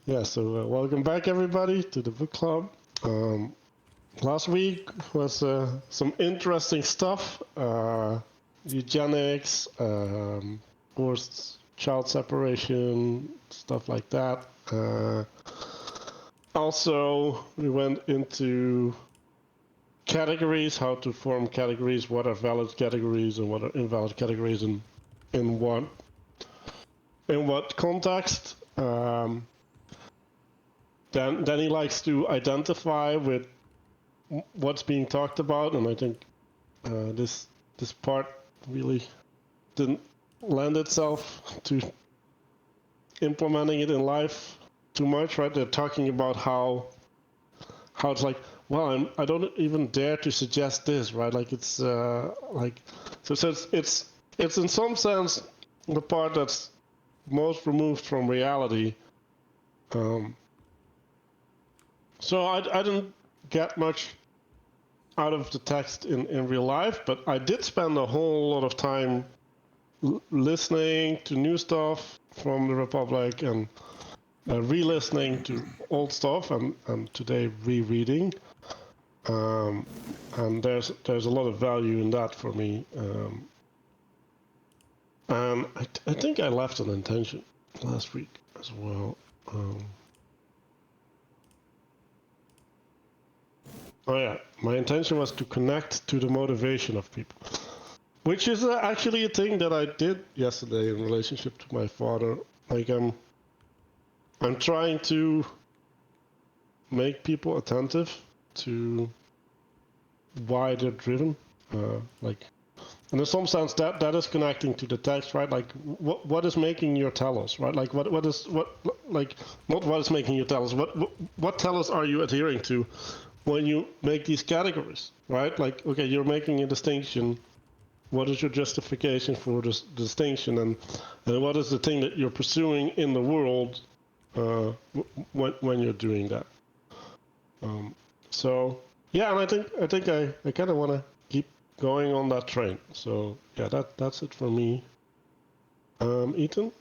Yeah, so welcome back everybody to the book club. Last week was some interesting stuff. Eugenics, forced child separation, stuff like that. Also, we went into categories, how to form categories, what are valid categories and what are invalid categories, and in what context. Then he likes to identify with what's being talked about, and I think this part really didn't lend itself to implementing it in life too much, right? They're talking about how it's like, well, I don't even dare to suggest this, right? Like it's like so it's in some sense the part that's most removed from reality. So I didn't get much out of the text in real life, but I did spend a whole lot of time listening to new stuff from the Republic and re-listening to old stuff, and today rereading. And there's a lot of value in that for me. And I think I left an intention last week as well. Oh yeah, my intention was to connect to the motivation of people, which is actually a thing that I did yesterday in relationship to my father. Like I'm trying to make people attentive to why they're driven. Like, and in some sense that is connecting to the text, right? Like what is making your telos, right? Like what like not what is making you telos. What telos are you adhering to when you make these categories, right? Like, okay, you're making a distinction. What is your justification for this distinction, and what is the thing that you're pursuing in the world when you're doing that? So yeah, and I think I kind of want to keep going on that train. So yeah, that's it for me. Ethan?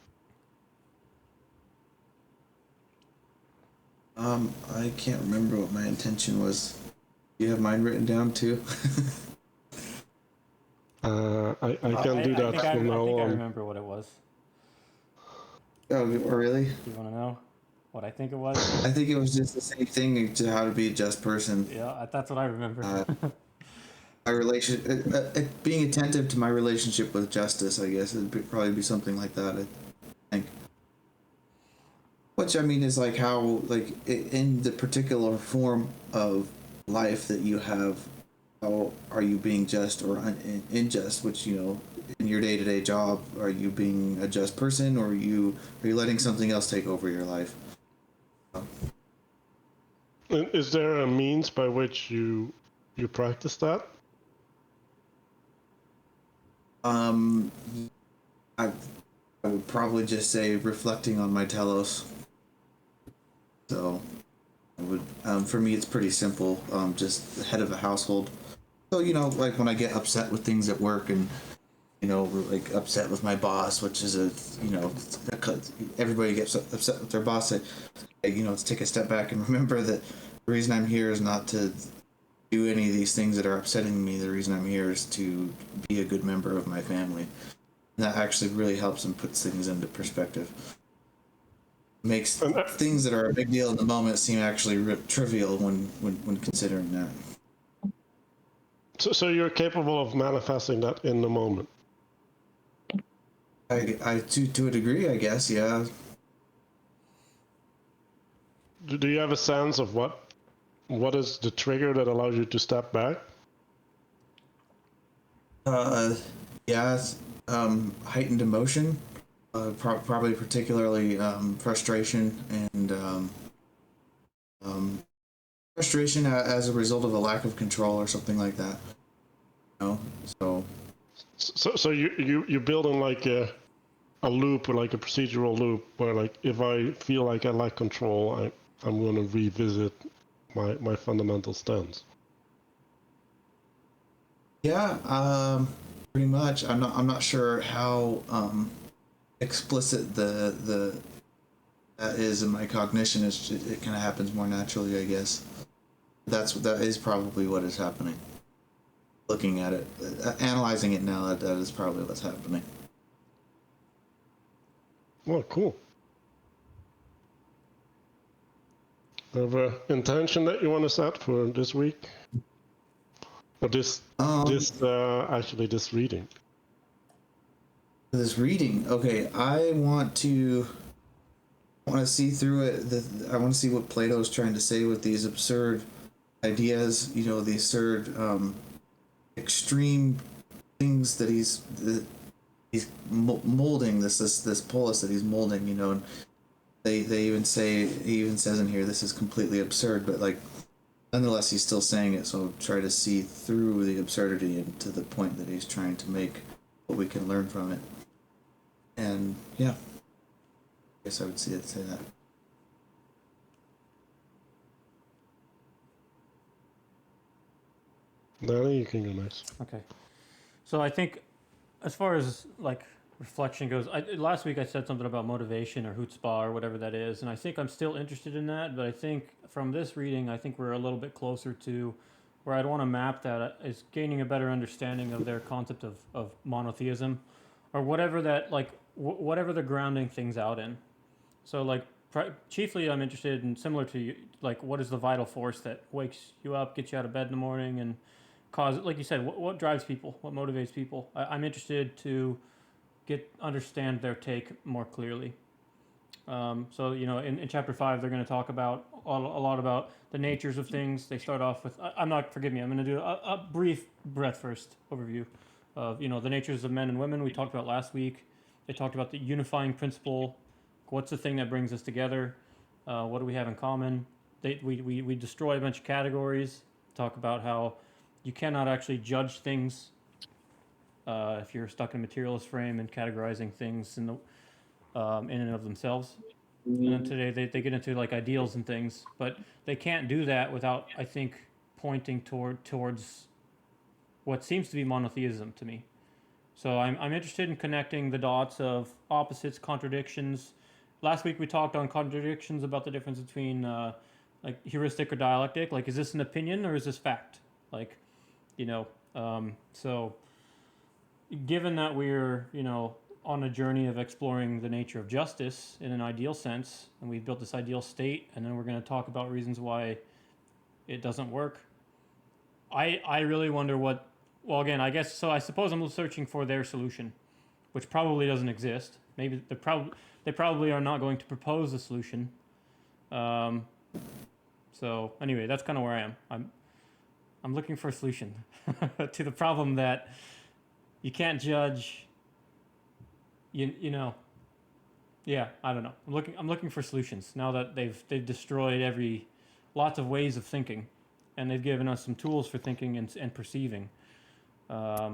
I can't remember what my intention was. You have mine written down too? I can do that from now I on. remember what it was. Oh, really? Do you want to know what I think it was? I think it was just the same thing to how to be a just person. Yeah, that's what I remember. My relation, being attentive to my relationship with justice, I guess probably be something like that. I think. Which I mean is like how in the particular form of life that you have, how are you being just or unjust? Which in your day to day job, are you being a just person, or are you letting something else take over your life? Is there a means by which you practice that? I would probably just say reflecting on my telos. So, I would for me it's pretty simple. Just the head of a household. So like when I get upset with things at work and like upset with my boss, which is everybody gets upset with their boss. Let's take a step back and remember that the reason I'm here is not to do any of these things that are upsetting me. The reason I'm here is to be a good member of my family. And that actually really helps and puts things into perspective. Makes things that are a big deal in the moment seem actually trivial when considering that. So you're capable of manifesting that in the moment. I to a degree, I guess, yeah. Do you have a sense of what is the trigger that allows you to step back? Yeah, heightened emotion, probably particularly frustration and frustration as a result of a lack of control or something like that. So you build in like a loop, or like a procedural loop, where like if I feel like I lack control, I'm going to revisit my fundamental stance. Yeah, pretty much. I'm not sure how explicit the that is in my cognition. It kind of happens more naturally, I guess. That is probably what is happening. Looking at it, analyzing it now, that is probably what's happening. Well, cool. Have an intention that you want to set for this week? Or this reading? This reading, okay. I want to see through it. I want to see what Plato is trying to say with these absurd ideas. You know, the absurd, extreme things that he's molding. This polis that he's molding. You know, and they even say, he even says in here, this is completely absurd. But like, nonetheless, he's still saying it. So I'll try to see through the absurdity and to the point that he's trying to make, what we can learn from it. And yeah, I guess I would say that. Danny, you can go next. Okay. So I think, as far as like reflection goes, last week I said something about motivation or chutzpah or whatever that is, and I think I'm still interested in that. But I think from this reading, I think we're a little bit closer to where I'd want to map that is gaining a better understanding of their concept of monotheism, or whatever that like whatever they're grounding things out in. So like chiefly, I'm interested in, similar to you, like what is the vital force that wakes you up, gets you out of bed in the morning, and like you said, what drives people, what motivates people. I'm interested to understand their take more clearly. So you know, in chapter 5, they're going to talk about a lot about the natures of things. They start off with, I'm going to do a brief breadth first overview of, you know, the natures of men and women we talked about last week. They talked about the unifying principle. What's the thing that brings us together? What do we have in common? We destroy a bunch of categories. Talk about how you cannot actually judge things if you're stuck in a materialist frame and categorizing things in and of themselves. And then today they get into like ideals and things, but they can't do that without, I think, pointing towards what seems to be monotheism to me. So I'm interested in connecting the dots of opposites, contradictions. Last week we talked on contradictions, about the difference between like heuristic or dialectic. Like, is this an opinion or is this fact? Like, you know, so given that we're, you know, on a journey of exploring the nature of justice in an ideal sense, and we've built this ideal state, and then we're going to talk about reasons why it doesn't work. I really wonder what. Well, again, I guess so. I suppose I'm searching for their solution, which probably doesn't exist. Maybe they probably are not going to propose a solution. So anyway, that's kind of where I am. I'm looking for a solution to the problem that you can't judge. You know, yeah, I don't know. I'm looking for solutions now that they've destroyed lots of ways of thinking, and they've given us some tools for thinking and perceiving. I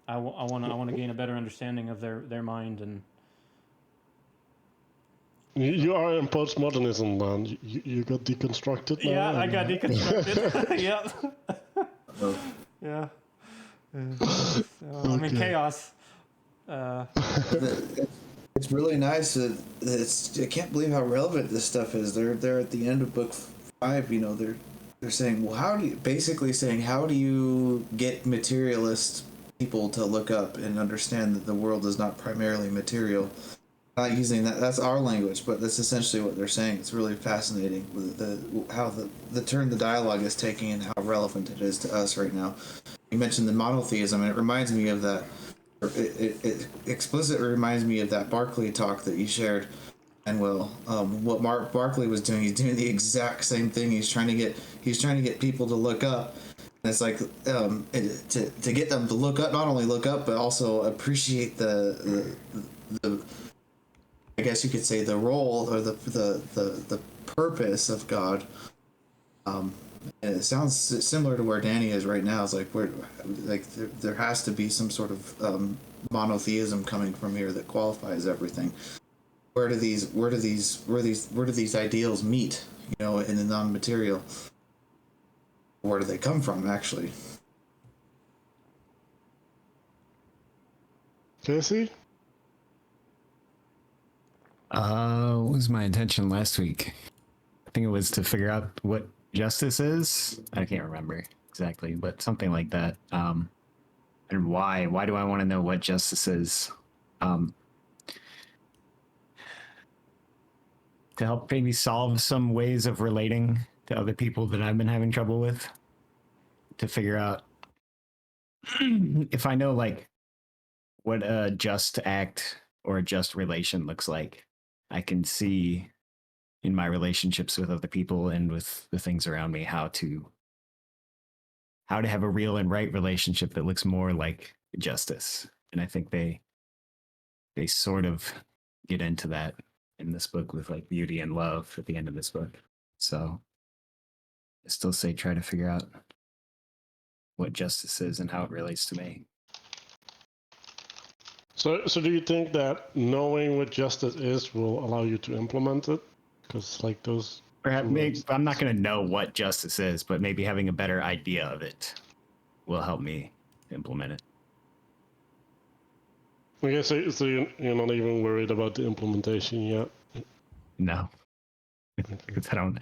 want to gain a better understanding of their mind. And you are in postmodernism, man. You got deconstructed now. Yeah, I got deconstructed. Yeah. Oh. Yeah. So I'm in chaos. It's really nice. I can't believe how relevant this stuff is. They're at the end of book 5. You know, they're saying, well, how do you get materialist people to look up and understand that the world is not primarily material? Not using that's our language, but that's essentially what they're saying. It's really fascinating how the turn the dialogue is taking and how relevant it is to us right now. You mentioned the monotheism, and it reminds me of that. It explicitly reminds me of that Barclay talk that you shared, Manuel. What Mark Barclay was doing, he's doing the exact same thing. He's trying to get people to look up, and it's like to get them to look up, not only look up, but also appreciate the I guess you could say the role or the purpose of God. And it sounds similar to where Danny is right now. It's like there has to be some sort of monotheism coming from here that qualifies everything. Where do these ideals meet? You know, in the non-material. Where do they come from, actually? Casey? What was my intention last week? I think it was to figure out what justice is. I can't remember exactly, but something like that. And why? Why do I want to know what justice is? To help maybe solve some ways of relating to other people that I've been having trouble with. To figure out if I know like what a just act or a just relation looks like, I can see in my relationships with other people and with the things around me how to have a real and right relationship that looks more like justice. And I think they sort of get into that in this book with like beauty and love at the end of this book. So I still say try to figure out what justice is and how it relates to me. So do you think that knowing what justice is will allow you to implement it? Because like those. Perhaps maybe, I'm not going to know what justice is, but maybe having a better idea of it will help me implement it. Okay, so you're not even worried about the implementation yet? No, because I don't.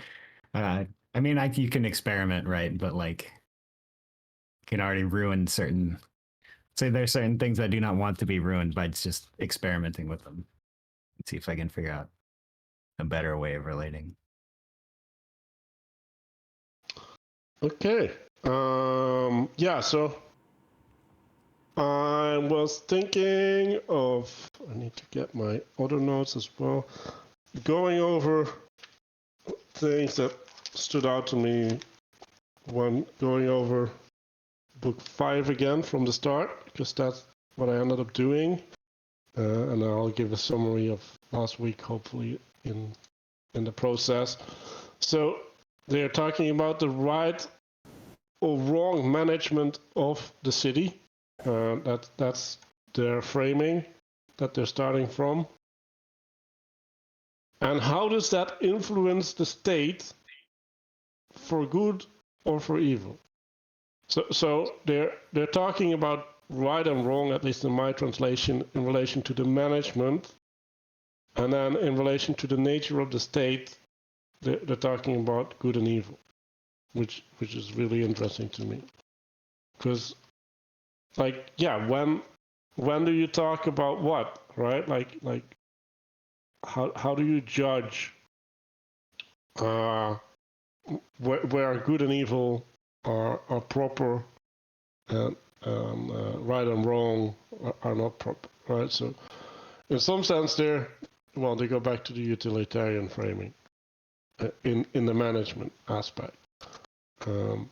I mean, you can experiment, right? But like, you can already ruin certain. Say there's certain things I do not want to be ruined by just experimenting with them. Let's see if I can figure out a better way of relating. Okay. Yeah. So I was thinking of. I need to get my other notes as well. Going over things that stood out to me when going over book 5 again from the start, because that's what I ended up doing. And I'll give a summary of last week, hopefully, in the process. So they're talking about the right or wrong management of the city. That's their framing that they're starting from. And how does that influence the state for good or for evil? So they're talking about right and wrong, at least in my translation, in relation to the management, and then in relation to the nature of the state, they're talking about good and evil, which is really interesting to me, because like when do you talk about what, right? Like how do you judge where good and evil are proper and right and wrong are not proper, right? So in some sense they go back to the utilitarian framing in the management aspect, and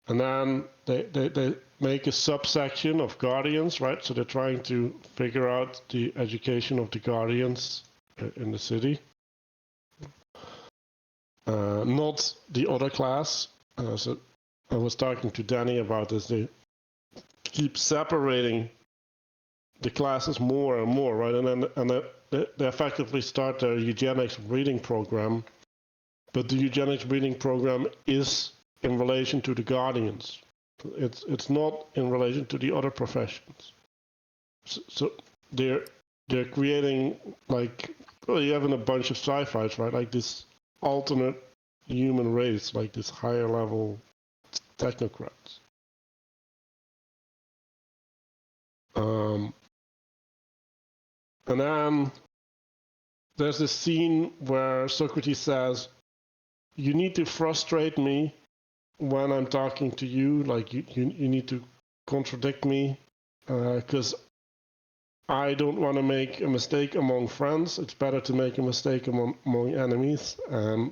then they make a subsection of guardians, right? So they're trying to figure out the education of the guardians in the city, not the other class. So I was talking to Danny about this. They keep separating the classes more and more, right? And they effectively start their eugenics breeding program, but the eugenics breeding program is in relation to the guardians. It's not in relation to the other professions. So they're creating, like, well, you have in a bunch of sci-fis, right? Like this alternate human race, like this higher level technocrats. And then there's this scene where Socrates says, you need to frustrate me when I'm talking to you, like you need to contradict me, because I don't want to make a mistake among friends. It's better to make a mistake among enemies, and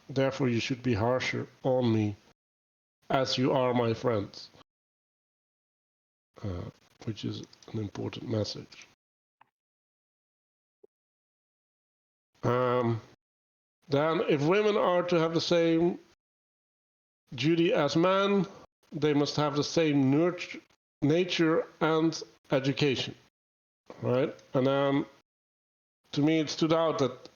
therefore you should be harsher on me as you are my friends, which is an important message. Then if women are to have the same duty as men, they must have the same nature and education, right? And to me, it stood out that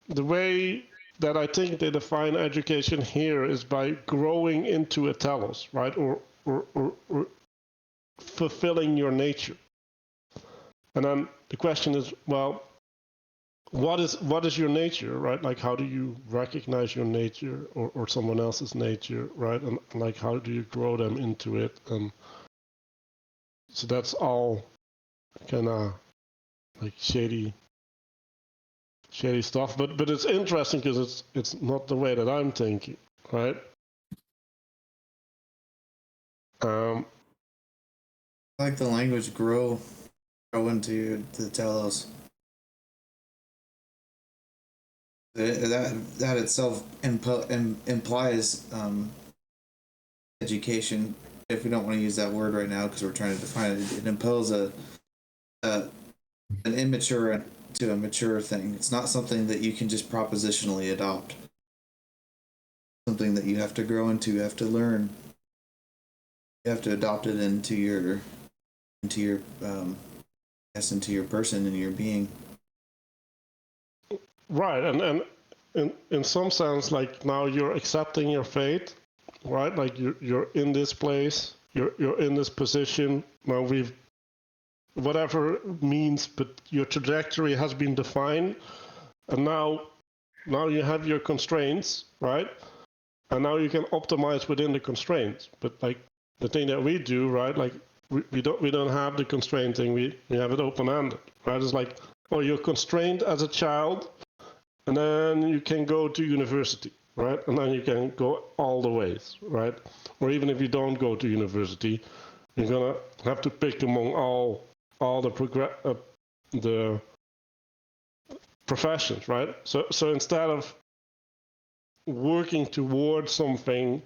the way that I think they define education here is by growing into a telos, right? Or fulfilling your nature. And then the question is, well, what is your nature, right? Like, how do you recognize your nature or someone else's nature, right? And like, how do you grow them into it? And so that's all kind of like shady stuff. But it's interesting because it's not the way that I'm thinking, right? I like the language grow into the telos. That itself implies education. If we don't want to use that word right now because we're trying to define it, it impels an immature to a mature thing. It's not something that you can just propositionally adopt. Something that you have to grow into. You have to learn. You have to adopt it into your into your person and your being. Right, and in some sense, like now you're accepting your fate, right? Like you're in this place, you're in this position. Now we've whatever means, but your trajectory has been defined, and now you have your constraints, right? And now you can optimize within the constraints. But like the thing that we do, right? Like we don't have the constraint thing. We have it open ended, right? It's like, oh, you're constrained as a child. And then you can go to university, right? And then you can go all the ways, right? Or even if you don't go to university, you're gonna have to pick among all the professions, right? So instead of working towards something,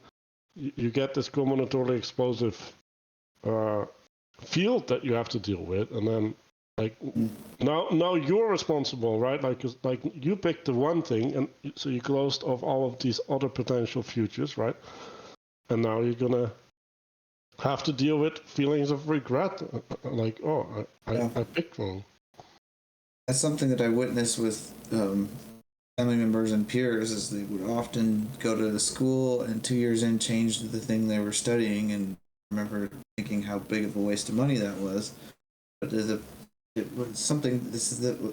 you get this combinatorily explosive field that you have to deal with, and then like now you're responsible, right? Like you picked the one thing, and so you closed off all of these other potential futures, right? And now you're gonna have to deal with feelings of regret, like, oh, I picked wrong. That's something that I witnessed with family members and peers, is they would often go to the school and 2 years in change the thing they were studying, and I remember thinking how big of a waste of money that was. But it was something.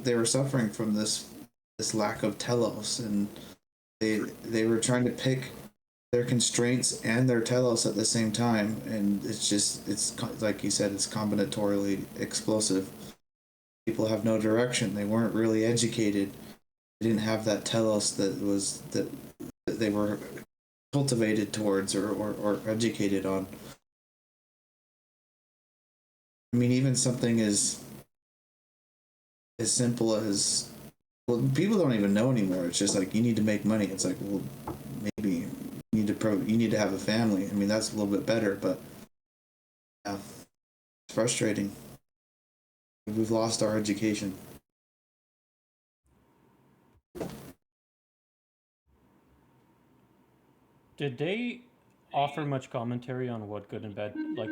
They were suffering from this lack of telos, and they were trying to pick their constraints and their telos at the same time, and it's like you said, it's combinatorially explosive. People have no direction. They weren't really educated. They didn't have that telos that they were cultivated towards or educated on. I mean, even something as simple as, well, people don't even know anymore. It's just like, you need to make money. It's like, well, maybe you need to have a family. I mean, that's a little bit better, but yeah, it's frustrating. We've lost our education. Did they offer much commentary on what good and bad, like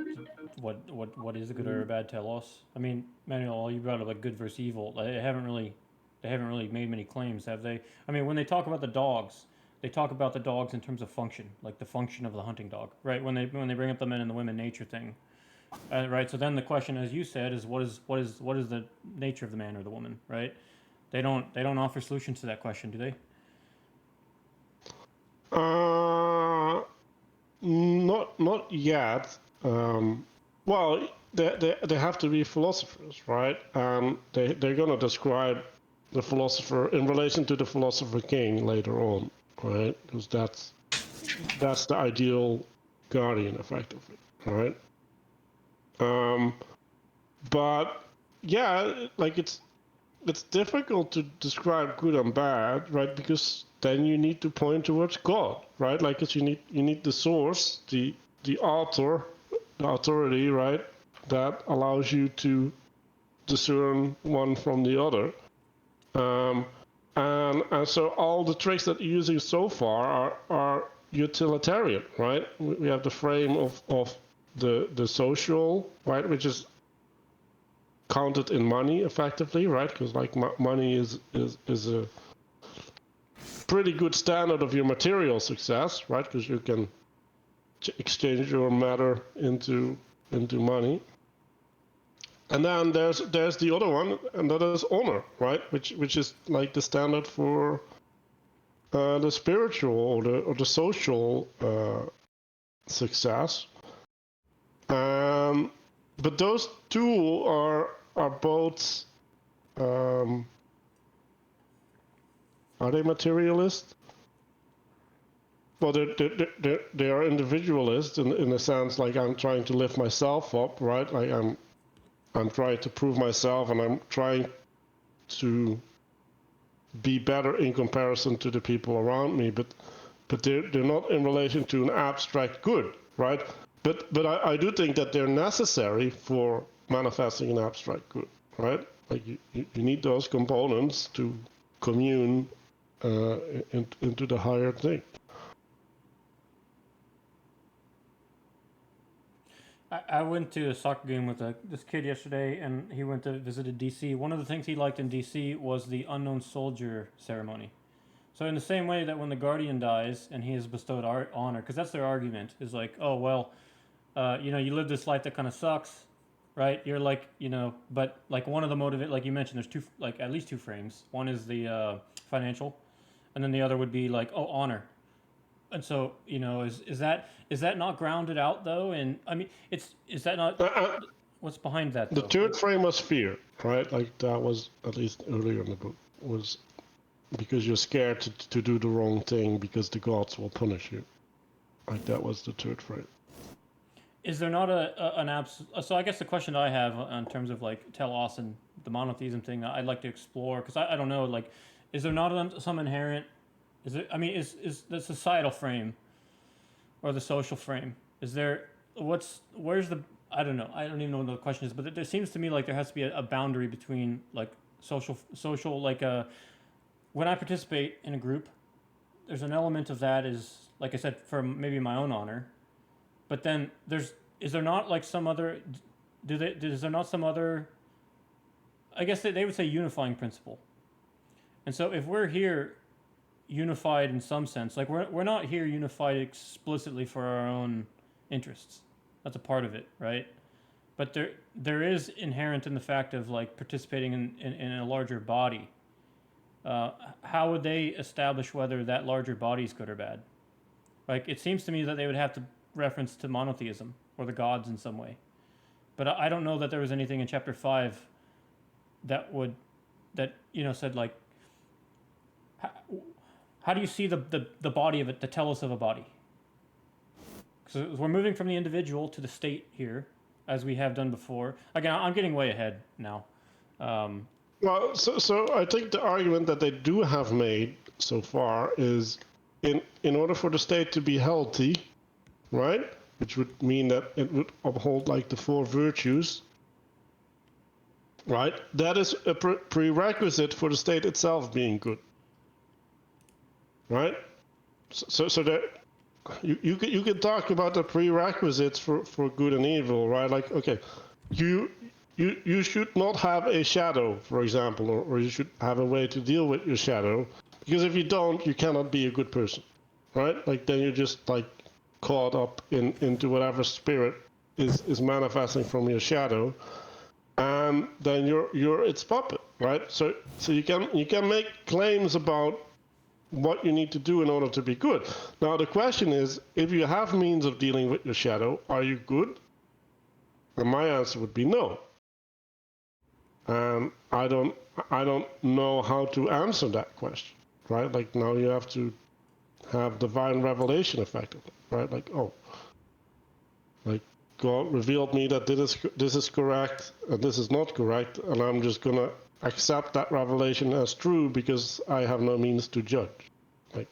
what is a good or a bad telos? I mean, Manuel, you brought up like good versus evil. They haven't really made many claims, have they? I mean, when they talk about the dogs, they talk about the dogs in terms of function, like the function of the hunting dog, right? When they bring up the men and the women nature thing, right? So then the question, as you said, is what is the nature of the man or the woman, right? They don't offer solutions to that question, do they? Not yet. Well, they have to be philosophers, right? They're gonna describe the philosopher in relation to the philosopher king later on, right? Because that's the ideal guardian, effectively, right? But yeah, like it's difficult to describe good and bad, right? Because then you need to point towards God, right? Like, cause you need the source, the author, the authority, right? That allows you to discern one from the other. And so all the tricks that you're using so far are utilitarian, right? We have the frame of the social, right, which is counted in money effectively, right? Because like money is a pretty good standard of your material success, right? Because you can exchange your matter into money. And then there's the other one, and that is honor, right? Which is like the standard for the spiritual or the social success. But those two are both. Are they materialist? Well, they are individualist in a sense, like I'm trying to lift myself up, right? Like I'm trying to prove myself, and I'm trying to be better in comparison to the people around me. But they're not in relation to an abstract good, right? But I do think that they're necessary for manifesting an abstract good, right? Like you need those components to commune into the higher thing. I went to a soccer game with this kid yesterday, and he went to visited DC. One of the things he liked in DC was the unknown soldier ceremony. So in the same way that when the guardian dies and he is bestowed honor, because that's their argument, is like, oh well, you live this life that kind of sucks, right? You're like, but like one of the like you mentioned, there's two, like at least two frames. One is the financial, and then the other would be like, oh, honor. And so, is that not grounded out though? And I mean, is that not what's behind that? The though? third frame was fear, right? Like that was at least earlier in the book was because you're scared to do the wrong thing because the gods will punish you. Like that was the third frame. Is there not an so I guess the question I have in terms of like telos and the monotheism thing I'd like to explore, because I don't know, like, is there not some inherent, is the societal frame or the social frame, where's the, I don't know, I don't even know what the question is, but there seems to me like there has to be a boundary between like social like when I participate in a group, there's an element of that is, like I said, for maybe my own honor. But then is there not like some other, is there not some other, I guess they would say unifying principle. And so if we're here unified in some sense, like we're not here unified explicitly for our own interests. That's a part of it, right? But there is inherent in the fact of like participating in a larger body. How would they establish whether that larger body is good or bad? Like it seems to me that they would have to reference to monotheism or the gods in some way, but I don't know that there was anything in chapter 5 that said like how do you see the body of it, the telos of a body? Because we're moving from the individual to the state here, as we have done before. Again, I'm getting way ahead now. Well, so I think the argument that they do have made so far is in order for the state to be healthy, right? Which would mean that it would uphold like the 4 virtues, right? That is a prerequisite for the state itself being good, right? So that you can talk about the prerequisites for good and evil, right? Like, okay, you should not have a shadow, for example, or you should have a way to deal with your shadow, because if you don't, you cannot be a good person, right? Like then you're just like caught up into whatever spirit is manifesting from your shadow, and then you're its puppet, right? So you can make claims about what you need to do in order to be good. Now the question is, if you have means of dealing with your shadow, are you good? And my answer would be no. I don't know how to answer that question, right? Like now you have to have divine revelation effectively, right? Like, oh, like God revealed me that this is correct and this is not correct, and I'm just gonna accept that revelation as true because I have no means to judge. Like,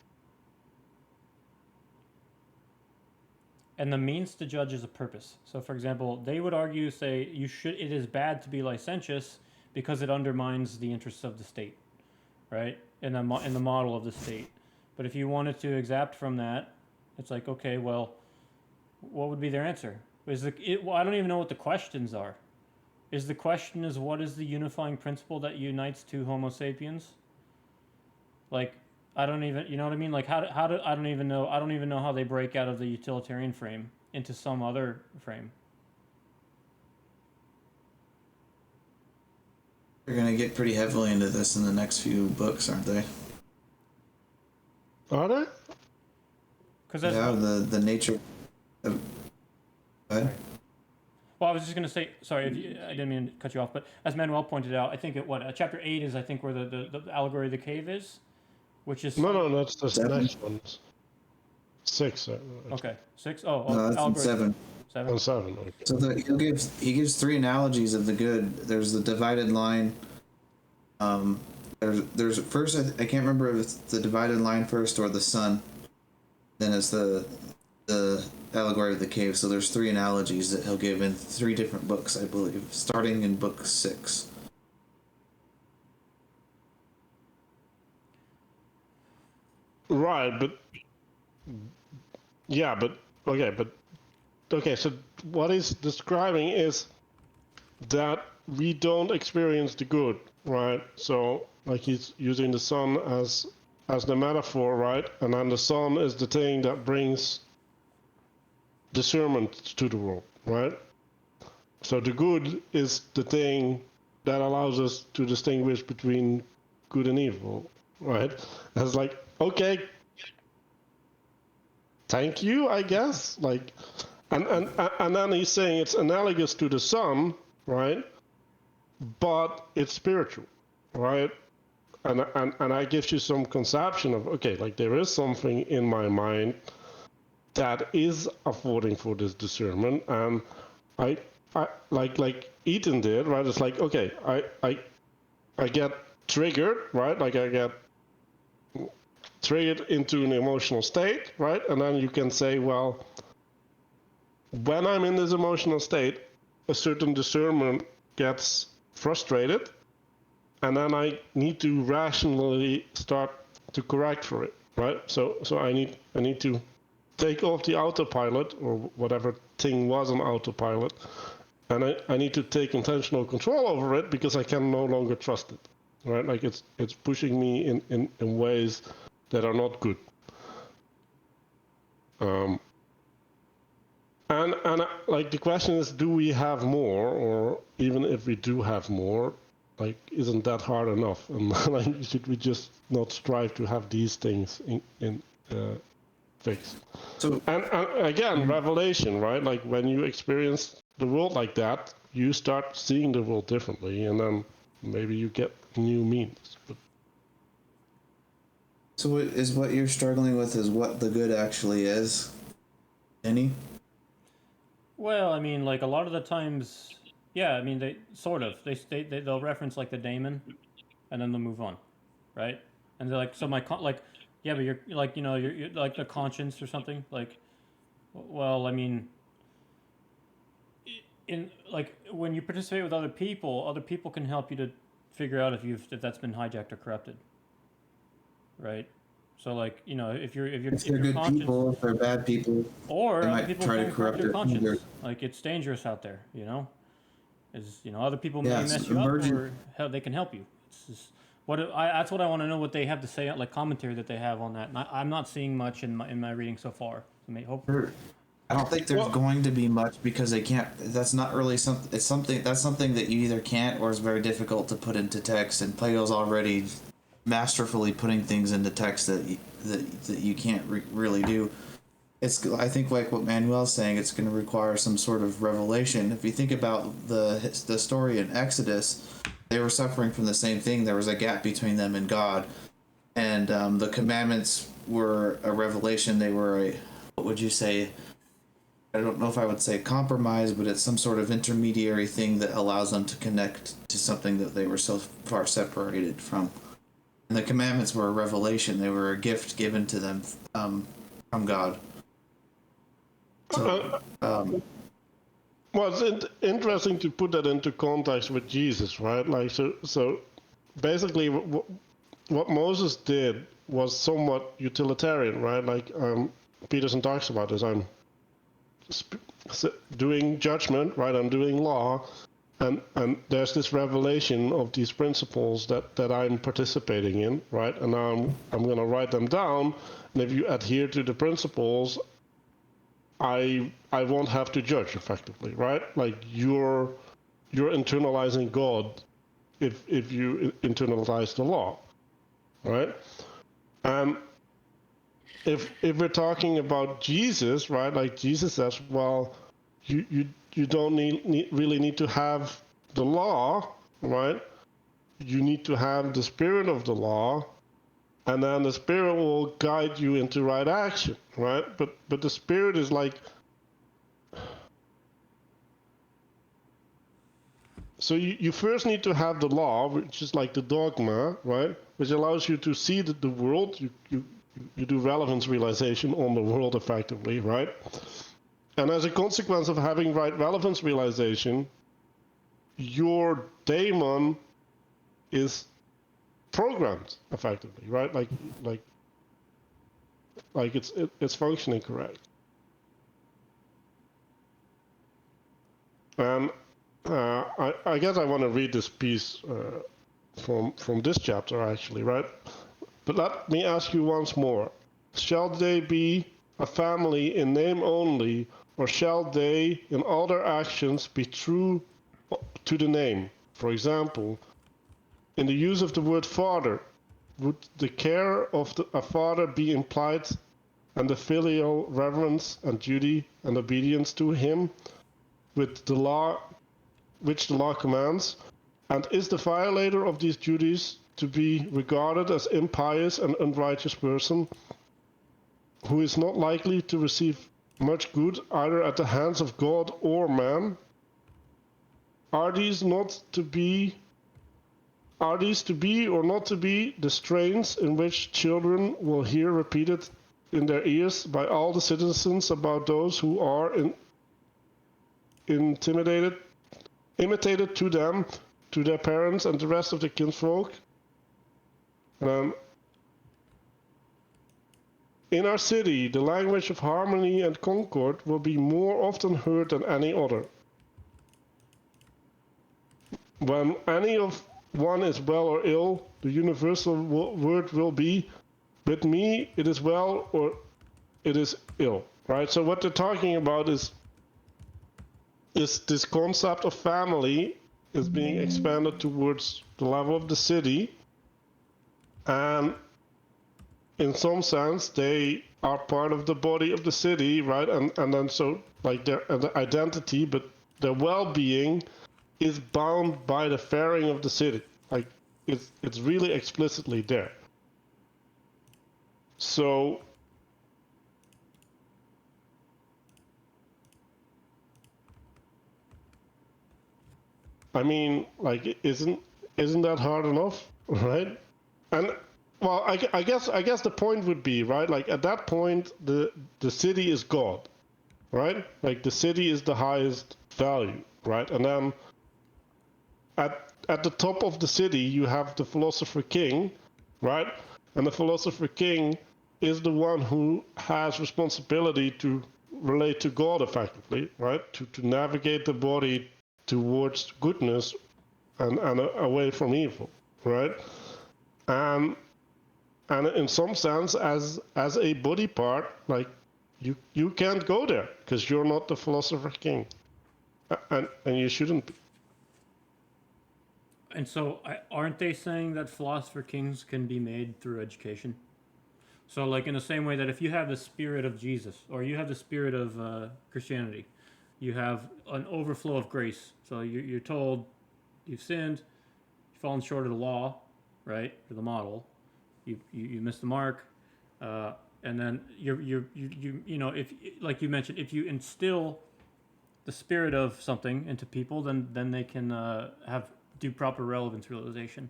and the means to judge is a purpose. So, for example, they would argue, say, it is bad to be licentious because it undermines the interests of the state, right? In the model of the state. But if you wanted to exact from that, it's like, okay, well, what would be their answer? I don't even know what the questions are. Is the question what is the unifying principle that unites two Homo sapiens? Like, I don't even, you know what I mean? Like, I don't even know how they break out of the utilitarian frame into some other frame. They're gonna get pretty heavily into this in the next few books, aren't they? Are they? Because Yeah, the nature of. Go ahead. Well, I was just going to say, sorry, I didn't mean to cut you off, but as Manuel pointed out, I think chapter 8 is, I think, where the allegory of the cave is, which is... No, that's the 7. next one. 6. Okay, 6? Oh, No, that's in allegory 7. 7? And 7. Okay. So he gives 3 analogies of the good. There's the divided line. There's first I can't remember if it's the divided line first or the sun. Then it's the allegory of the cave. So there's 3 analogies that he'll give in 3 different books, I believe, starting in book 6. Right, but okay. So what he's describing is that we don't experience the good, right? So like he's using the sun as the metaphor, right? And then the sun is the thing that brings discernment to the world, right? So the good is the thing that allows us to distinguish between good and evil, right? And it's like, okay, thank you, I guess. Like, and then he's saying it's analogous to the sun, right? But it's spiritual, right? And I give you some conception of, okay, like there is something in my mind that is affording for this discernment, and I like Ethan did, right? It's like, okay, I get triggered, right? Like I get triggered into an emotional state, right? And then you can say, well, when I'm in this emotional state, a certain discernment gets frustrated, and then I need to rationally start to correct for it, right? So I need to take off the autopilot or whatever thing was on autopilot, and I need to take intentional control over it because I can no longer trust it, right? Like it's pushing me in ways that are not good. And like the question is, do we have more, or even if we do have more, like isn't that hard enough? And like should we just not strive to have these things in fixed? So And again, revelation, right? Like when you experience the world like that, you start seeing the world differently, and then maybe you get new meanings. But So what you're struggling with is what the good actually is, Any? Well, I mean, like a lot of the times, yeah, I mean, they'll reference like the daemon, and then they'll move on, right? And they're like, so like, yeah, but you're like, you're like the conscience or something, like, well, I mean, in like when you participate with other people can help you to figure out if that's been hijacked or corrupted, right? So like, if They're good conscience, people, if they're bad people, or they other might people try to can corrupt your it. conscience. Like it's dangerous out there, other people may Yes, mess you emerging- up, or they can help you. It's just that's what I want to know, what they have to say, like commentary that they have on that. And I'm not seeing much in my reading so far. So hope. I don't think there's going to be much because they can't. That's not really something. It's something that's something that you either can't or is very difficult to put into text. And Plato's already masterfully putting things into text that you can't really do. I think like what Manuel's saying, it's going to require some sort of revelation. If you think about the story in Exodus, they were suffering from the same thing. There was a gap between them and God, and the commandments were a revelation. They were what would you say? I don't know if I would say compromise, but it's some sort of intermediary thing that allows them to connect to something that they were so far separated from. And the commandments were a revelation. They were a gift given to them from God. So, well, it's interesting to put that into context with Jesus, right? Like so basically what Moses did was somewhat utilitarian, right? Like Peterson talks about this. I'm doing judgment, right? I'm doing law, and there's this revelation of these principles that I'm participating in, right? And now I'm going to write them down, and if you adhere to the principles, I won't have to judge effectively, right? Like you're internalizing God if you internalize the law, right? If we're talking about Jesus, right? Like Jesus says, well, you don't really need to have the law, right? You need to have the spirit of the law, and then the spirit will guide you into right action, right? But the spirit is like, so you first need to have the law, which is like the dogma, right? Which allows you to see the world. You do relevance realization on the world effectively, right? And as a consequence of having right relevance realization, your daemon is programmed effectively, right? Like it's functioning correct. And I guess I want to read this piece from this chapter actually, right? But let me ask you once more: shall they be a family in name only, or shall they in all their actions be true to the name? For example, in the use of the word father, would the care of a father be implied, and the filial reverence and duty and obedience to him, with the law, which the law commands? And is the violator of these duties to be regarded as impious and unrighteous person, who is not likely to receive much good either at the hands of God or man? Are these to be or not to be the strains in which children will hear repeated in their ears by all the citizens about those who are imitated to them, to their parents and the rest of the kinsfolk? In our city, the language of harmony and concord will be more often heard than any other. When any of one is well or ill, the universal word will be, with me it is well or it is ill, right? So what they're talking about is this concept of family is being expanded towards the level of the city, and in some sense they are part of the body of the city, right? And then so like their identity, but their well-being is bound by the faring of the city. Like it's really explicitly there. So I mean, like isn't that hard enough, right? And well, I guess the point would be, right, like at that point the city is God, right? Like the city is the highest value, right? And then at the top of the city you have the philosopher king, right? And the philosopher king is the one who has responsibility to relate to God effectively, right? To navigate the body towards goodness and away from evil, right? And in some sense, as a body part, like you can't go there because you're not the philosopher king, and you shouldn't be. And so, aren't they saying that philosopher kings can be made through education? So, like in the same way that if you have the spirit of Jesus or you have the spirit of Christianity, you have an overflow of grace. So you're told you've sinned, you've fallen short of the law, right, or the model. You missed the mark, and then you know, if like you mentioned, if you instill the spirit of something into people, then they can do proper relevance realization.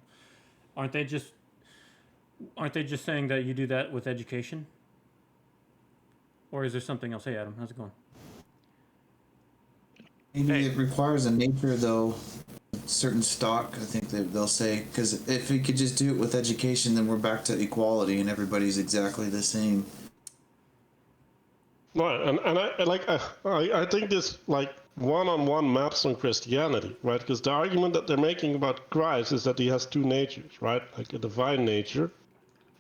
Aren't they just saying that you do that with education? Or is there something else? Hey Adam, how's it going? Maybe it requires a nature, though, certain stock, I think they'll say, because if we could just do it with education, then we're back to equality and everybody's exactly the same. Right, and I think this like one-on-one maps on Christianity, right? Because the argument that they're making about Christ is that he has two natures, right? Like a divine nature,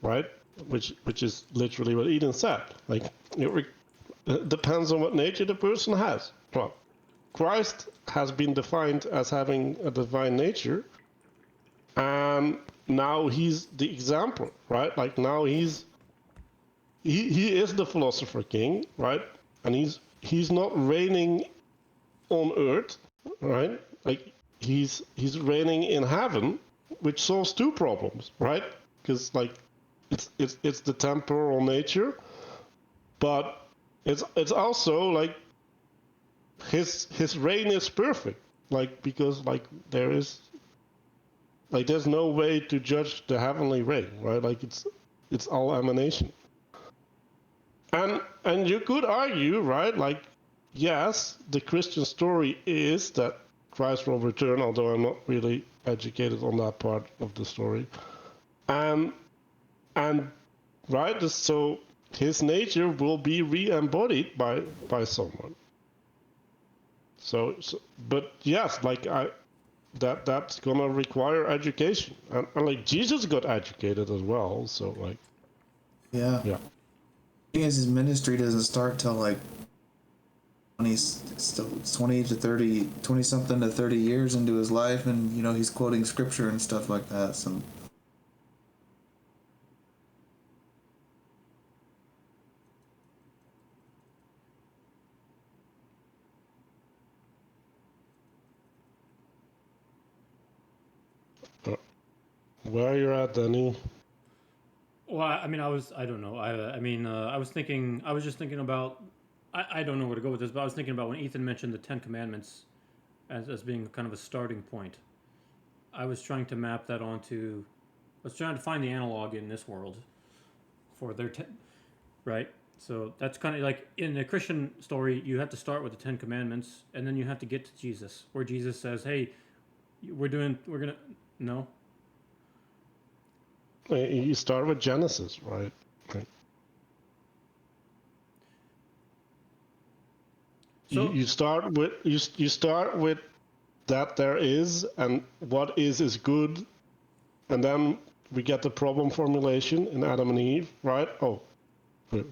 right? Which is literally what Eden said. Like it depends on what nature the person has. Well, Christ has been defined as having a divine nature, and now he's the example, right? Like now he is the philosopher king, right? And he's not reigning on earth, right? Like he's reigning in heaven, which solves two problems, right? Because like it's the temporal nature, but it's also like his reign is perfect, like because like there's no way to judge the heavenly reign, right? Like it's all emanation. And you could argue, right? Like yes, the Christian story is that Christ will return, although I'm not really educated on that part of the story. And right, so his nature will be re-embodied by someone. So but yes, like that's gonna require education, and like Jesus got educated as well. So like Yeah. yeah. The thing is, his ministry doesn't start till like 20 to 30, 20 something to 30 years into his life, and you know he's quoting scripture and stuff like that. So Where you're at, Danny? Well, I mean, I don't know. I was just thinking about, I don't know where to go with this, but I was thinking about when Ethan mentioned the Ten Commandments as being kind of a starting point. I was trying to map that onto, I was trying to find the analog in this world for their, right? So that's kind of like in the Christian story, you have to start with the Ten Commandments, and then you have to get to Jesus, where Jesus says, "Hey, no." You start with Genesis, right? So You start with you start with that there is, and what is good, and then we get the problem formulation in Adam and Eve, right? Oh,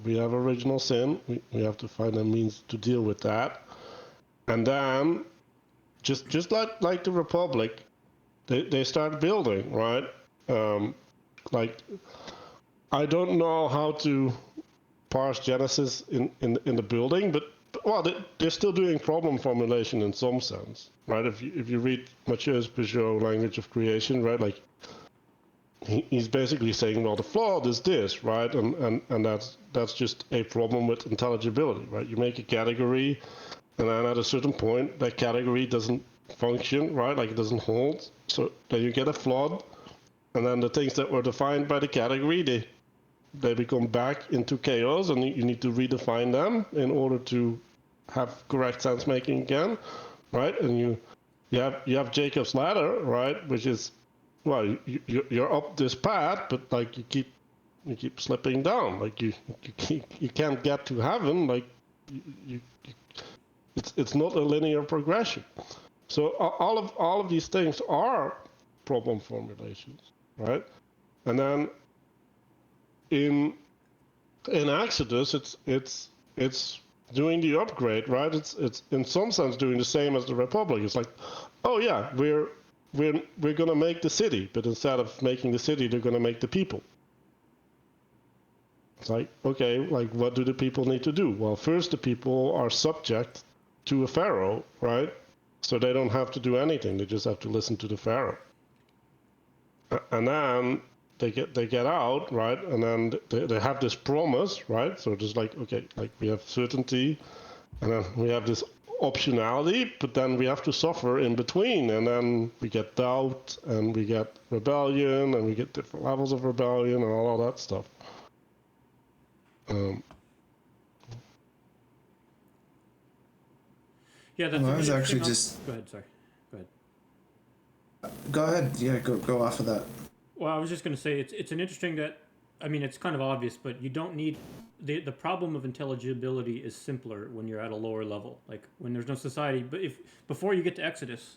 we have original sin. We have to find a means to deal with that, and then just like the Republic, they start building, right? Like I don't know how to parse Genesis in the building, but well, they're still doing problem formulation in some sense, right? If you read Mathieu's Peugeot language of creation, right, like he's basically saying, well, the flaw is this, right, and that's just a problem with intelligibility, right? You make a category, and then at a certain point, that category doesn't function, right? Like it doesn't hold, so then you get a flaw, and then the things that were defined by the category, they become back into chaos, and you need to redefine them in order to have correct sense making again, right? And you have Jacob's ladder, right, which is, well, you're up this path, but like you keep slipping down, like you can't get to heaven, like you it's not a linear progression. So all of these things are problem formulations, right? And then in Exodus, it's doing the upgrade, right? It's in some sense doing the same as the Republic. It's like, oh yeah, we're gonna make the city, but instead of making the city, they're gonna make the people. It's like, okay, like what do the people need to do? Well, first the people are subject to a pharaoh, right? So they don't have to do anything; they just have to listen to the pharaoh. And then they get out, right? And then they have this promise, right? So there's like, okay, like we have certainty, and then we have this optionality, but then we have to suffer in between, and then we get doubt, and we get rebellion, and we get different levels of rebellion, and all that stuff. yeah, that's. Well, I was interesting actually on- just Go ahead. Sorry. Go ahead. go ahead. Yeah, go off of that. Well, I was just going to say it's an interesting that, I mean, it's kind of obvious, but you don't need the problem of intelligibility is simpler when you're at a lower level, like when there's no society. But if before you get to Exodus,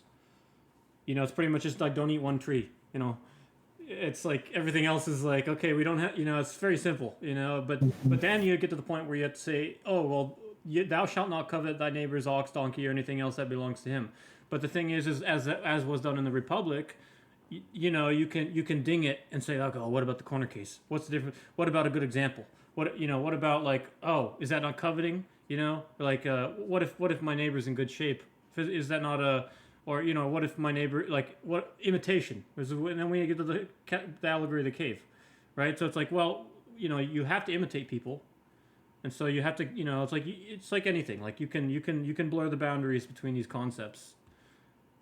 you know, it's pretty much just like don't eat one tree. You know, it's like everything else is like okay, we don't have. You know, it's very simple. You know, but then you get to the point where you have to say, oh well, thou shalt not covet thy neighbor's ox, donkey, or anything else that belongs to him. But the thing is as was done in the Republic, you know, you can ding it and say, like, oh, what about the corner case? What's the difference? What about a good example? What, you know, what about, like, oh, is that not coveting? You know, like, what if my neighbor's in good shape? Is that not a, or, you know, what if my neighbor, like, what imitation? And then we get to the allegory of the cave, right? So it's like, well, you know, you have to imitate people, and so you have to, you know, it's like anything. Like, you can blur the boundaries between these concepts.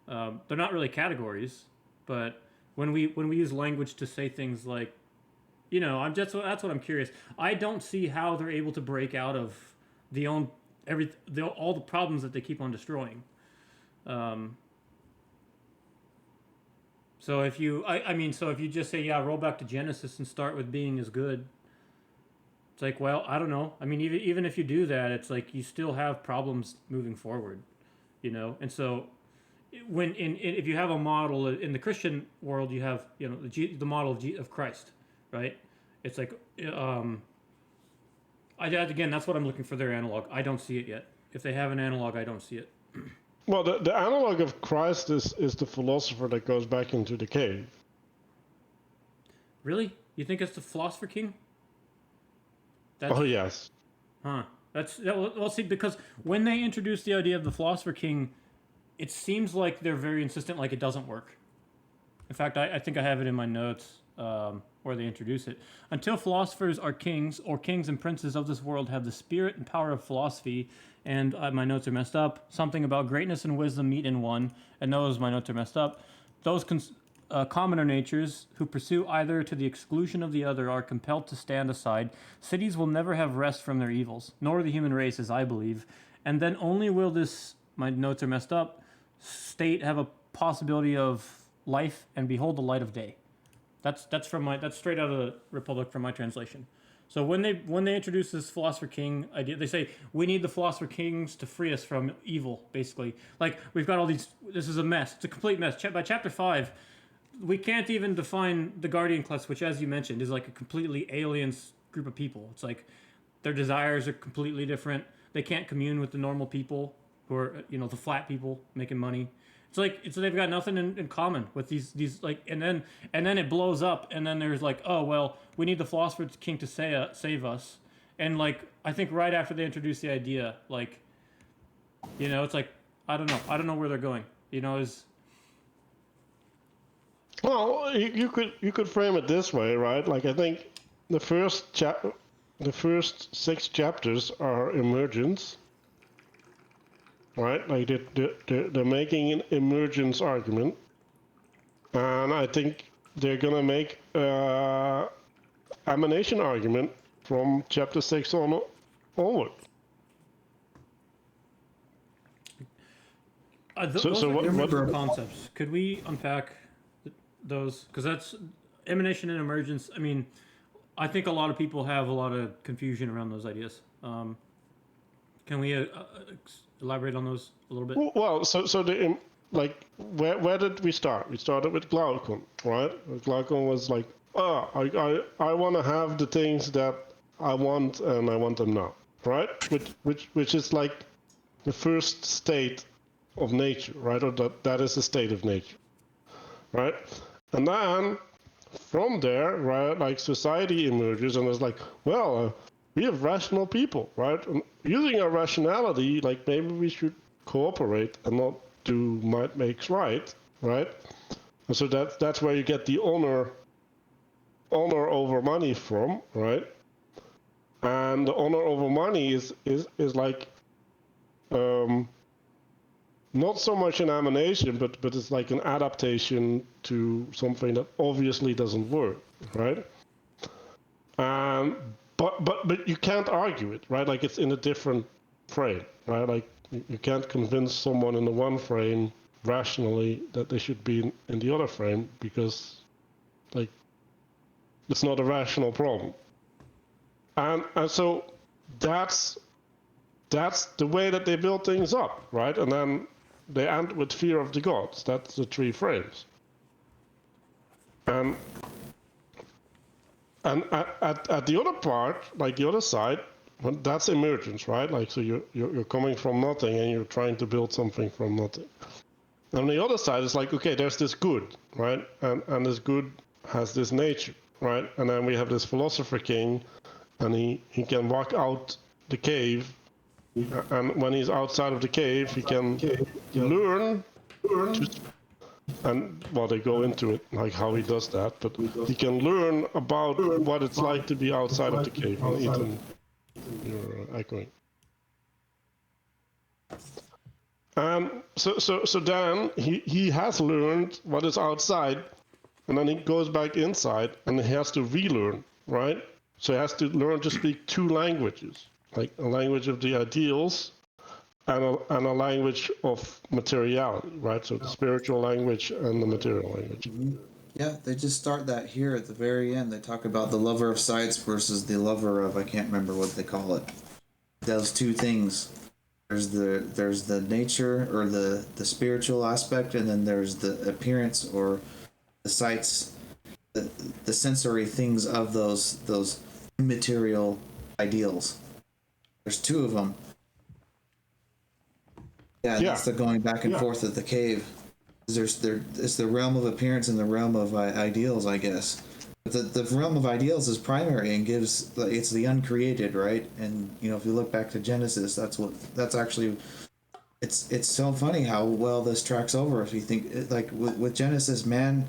They're not really categories, but when we use language to say things like, you know, that's what I'm curious. I don't see how they're able to break out of all the problems that they keep on destroying. So if you, I mean, so if you just say, yeah, roll back to Genesis and start with being is good, it's like, well, I don't know. I mean, even if you do that, it's like you still have problems moving forward, you know. And so when if you have a model in the Christian world, you have, you know, the model of Christ, right? It's like, again, that's what I'm looking for, their analog. I don't see it yet. If they have an analog, I don't see it. Well, the analog of Christ is the philosopher that goes back into the cave. Really? You think it's the philosopher king? Oh yes. Huh. Well, see, because when they introduce the idea of the philosopher king, it seems like they're very insistent, like it doesn't work. In fact, I think I have it in my notes where they introduce it. Until philosophers are kings, or kings and princes of this world have the spirit and power of philosophy, and my notes are messed up. Something about greatness and wisdom meet in one, and my notes are messed up. Those commoner natures who pursue either to the exclusion of the other are compelled to stand aside. Cities will never have rest from their evils, nor the human race, as I believe. And then only will this, my notes are messed up, state have a possibility of life and behold the light of day. That's straight out of the Republic from my translation. So when they introduce this philosopher king idea, they say we need the philosopher kings to free us from evil. Basically, like we've got all these. This is a mess. It's a complete mess. By chapter 5, we can't even define the guardian class, which, as you mentioned, is like a completely alien group of people. It's like their desires are completely different. They can't commune with the normal people who are, you know, the flat people making money. It's like they've got nothing in common with these like, and then it blows up, and then there's like, oh well, we need the philosopher king to save us, and like I think right after they introduce the idea, like, you know, it's like I don't know where they're going. You know, Well, you could frame it this way, right? Like I think the first 6 chapters are emergence, right? Like they're making an emergence argument, and I think they're gonna make emanation argument from chapter 6 onward. Those are what different concepts. Could we unpack those? Because that's emanation and emergence. I mean, I think a lot of people have a lot of confusion around those ideas. Can we elaborate on those a little bit? Well, so the like where did we start? We started with Glaucon, right? Glaucon was like, oh, I want to have the things that I want, and I want them now, right? Which is like the first state of nature, right? Or that is the state of nature, right? And then from there, right, like society emerges, and it's like, well, we have rational people, right? And using our rationality, like maybe we should cooperate and not do might makes right, right? And so that's where you get the honor over money from, right? And the honor over money is like not so much an emanation, but it's like an adaptation to something that obviously doesn't work, right? But you can't argue it, right? Like it's in a different frame, right? Like you can't convince someone in the one frame rationally that they should be in the other frame because, like, it's not a rational problem. And so that's the way that they build things up, right? And then they end with fear of the gods. That's the 3 frames. And at the other part, like the other side, that's emergence, right? Like so you're coming from nothing and you're trying to build something from nothing. On the other side, it's like, okay, there's this good, right? And this good has this nature, right? And then we have this philosopher king, and he can walk out the cave, and when he's outside of the cave, he can learn to, and well, they go into it, like how he does that, but he can learn about what it's like to be outside of the cave. And Ethan, you're echoing. So then he has learned what is outside, and then he goes back inside, and he has to relearn, right? So he has to learn to speak two languages, like a language of the ideals and a language of materiality, right? So the spiritual language and the material language. Yeah, they just start that here at the very end. They talk about the lover of sights versus the lover of, I can't remember what they call it. Those two things. There's the nature or the spiritual aspect, and then there's the appearance or the sights, the sensory things of those immaterial ideals. There's two of them. Yeah, that's the going back and forth of the cave. It's the realm of appearance and the realm of ideals, I guess. But the realm of ideals is primary and it's the uncreated, right? And if you look back to Genesis, that's actually it's so funny how well this tracks over. If you think like with Genesis, man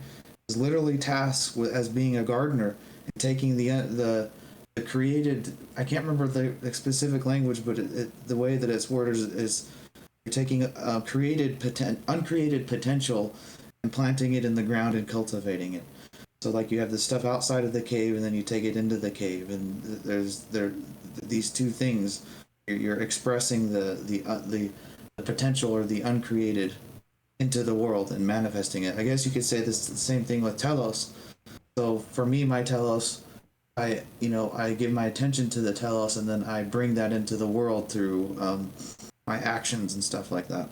is literally tasked as being a gardener and taking the created. I can't remember the specific language, but the way that it's worded is you're taking uncreated potential and planting it in the ground and cultivating it. So like you have the stuff outside of the cave, and then you take it into the cave, and there's these two things. You're expressing the potential or the uncreated into the world and manifesting it. I guess you could say this the same thing with telos. So for me, my telos, I give my attention to the telos, and then I bring that into the world through my actions and stuff like that.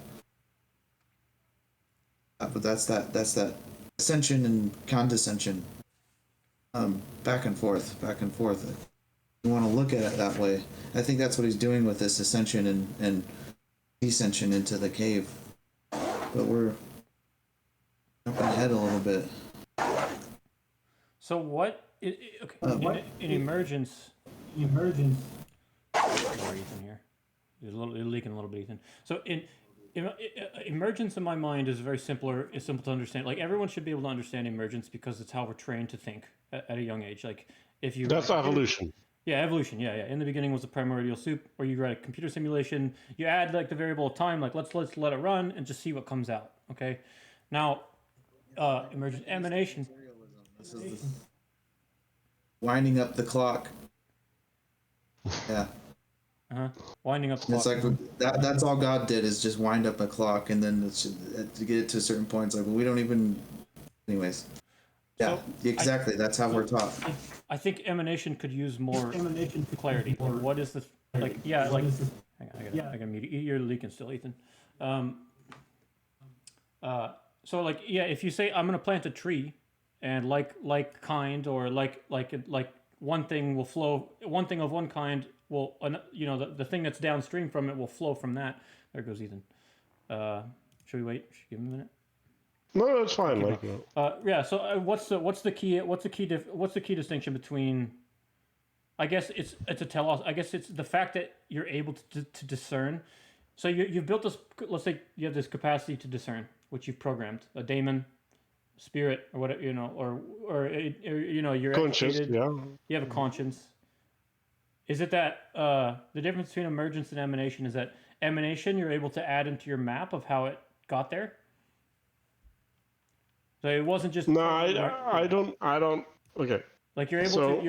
But that's that ascension and condescension, back and forth. You want to look at it that way. I think that's what he's doing with this ascension and descension into the cave. But we're jumping ahead a little bit. So what? Okay, in emergence. Where Ethan here? You're leaking a little bit, Ethan. So in emergence in my mind is it's simple to understand. Like everyone should be able to understand emergence because it's how we're trained to think at a young age. Like if you That's evolution. Yeah, evolution. Yeah. In the beginning was the primordial soup, or you write a computer simulation. You add like the variable of time, like let's let it run and just see what comes out. Okay. Now, emergence emanation. This is winding up the clock. Yeah. Winding up the clock. It's like that's all God did is just wind up a clock, and then to get it to a certain point, it's like, well, we don't even. Anyways. Yeah, so exactly. That's how we're taught. I think emanation could use more clarity. Like, what is the like? Yeah, like. Hang on, I gotta mute you. You're leaking still, Ethan. So like, yeah, if you say I'm gonna plant a tree, and like kind or like one thing will flow, one thing of one kind will, the thing that's downstream from it will flow from that. There goes Ethan. Should we wait? Should we give him a minute? No, it's fine. Yeah. So what's the key distinction between? I guess it's a telos. I guess it's the fact that you're able to discern. So you've built this. Let's say you have this capacity to discern, which you've programmed. A daemon, spirit, or whatever, or you're conscious. educated. Yeah. You have a conscience. Is it that the difference between emergence and emanation is that emanation you're able to add into your map of how it got there? So it wasn't just no. I don't. Okay. Like you're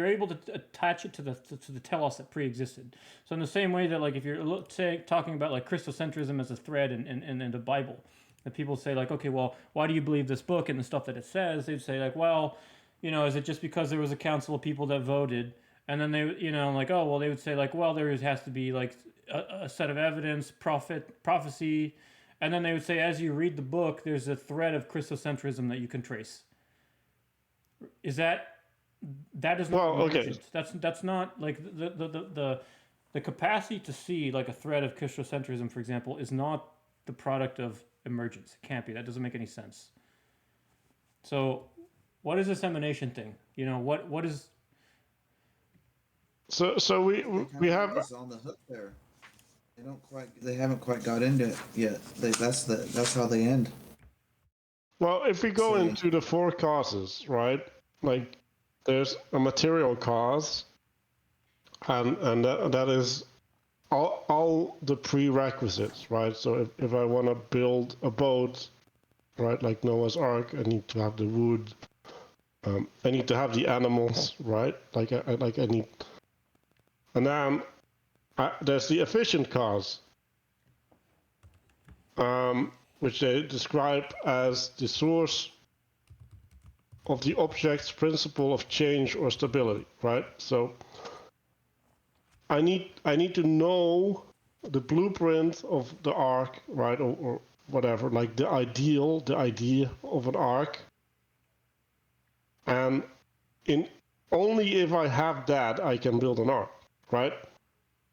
able to attach it to the telos that pre-existed. So in the same way that like if you're talking about like Christocentrism as a thread in the Bible, that people say like, okay, well, why do you believe this book and the stuff that it says? They'd say like, well, is it just because there was a council of people that voted? And then they, like, oh, well, they would say like, well, there has to be like a set of evidence, prophecy. And then they would say, as you read the book, there's a thread of Christocentrism that you can trace. Is that is not emergent. That's not like the capacity to see like a thread of Christocentrism, for example, is not the product of emergence. It can't be. That doesn't make any sense. So, what is this emanation thing? What is? So we have Is on the hook there. They haven't quite got into it yet. That's how they end. well, if we go So- into the four causes, right? Like there's a material cause, and that is all the prerequisites, right? So if I want to build a boat, right, like Noah's Ark, I need to have the wood. I need to have the animals, right? Like I need, and then there's the efficient cause, which they describe as the source of the object's principle of change or stability, right? So I need to know the blueprint of the ark, right, or whatever, like the idea of an ark, and only if I have that I can build an ark, right?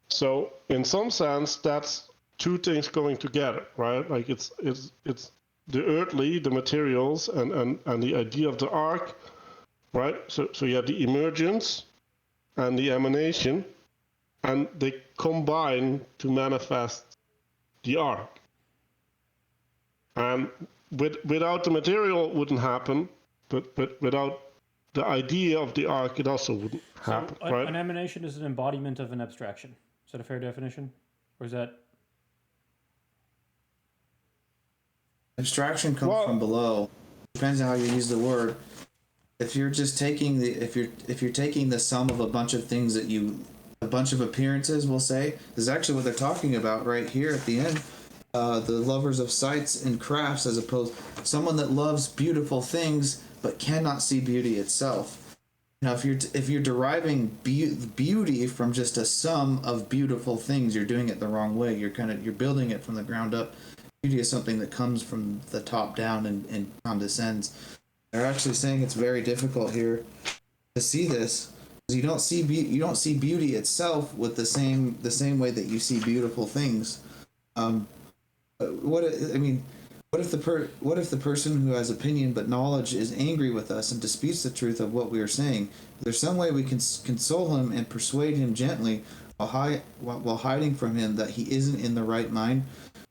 So in some sense, that's two things going together, right? Like it's the earthly, the materials, and the idea of the ark, right? So you have the emergence and the emanation, and they combine to manifest the ark. And without the material, it wouldn't happen, but without the idea of the ark, it also wouldn't happen, So right? an emanation is an embodiment of an abstraction. Is that a fair definition, or is that? Abstraction comes Well- from below. Depends on how you use the word. If you're just taking if you're taking the sum of a bunch of things a bunch of appearances, we'll say, this is actually what they're talking about right here at the end. The lovers of sights and crafts, as opposed someone that loves beautiful things but cannot see beauty itself. Now, if you're deriving beauty from just a sum of beautiful things, you're doing it the wrong way. You're building it from the ground up. Beauty is something that comes from the top down and condescends. They're actually saying it's very difficult here to see this, because you don't see beauty itself with the same way that you see beautiful things. What if the person who has opinion but knowledge is angry with us and disputes the truth of what we are saying? There's some way we can console him and persuade him gently while hiding from him that he isn't in the right mind.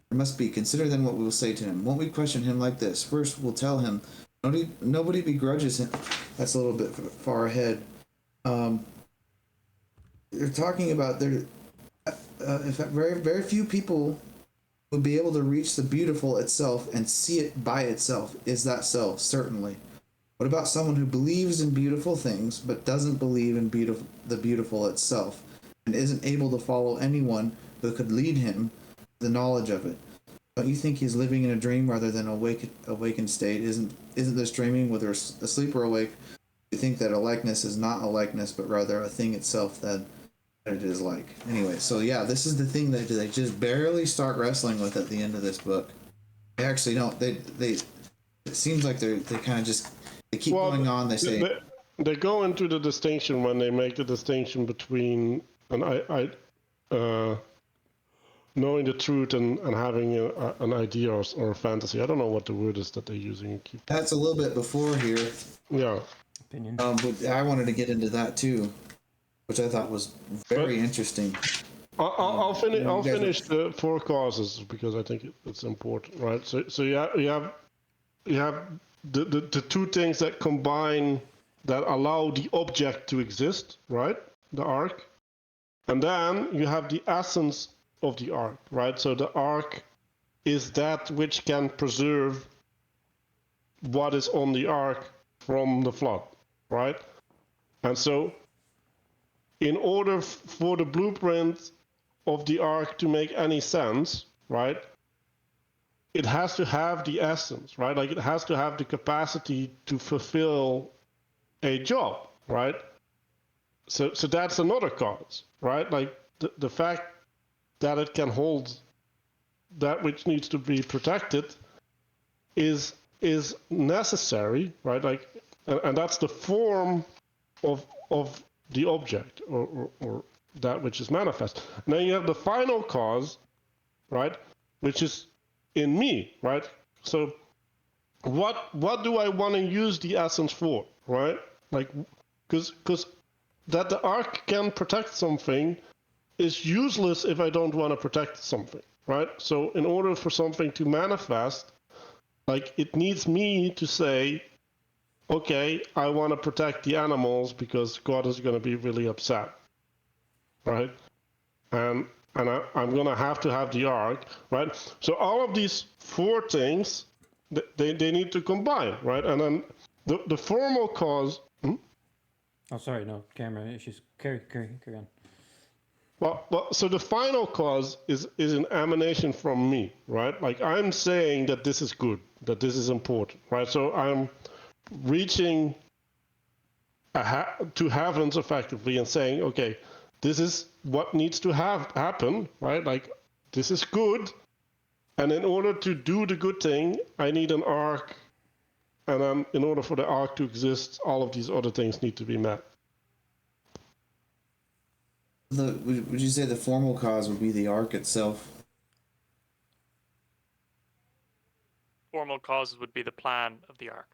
There must be. Consider then what we will say to him. Won't we question him like this? First, we'll tell him. Nobody begrudges him. That's a little bit far ahead. They're talking about if very very few people would be able to reach the beautiful itself and see it by itself. Is that so? Certainly. What about someone who believes in beautiful things but doesn't believe in the beautiful itself, and isn't able to follow anyone who could lead him to the knowledge of it? Don't you think he's living in a dream rather than awakened state? Isn't this dreaming, whether asleep or awake? You think that a likeness is not a likeness, but rather a thing itself that it is like. Anyway, so yeah, this is the thing that they just barely start wrestling with at the end of this book. They actually don't. They it seems like they kind of just keep going on. They say they go into the distinction when they make the distinction between knowing the truth and having an idea or a fantasy. I don't know what the word is that they're using. that's a little bit before here. Yeah. Opinion. But I wanted to get into that too, which I thought was very interesting. I'll finish. you I'll guys finish the four causes because I think it's important, right? So you have the two things that combine that allow the object to exist, right? The ark, and then you have the essence of the ark, right? So the ark is that which can preserve what is on the ark from the flood, right? And so in order for the blueprint of the ark to make any sense, right, it has to have the essence, right? Like it has to have the capacity to fulfill a job, right? So that's another cause, right? Like the fact that it can hold that which needs to be protected is necessary, right? Like, and that's the form of the object or that which is manifest. And then you have the final cause, right? Which is in me, right? So what do I want to use the essence for, right? Like, because that the ark can protect something is useless if I don't want to protect something, right? So in order for something to manifest, like it needs me to say, okay, I want to protect the animals because God is going to be really upset, right? And I'm going to have the ark, right? So all of these four things, they need to combine, right? And then the formal cause. Oh, sorry, no camera issues. Carry on. Well, so the final cause is an emanation from me, right? Like I'm saying that this is good, that this is important, right? So I'm reaching to heavens effectively and saying, okay, this is what needs to happen, right? Like this is good, and in order to do the good thing, I need an ark, and then in order for the ark to exist, all of these other things need to be met. Would you say the formal cause would be the ark itself? Formal causes would be the plan of the ark.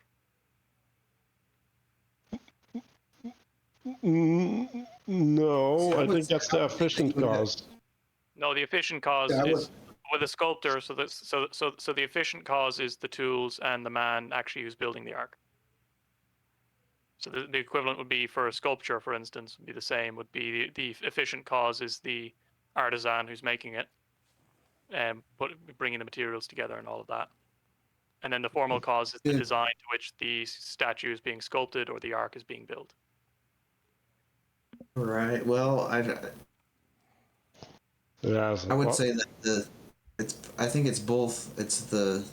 No, I I would think say that's the efficient would have- cause. No, the efficient cause Yeah, I is with a sculptor. So the efficient cause is the tools and the man actually who's building the ark. So the equivalent would be for a sculpture, for instance, would be the same. Would be the efficient cause is the artisan who's making it, and bringing the materials together and all of that. And then the formal cause is the Yeah. design to which the statue is being sculpted or the ark is being built. Right. Well, Yeah, I would say that I think it's both. It's the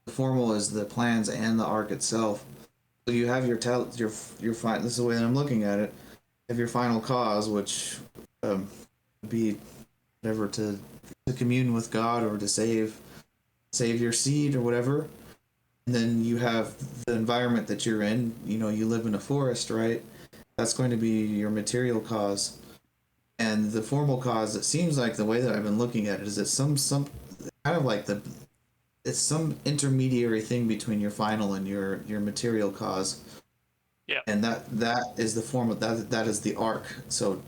formal is the plans and the arc itself. So you have your final. This is the way that I'm looking at it. You have your final cause, which would be whatever to commune with God or to save your seed or whatever. And then you have the environment that you're in. You know, you live in a forest, right? That's going to be your material cause. And the formal cause, it seems like the way that I've been looking at it is it's some kind of like it's some intermediary thing between your final and your material cause. Yeah. And that is the form of that is the arc. So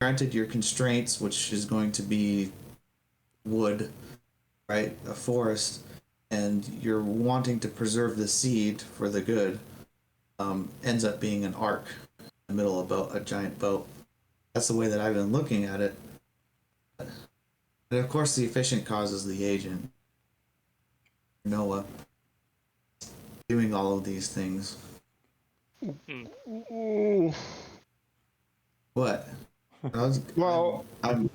granted your constraints, which is going to be wood, right? A forest, and you're wanting to preserve the seed for the good, ends up being an arc in the middle of a giant boat. That's the way that I've been looking at it. And of course, the efficient cause is the agent, Noah, doing all of these things. Mm, What? well, I'm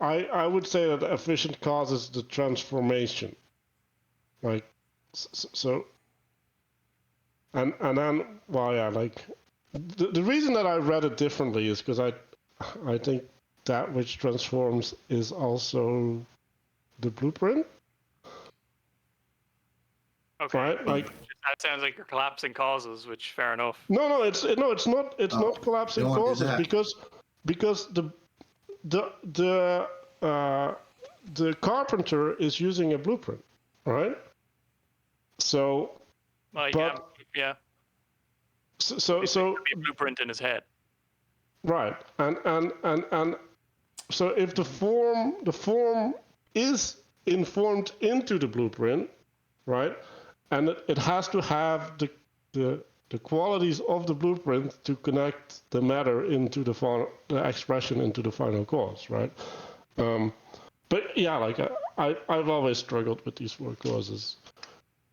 I would say that the efficient cause is the transformation. Like, so, and then, well, yeah, like, the reason that I read it differently is because I think that which transforms is also the blueprint. Okay. Right? Like, that sounds like you're collapsing causes, which fair enough. no, it's not. It's Oh, not collapsing don't wanna do causes that. because the carpenter is using a blueprint, right? So, Like, but yeah. so It could be a blueprint in his head. right, and so if the form is informed into the blueprint, right, and it has to have the qualities of the blueprint to connect the matter into the expression into the final cause, right? But yeah, like I've always struggled with these four causes.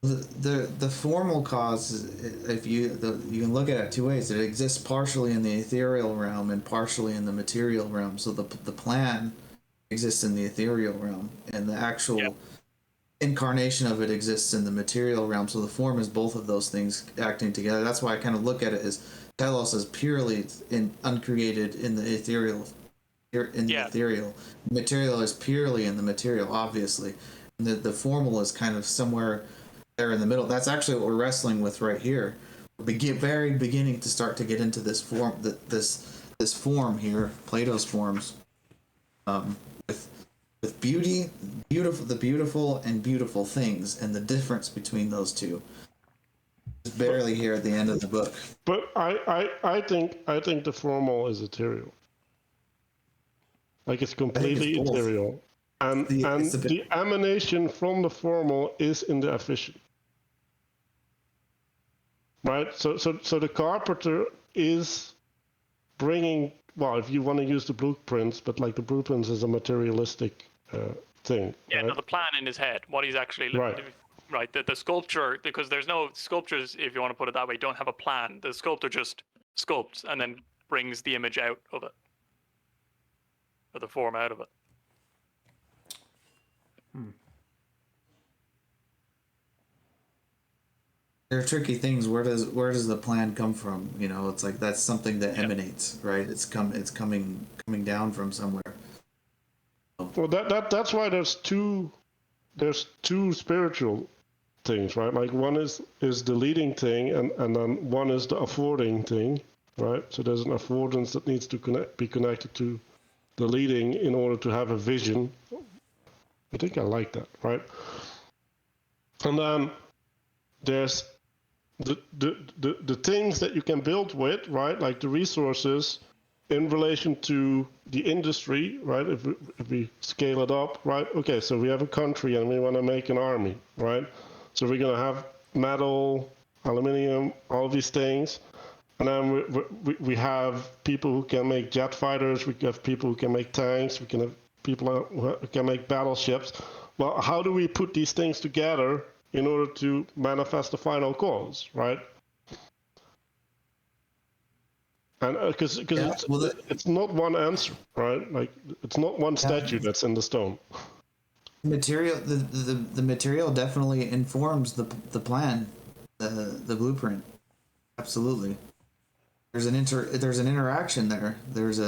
the formal cause. If you can look at it two ways. It exists partially in the ethereal realm and partially in the material realm. So the plan exists in the ethereal realm, and the actual incarnation of it exists in the material realm. So the form is both of those things acting together. That's why I kind of look at it as telos is purely uncreated in the ethereal. Ethereal, material is purely in the material, obviously. And the formal is kind of somewhere there in the middle. That's actually what we're wrestling with right here. We're very beginning to start to get into this form, this form here, Plato's forms, with with the beautiful and beautiful things, and the difference between those two is barely here at the end of the book. But I think the formal is ethereal. Like it's completely both. ethereal, and the emanation from the formal is in the efficient. Right. So the carpenter is bringing. Well, if you want to use the blueprints, but like the blueprints is a materialistic thing. Yeah, right? no, the plan in his head, what he's actually Right. Right, the sculpture, because there's no sculptures, if you want to put it that way, don't have a plan. The sculptor just sculpts and then brings the image out of it, or the form out of it. There are tricky things. Where does the plan come from? You know, it's like that's something that emanates, right? It's coming down from somewhere. Well, that's why there's two spiritual things, right? Like one is the leading thing, and then one is the affording thing, right? So there's an affordance that needs to be connected to the leading in order to have a vision. I think I like that, right? And then there's the things that you can build with, right? Like the resources in relation to the industry, right? If we scale it up, right? Okay, so we have a country and we want to make an army, right? So we're going to have metal, aluminium, all these things. And then we have people who can make jet fighters, we have people who can make tanks, we can have people who can make battleships. Well, how do we put these things together in order to manifest the final cause, right? And because it's not one answer, right? Like it's not one statue that's in the stone. Material, the material definitely informs the plan, the blueprint. Absolutely. There's an interaction there. There's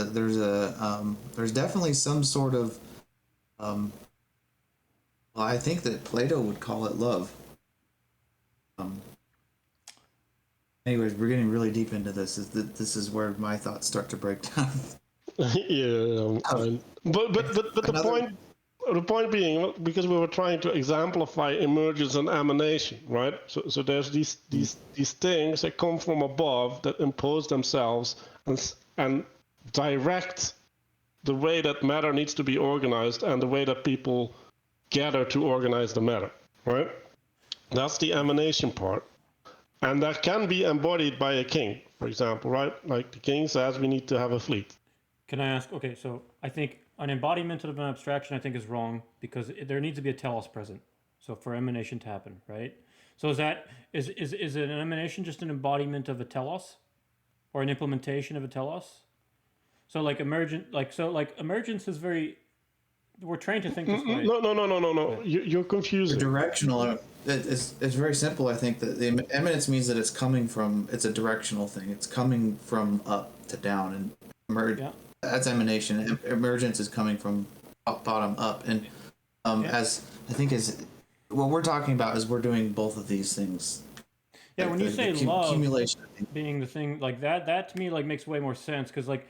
definitely some sort of well, I think that Plato would call it love. Anyways, we're getting really deep into this. This is where my thoughts start to break down. Yeah, but the point being, because we were trying to exemplify emergence and emanation, right? So there's these things that come from above that impose themselves and direct the way that matter needs to be organized and the way that people gather to organize the matter, right? That's the emanation part. And that can be embodied by a king, for example, right? Like the king says we need to have a fleet. Can I ask? Okay, so I think an embodiment of an abstraction I think is wrong because there needs to be a telos present. So for emanation to happen, right? So is an emanation just an embodiment of a telos, or an implementation of a telos? So like emergence is very. We're trained to think this way. No. You're confusing. Directional. It's very simple. I think that the eminence means that it's a directional thing. It's coming from up to down, and that's emanation. Emergence is coming from bottom up, and as I think is what we're talking about is we're doing both of these things. Yeah, like when you say love accumulation being the thing like that to me like makes way more sense because like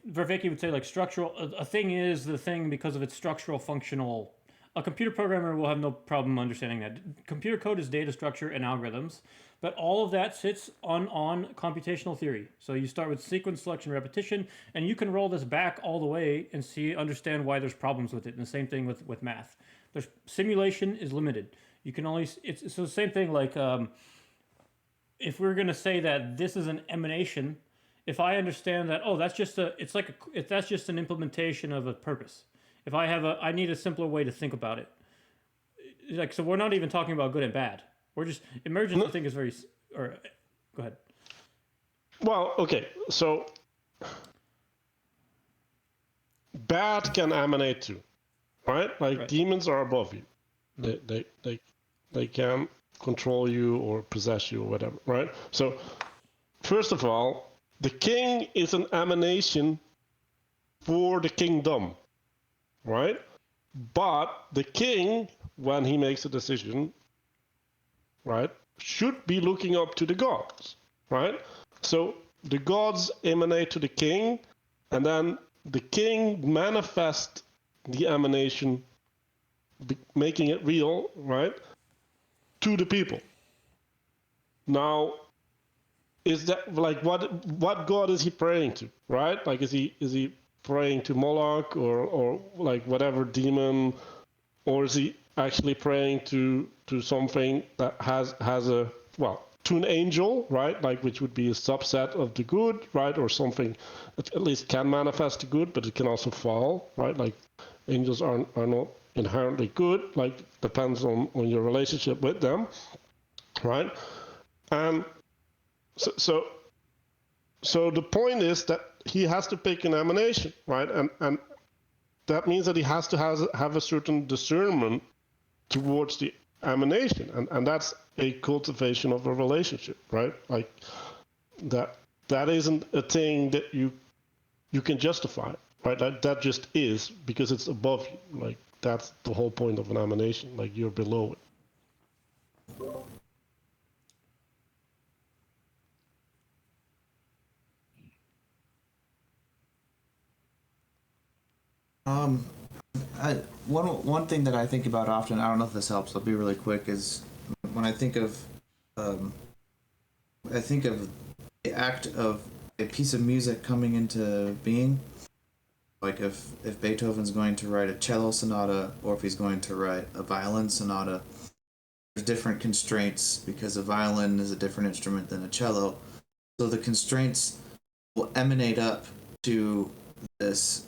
Vervaeke would say like structural. A thing is the thing because of its structural functional. A computer programmer will have no problem understanding that. Computer code is data structure and algorithms, but all of that sits on computational theory. So you start with sequence selection repetition, and you can roll this back all the way and understand why there's problems with it. And the same thing with math. There's simulation is limited. You can only it's the same thing like if we're going to say that this is an emanation, if I understand that that's just that's just an implementation of a purpose. If I need a simpler way to think about it. Like, so we're not even talking about good and bad. We're just, emergence I think is very, go ahead. Well, okay, so bad can emanate too, right? Like demons are above you. They can control you or possess you or whatever, right? So first of all, the king is an emanation for the kingdom. Right? But the king, when he makes a decision, right, should be looking up to the gods, right? So the gods emanate to the king, and then the king manifests the emanation, making it real, right, to the people. Now, is that like what god is he praying to, right? Like is he praying to Moloch or like whatever demon, or is he actually praying to something that has a, well, to an angel, right, like which would be a subset of the good, right, or something that at least can manifest the good, but it can also fall, right? Like angels are not inherently good, like depends on your relationship with them, right? And so the point is that he has to pick an emanation, right? And that means that he has to have a certain discernment towards the emanation, and that's a cultivation of a relationship, right? Like that isn't a thing that you can justify, right? That just is because it's above you. Like that's the whole point of an emanation. Like you're below it. One thing that I think about often, I don't know if this helps, I'll be really quick, is when I think of the act of a piece of music coming into being. Like if Beethoven's going to write a cello sonata or if he's going to write a violin sonata, there's different constraints because a violin is a different instrument than a cello. So the constraints will emanate up to this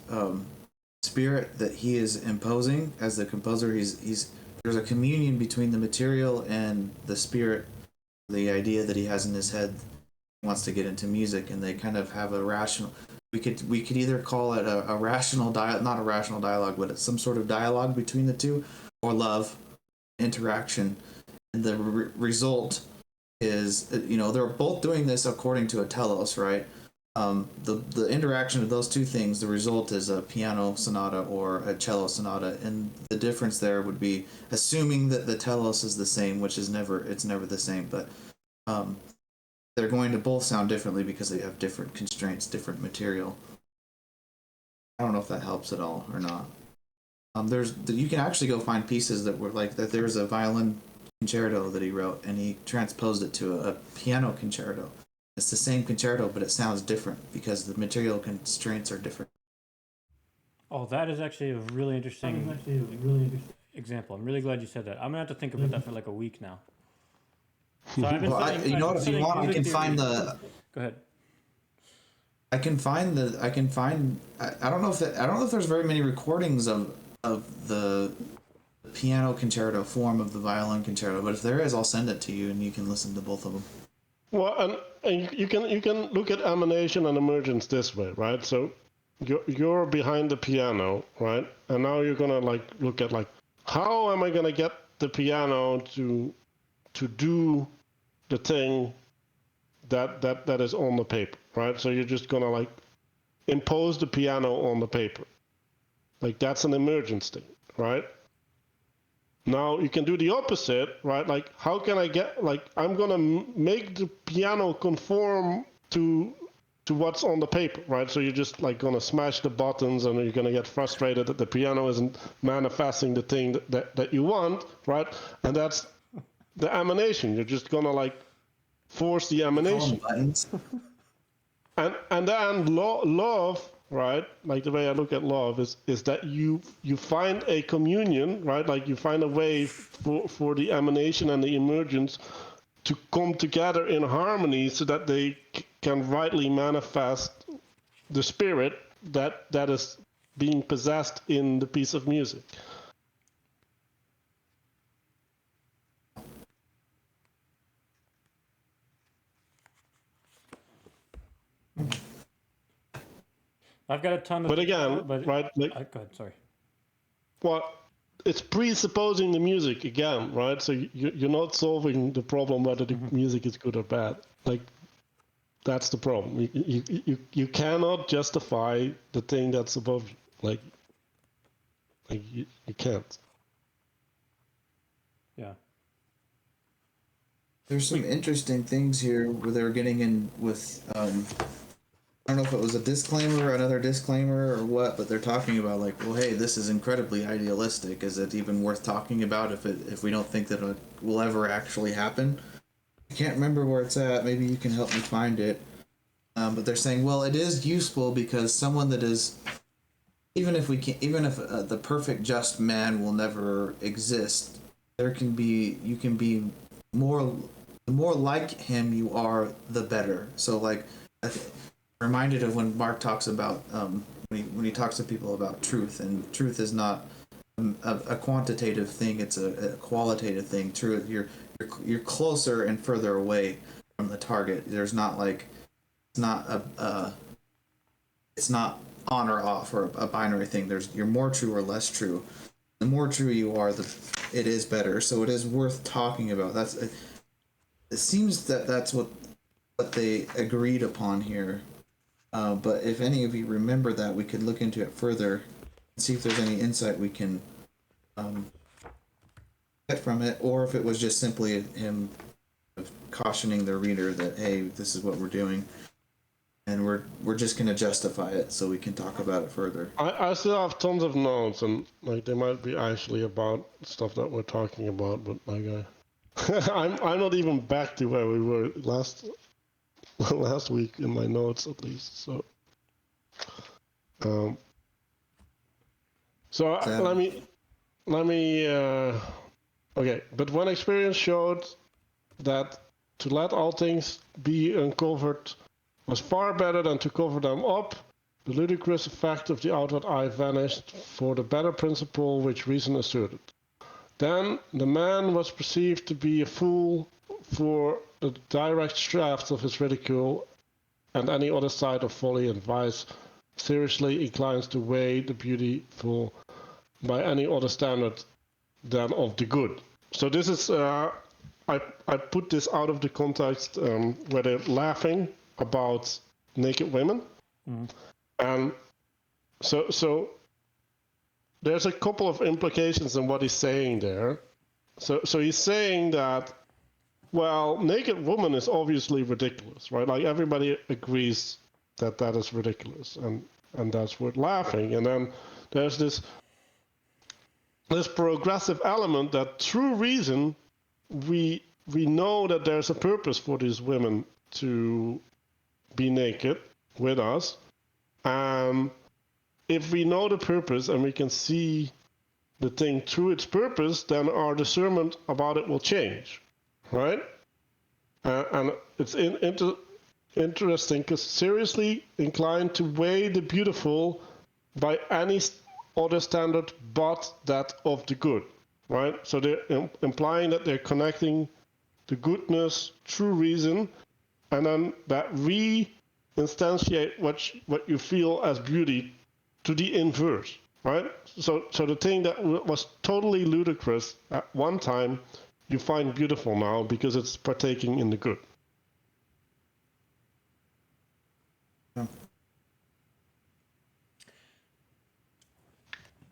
spirit that he is imposing as the composer. He's there's a communion between the material and the spirit, the idea that he has in his head. He wants to get into music, and they kind of have a rational. We could either call it a rational not a rational dialogue, but it's some sort of dialogue between the two, or love, interaction, and the result is, they're both doing this according to a telos, right? The interaction of those two things, the result is a piano sonata or a cello sonata, and the difference there would be assuming that the telos is the same, which is never the same, but they're going to both sound differently because they have different constraints, different material. I don't know if that helps at all or not. You can actually go find pieces that were like that. There's a violin concerto that he wrote, and he transposed it to a piano concerto. It's the same concerto, but it sounds different because the material constraints are different. Oh, that is actually a really interesting example. I'm really glad you said that. I'm gonna have to think about that for like a week now. So I've been Well, studying, you know what? If you want, I can theory. find the. Go ahead. I don't know if there's very many recordings of the piano concerto form of the violin concerto, but if there is, I'll send it to you and you can listen to both of them. Well, and you can look at emanation and emergence this way, right? So you're behind the piano, right? And now you're gonna like look at like how am I gonna get the piano to do the thing that is on the paper, right? So you're just gonna like impose the piano on the paper. Like that's an emergence thing, right? Now you can do the opposite, right? Like how can I get, like I'm gonna make the piano conform to what's on the paper, right? So you're just like gonna smash the buttons and you're gonna get frustrated that the piano isn't manifesting the thing that you want, right? And that's the emanation. You're just gonna like force the emanation. Buttons. And then love, right? Like the way I look at love is that you find a communion, right? Like you find a way for the emanation and the emergence to come together in harmony so that they can rightly manifest the spirit that is being possessed in the piece of music. I've got a ton of. But again, right? Like, go ahead. Sorry. well, it's presupposing the music again, right? So you're not solving the problem whether the music is good or bad. Like that's the problem. You cannot justify the thing that's above you. Like you can't. Yeah. There's some interesting things here where they're getting in with I don't know if it was a disclaimer or another disclaimer or what, but they're talking about like, well, hey, this is incredibly idealistic. Is it even worth talking about if we don't think that it will ever actually happen? I can't remember where it's at. Maybe you can help me find it. But they're saying, well, it is useful because someone that is, even if the perfect just man will never exist, you can be more, the more like him you are, the better. So like, reminded of when Mark talks about when he talks to people about truth, and truth is not a quantitative thing; it's a qualitative thing. Truth, you're closer and further away from the target. There's not like it's not on or off or a binary thing. You're more true or less true. The more true you are, it is better. So it is worth talking about. It seems that's what they agreed upon here. But if any of you remember that, we could look into it further and see if there's any insight we can get from it, or if it was just simply him cautioning the reader that, hey, this is what we're doing, and we're just gonna justify it so we can talk about it further. I still have tons of notes, and like they might be actually about stuff that we're talking about, but like I'm not even back to where we were last week in my notes at least. So let me okay. But when experience showed that to let all things be uncovered was far better than to cover them up, the ludicrous effect of the outward eye vanished for the better principle which reason asserted. Then the man was perceived to be a fool for the direct shafts of his ridicule, and any other side of folly and vice seriously inclines to weigh the beautiful by any other standard than of the good. So this is, I put this out of the context where they're laughing about naked women. Mm. And so there's a couple of implications in what he's saying there. So he's saying that, well, naked woman is obviously ridiculous, right? Like everybody agrees that that is ridiculous, and that's worth laughing. And then there's this progressive element that through reason we know that there's a purpose for these women to be naked with us. If we know the purpose and we can see the thing through its purpose, then our discernment about it will change, right? And it's interesting because seriously inclined to weigh the beautiful by any other standard but that of the good, right? So they're implying that they're connecting the goodness through reason, and then that re-instantiate what you feel as beauty to the inverse, right? So the thing that was totally ludicrous at one time, you find beautiful now because it's partaking in the good.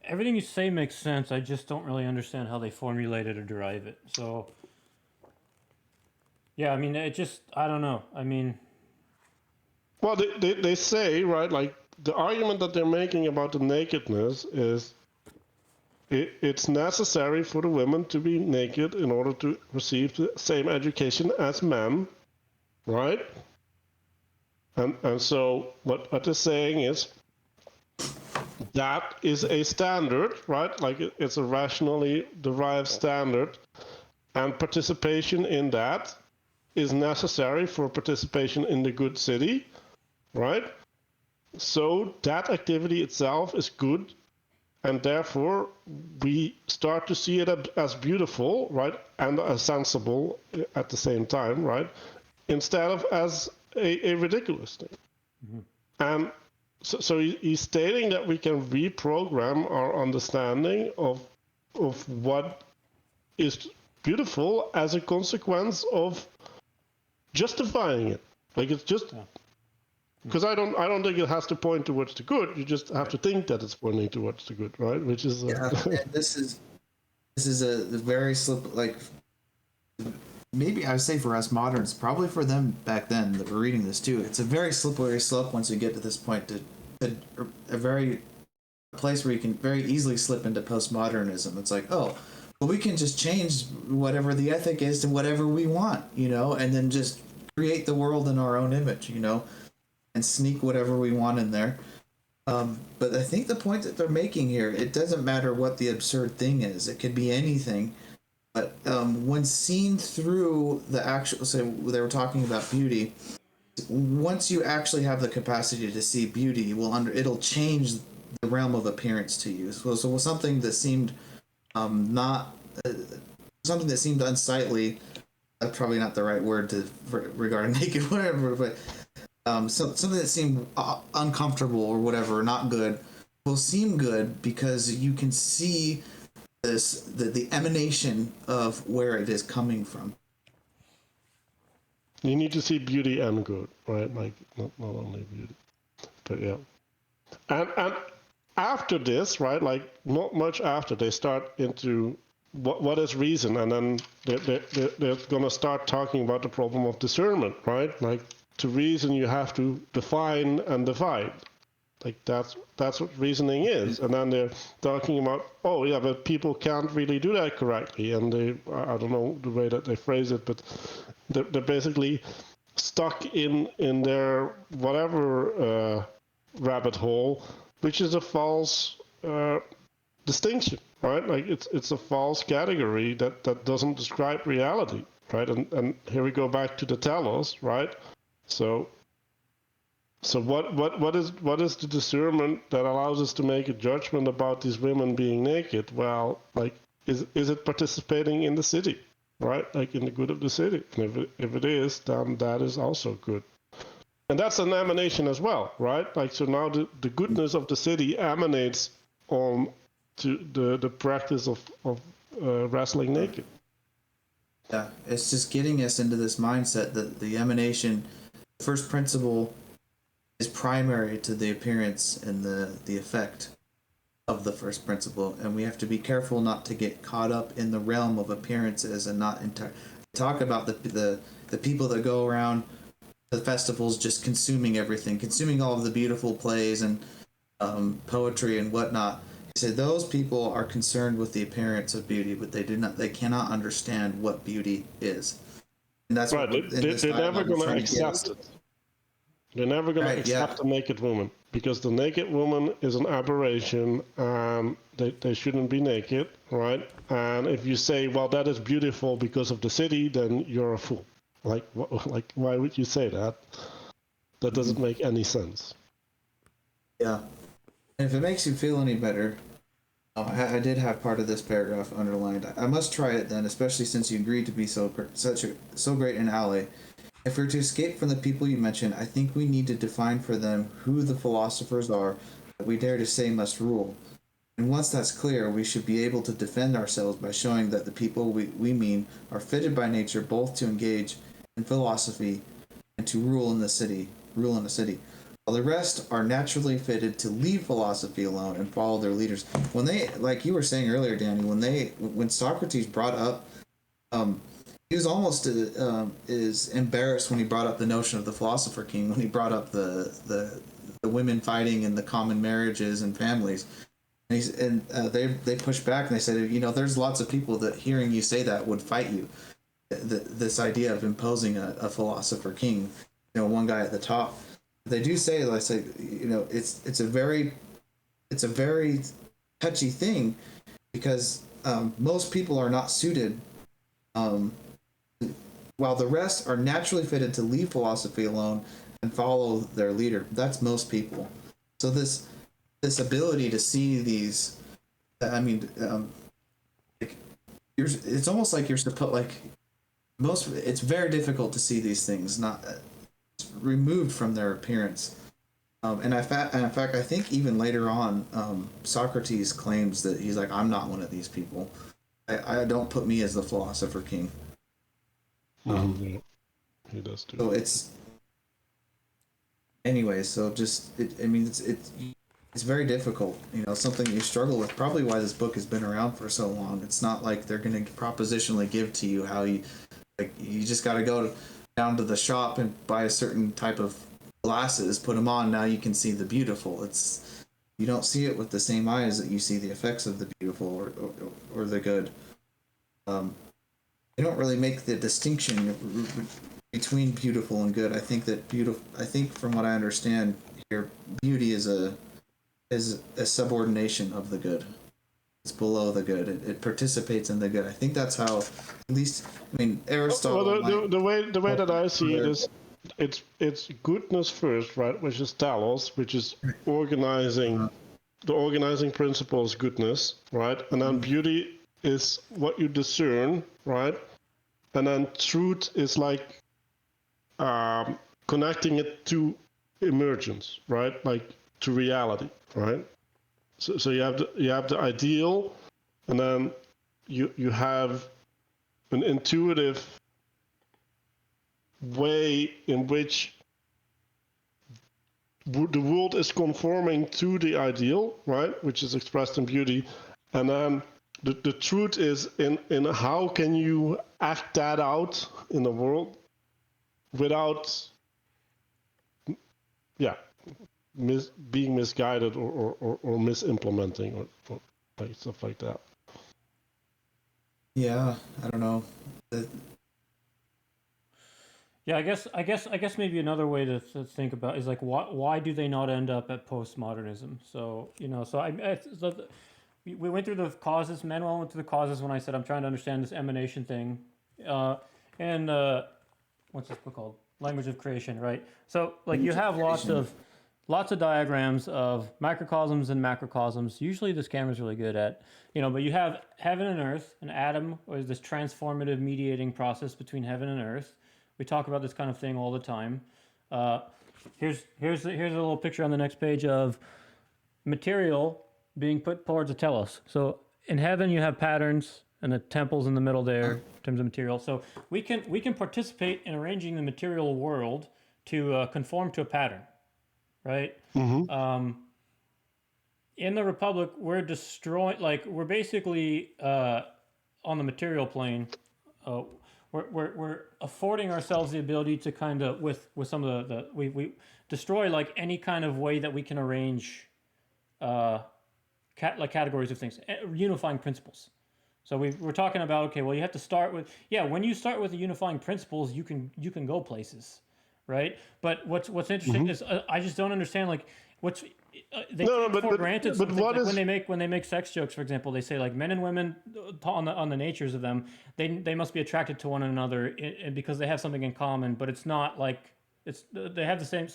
Everything you say makes sense. I just don't really understand how they formulate it or derive it. So, yeah, I mean, I don't know. I mean... Well, they say, right, like, the argument that they're making about the nakedness is it's necessary for the women to be naked in order to receive the same education as men, right? And so what they're saying is that is a standard, right? Like it's a rationally derived standard, and participation in that is necessary for participation in the good city, right? So that activity itself is good, and therefore we start to see it as beautiful, right, and as sensible at the same time, right, instead of as a ridiculous thing. Mm-hmm. And so he's stating that we can reprogram our understanding of what is beautiful as a consequence of justifying it. Like it's just because I don't think it has to point towards the good. You just have to think that it's pointing towards the good, right? Which is yeah. And this is a very maybe I would say for us moderns, probably for them back then that were reading this too, it's a very slippery slope once you get to this point to a place where you can very easily slip into postmodernism. It's like, oh, well, we can just change whatever the ethic is to whatever we want, and then just create the world in our own image, and sneak whatever we want in there. But I think the point that they're making here, it doesn't matter what the absurd thing is. It could be anything. But when seen through the actual, so they were talking about beauty, once you actually have the capacity to see beauty, it'll change the realm of appearance to you. So something that seemed something that seemed unsightly, that's probably not the right word regarding naked, whatever, but something that seemed uncomfortable or whatever, not good, will seem good because you can see the emanation of where it is coming from. You need to see beauty and good, right? Like not only beauty, but yeah. And after this, right? Like not much after, they start into what is reason, and then they're gonna start talking about the problem of discernment, right? Like to reason, you have to define and divide. Like that's what reasoning is. And then they're talking about, oh yeah, but people can't really do that correctly. And I don't know the way that they phrase it, but they're basically stuck in their whatever rabbit hole, which is a false distinction, right? Like it's a false category that doesn't describe reality, right? And here we go back to the telos, right? So what is the discernment that allows us to make a judgment about these women being naked? Well, like is it participating in the city, right? Like in the good of the city. And if it is, then that is also good. And that's an emanation as well, right? Like so now the goodness of the city emanates on to the practice of wrestling naked. Yeah, it's just getting us into this mindset that the emanation, first principle, is primary to the appearance and the effect of the first principle, and we have to be careful not to get caught up in the realm of appearances and not talk about the people that go around the festivals just consuming everything, consuming all of the beautiful plays and poetry and whatnot. He said those people are concerned with the appearance of beauty, but they cannot understand what beauty is, and that's right. What they're never going to accept it. They're never going to accept a naked woman because the naked woman is an aberration and they shouldn't be naked, right? And if you say, well, that is beautiful because of the city, then you're a fool. Like why would you say that? That doesn't make any sense. Yeah. And if it makes you feel any better, I did have part of this paragraph underlined. I must try it then, especially since you agreed to be so great an ally. If we're to escape from the people you mentioned, I think we need to define for them who the philosophers are that we dare to say must rule. And once that's clear, we should be able to defend ourselves by showing that the people we mean are fitted by nature both to engage in philosophy and to rule in the city, while the rest are naturally fitted to leave philosophy alone and follow their leaders. When they, like you were saying earlier, Danny, when Socrates brought up he was almost is embarrassed when he brought up the notion of the philosopher king, when he brought up the women fighting and the common marriages and families. And they pushed back and they said, there's lots of people that hearing you say that would fight you. This idea of imposing a philosopher king, one guy at the top. They do say, like I say, it's a very touchy thing because most people are not suited. While the rest are naturally fitted to leave philosophy alone and follow their leader. That's most people. So this ability to see these, it's almost like you're supposed, it's very difficult to see these things not removed from their appearance. And in fact, I think even later on, Socrates claims that he's like, I'm not one of these people. I don't put me as the philosopher king. Yeah, he does too. So it's anyway. So just it's very difficult. Something you struggle with. Probably why this book has been around for so long. It's not like they're going to propositionally give to you how Like you just got to go down to the shop and buy a certain type of glasses, put them on. Now you can see the beautiful. You don't see it with the same eyes that you see the effects of the beautiful or the good. They don't really make the distinction between beautiful and good. I think from what I understand here, beauty is a subordination of the good. It's below the good. It participates in the good. I think that's how, at least, I mean, Aristotle. Well, the way that I see it is, it's goodness first, right? Which is telos, which is organizing. The organizing principle is goodness, right? And then beauty is what you discern, right? And then truth is like connecting it to emergence, right? Like to reality, right? So you have the ideal, and then you have an intuitive way in which the world is conforming to the ideal, right? Which is expressed in beauty, and then the truth is in how can you act that out in the world without, being misguided or misimplementing or like stuff like that. Yeah, I don't know. Yeah, I guess maybe another way to think about is like why do they not end up at postmodernism? So we went through the causes. Manuel went through the causes when I said I'm trying to understand this emanation thing, and what's this book called? Language of Creation, right? So like you have lots of diagrams of microcosms and macrocosms. Usually this camera's really good at, but you have heaven and earth, an atom, or this transformative mediating process between heaven and earth. We talk about this kind of thing all the time. Here's a little picture on the next page of material being put towards a telos. So in heaven you have patterns, and the temple's in the middle there in terms of material. So we can participate in arranging the material world to conform to a pattern, right? Mm-hmm. In the Republic, we're destroying, like we're basically on the material plane. We're affording ourselves the ability to kind of with some of the we destroy like any kind of way that we can arrange like categories of things, unifying principles. So we're talking about, okay, well, you have to start with, when you start with the unifying principles, you can go places, right? But what's interesting is I just don't understand, like, they take for granted some things, like when they make sex jokes, for example, they say like men and women on the natures of them, they must be attracted to one another because they have something in common, but it's not like they have the same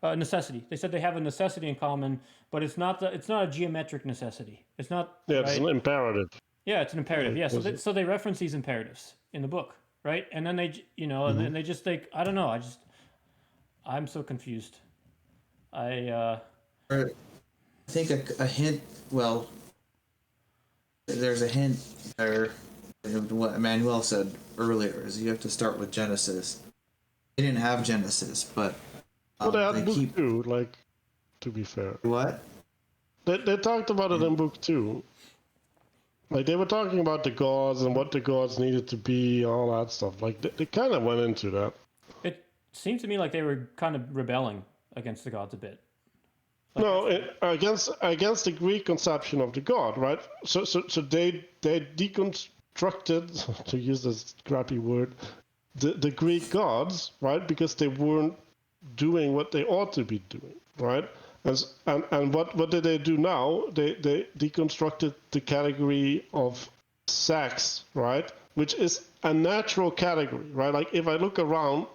necessity. They said they have a necessity in common, but it's not a geometric necessity. It's not. Yeah, right? it's an imperative. Yeah, it's an imperative. Yeah, so they reference these imperatives in the book, right? And then they, and they just think, I don't know. I'm so confused. I think a hint. Well, there's a hint there. What Manuel said earlier is you have to start with Genesis. They didn't have Genesis, but well, they had book 2. Like, to be fair, what they talked about it in book 2. Like they were talking about the gods and what the gods needed to be, all that stuff. Like they kind of went into that. It seemed to me like they were kind of rebelling against the gods a bit. Like no, against the Greek conception of the god, right? So they deconstructed, to use this crappy word, the Greek gods, right? Because they weren't doing what they ought to be doing, right? And what did they do now? They deconstructed the category of sex, right? Which is a natural category, right? Like if I look around,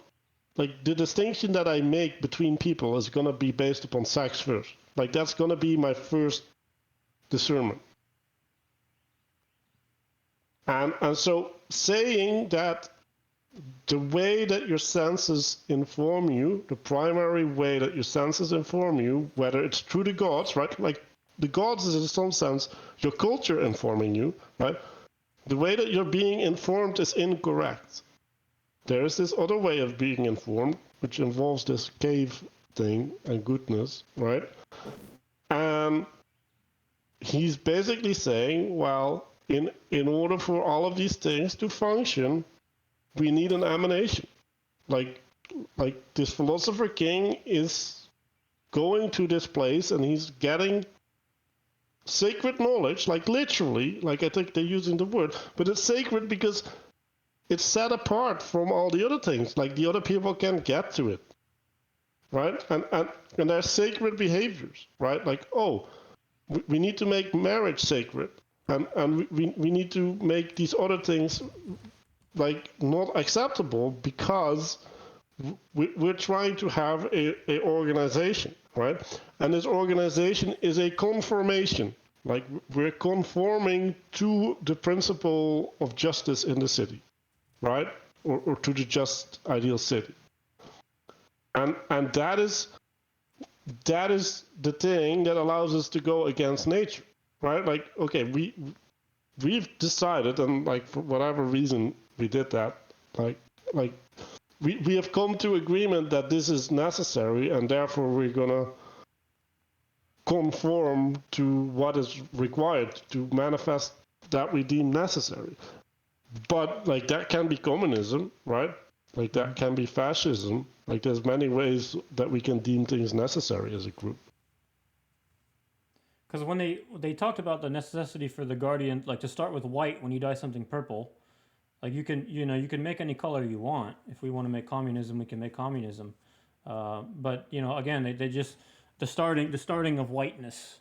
like the distinction that I make between people is gonna be based upon sex first. Like that's gonna be my first discernment. And so saying that the way that your senses inform you, the primary way that your senses inform you, whether it's through the gods, right? Like the gods is in some sense your culture informing you, right? The way that you're being informed is incorrect. There is this other way of being informed, which involves this cave thing and goodness, right? And he's basically saying, well, in order for all of these things to function, we need an emanation. Like this philosopher king is going to this place and he's getting sacred knowledge, like literally, like I think they're using the word, but it's sacred because it's set apart from all the other things. Like the other people can't get to it, right? And there's sacred behaviors, right? Like, oh, we need to make marriage sacred, and we need to make these other things like not acceptable because we're trying to have a organization, right? And this organization is a conformation. Like we're conforming to the principle of justice in the city, right? Or to the just ideal city. And that is the thing that allows us to go against nature, right? Like, okay, we've decided, and like for whatever reason we did that, like we have come to agreement that this is necessary, and therefore we're gonna conform to what is required to manifest that we deem necessary. But like that can be communism, right? Like that can be fascism. Like there's many ways that we can deem things necessary as a group. Because when they talked about the necessity for the guardian, like to start with white when you dye something purple, like you can make any color you want. If we want to make communism, we can make communism. But again, they just the starting of whiteness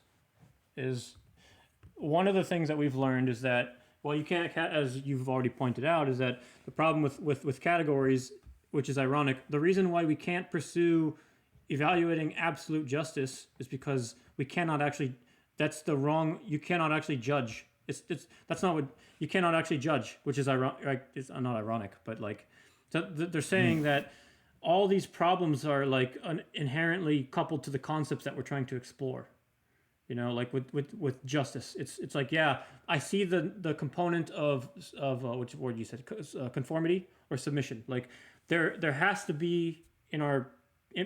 is one of the things that we've learned is that, well, you can't, as you've already pointed out, is that the problem with categories, which is ironic, the reason why we can't pursue evaluating absolute justice is because we cannot actually, you cannot actually judge. That's not what, you cannot actually judge, which is ironic, it's not ironic, but like, they're saying that all these problems are like inherently coupled to the concepts that we're trying to explore. Like with justice, it's like, yeah, I see the component of which word you said, conformity or submission. Like there has to be in our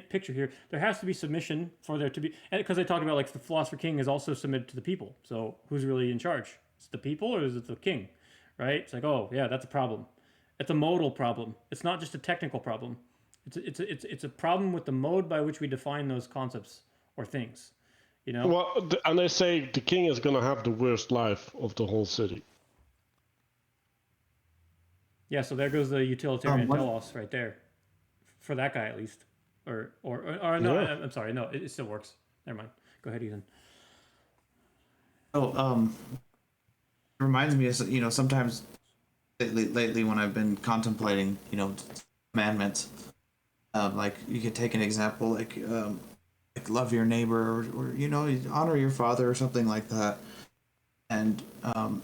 picture here, there has to be submission for there to be, because they talk about like the philosopher king is also submitted to the people. So who's really in charge? Is it the people or is it the king? Right? It's like, oh yeah, that's a problem. It's a modal problem. It's not just a technical problem. It's a problem with the mode by which we define those concepts or things. Well, and they say the king is going to have the worst life of the whole city. Yeah, so there goes the utilitarian telos right there, for that guy at least. Or no, Yeah. I'm sorry, no, it still works. Never mind. Go ahead, Ethan. Oh, it reminds me of, sometimes lately when I've been contemplating, commandments, like you could take an example like love your neighbor or honor your father or something like that. And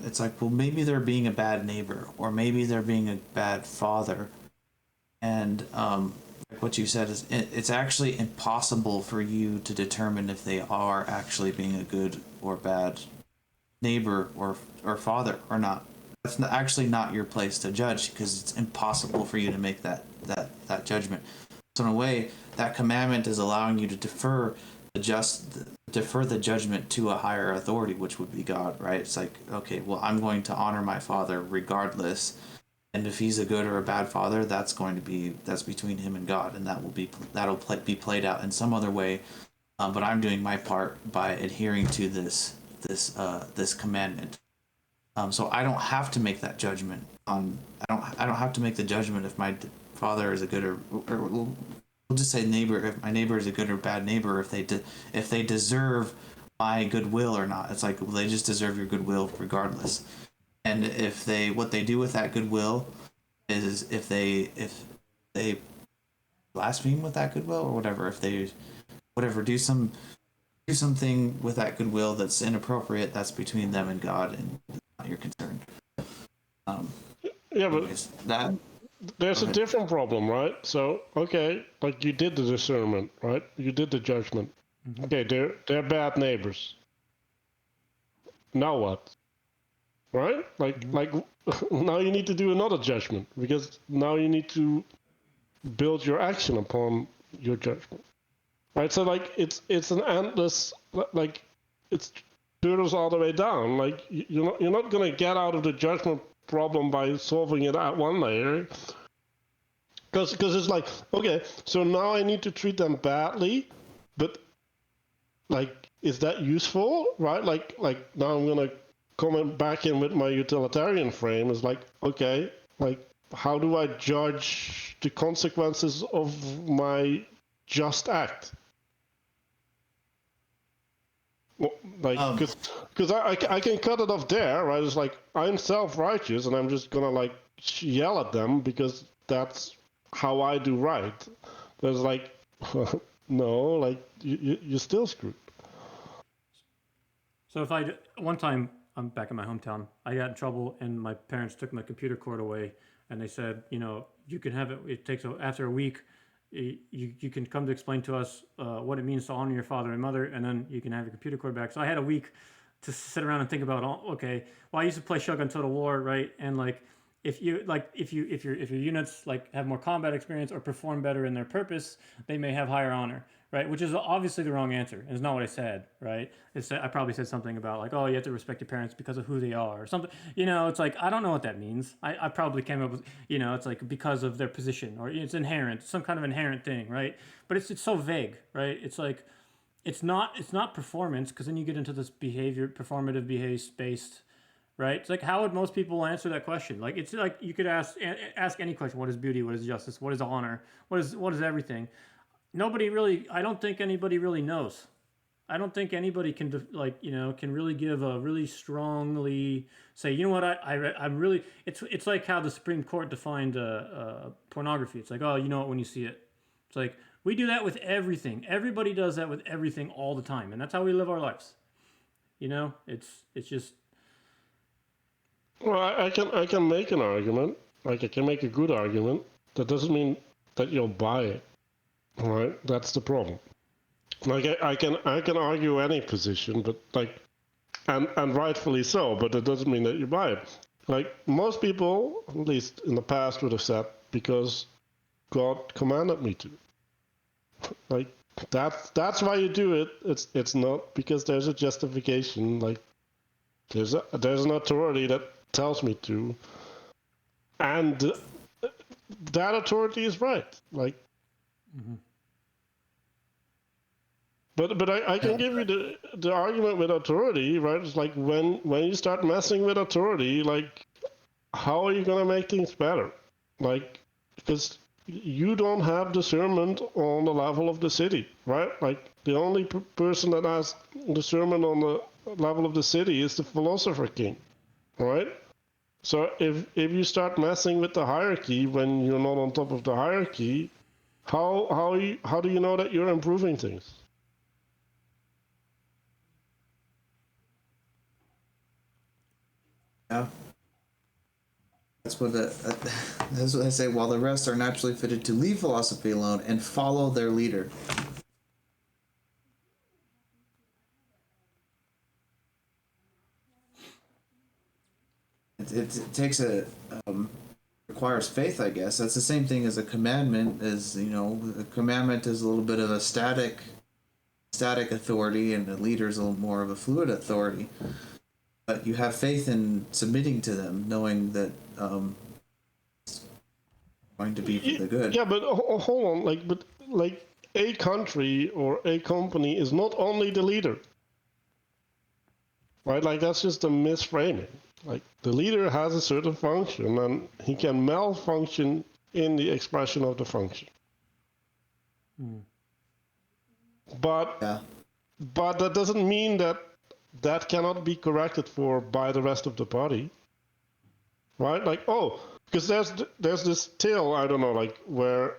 it's like, well, maybe they're being a bad neighbor or maybe they're being a bad father. And like what you said is it's actually impossible for you to determine if they are actually being a good or bad neighbor or father or not. That's actually not your place to judge because it's impossible for you to make that judgment. So in a way, that commandment is allowing you to defer the judgment to a higher authority, which would be God, right? It's like, okay, well, I'm going to honor my father regardless, and if he's a good or a bad father, that's between him and God, and that'll be played out in some other way. But I'm doing my part by adhering to this commandment. So I don't have to make that judgment on. I don't have to make the judgment if my father is a good or we'll just say neighbor. If my neighbor is a good or bad neighbor, if they deserve my goodwill or not. It's like, well, they just deserve your goodwill regardless. And if what they do with that goodwill is if they blaspheme with that goodwill or whatever, if they do something with that goodwill that's inappropriate, that's between them and God and not your concern. Yeah, anyways, but there's a different problem, right? So, okay, like you did the discernment, right? You did the judgment. Mm-hmm. Okay, they're bad neighbors. Now what? Right? Like now you need to do another judgment because now you need to build your action upon your judgment. Right? So like it's an endless, like it's turtles all the way down. Like you're not gonna get out of the judgment problem by solving it at one layer. Because it's like, okay, so now I need to treat them badly, but like, is that useful, right? Like now I'm gonna come back in with my utilitarian frame. Is like, okay, like how do I judge the consequences of my just act? Well, like, because I can cut it off there, right? It's like I'm self-righteous and I'm just gonna like yell at them because that's how I do right. But it's like, no, like you're still screwed. So if one time I'm back in my hometown, I got in trouble and my parents took my computer cord away and they said, you can have it. It takes after a week. You can come to explain to us what it means to honor your father and mother, and then you can have your computer cord back. So I had a week to sit around and think about, okay, well, I used to play Shogun Total War, right? And like, if your units like have more combat experience or perform better in their purpose, they may have higher honor, right? Which is obviously the wrong answer. It's not what I said, right? I probably said something about like, oh, you have to respect your parents because of who they are or something. It's like, I don't know what that means. I probably came up with, it's like because of their position, or it's inherent, some kind of inherent thing, right? But it's so vague, right? It's like, it's not performance, because then you get into this performative behavior based, right? It's like, how would most people answer that question? Like, it's like you could ask any question. What is beauty? What is justice? What is honor? What is everything? Nobody really. I don't think anybody really knows. I don't think anybody can can really give a really strongly say, you know what, I'm really. It's like how the Supreme Court defined pornography. It's like, oh, you know it when you see it. It's like we do that with everything. Everybody does that with everything all the time, and that's how we live our lives. It's just. Well, I can make an argument. Like I can make a good argument. That doesn't mean that you'll buy it. Right? That's the problem. Like I can argue any position, but like, and rightfully so. But it doesn't mean that you buy it. Like most people, at least in the past, would have said because God commanded me to. Like that's why you do it. It's not because there's a justification. Like there's an authority that tells me to, and that authority is right. Like. Mm-hmm. But I can give you the argument with authority, right? It's like when you start messing with authority, like how are you gonna make things better? Like because you don't have discernment on the level of the city, right? Like the only person that has discernment on the level of the city is the philosopher king, right? So if you start messing with the hierarchy when you're not on top of the hierarchy, how do you know that you're improving things? Yeah. That's what I say. While the rest are naturally fitted to leave philosophy alone and follow their leader. It takes requires faith, I guess. That's the same thing as a commandment. A commandment is a little bit of a static authority, and a leader is a little more of a fluid authority. But you have faith in submitting to them, knowing that it's going to be for the good. Yeah, but hold on, but a country or a company is not only the leader, right? Like that's just a misframing. Like the leader has a certain function, and he can malfunction in the expression of the function. But that doesn't mean that cannot be corrected for by the rest of the body, right? Like, because there's this tale, I don't know, like where